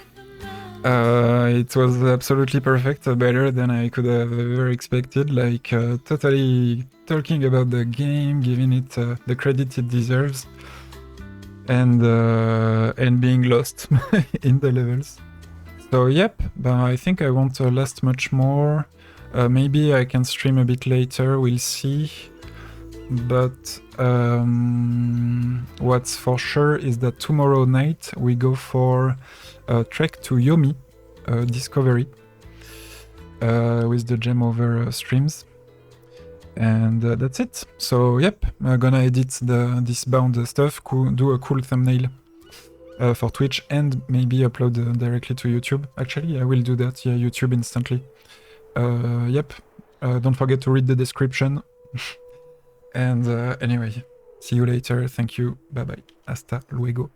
It was absolutely perfect, better than I could have ever expected. Like, totally talking about the game, giving it the credit it deserves, and being lost in the levels. So yep, but I think I won't last much more. Maybe I can stream a bit later, we'll see. But what's for sure is that tomorrow night we go for a trek to Yomi Discovery with the Gem Over streams. And that's it. So yep, I'm gonna edit this bound stuff, do a cool thumbnail for Twitch, and maybe upload directly to YouTube. Actually, I will do that, yeah, YouTube instantly. Yep, don't forget to read the description. And anyway, see you later. Thank you. Bye bye. Hasta luego.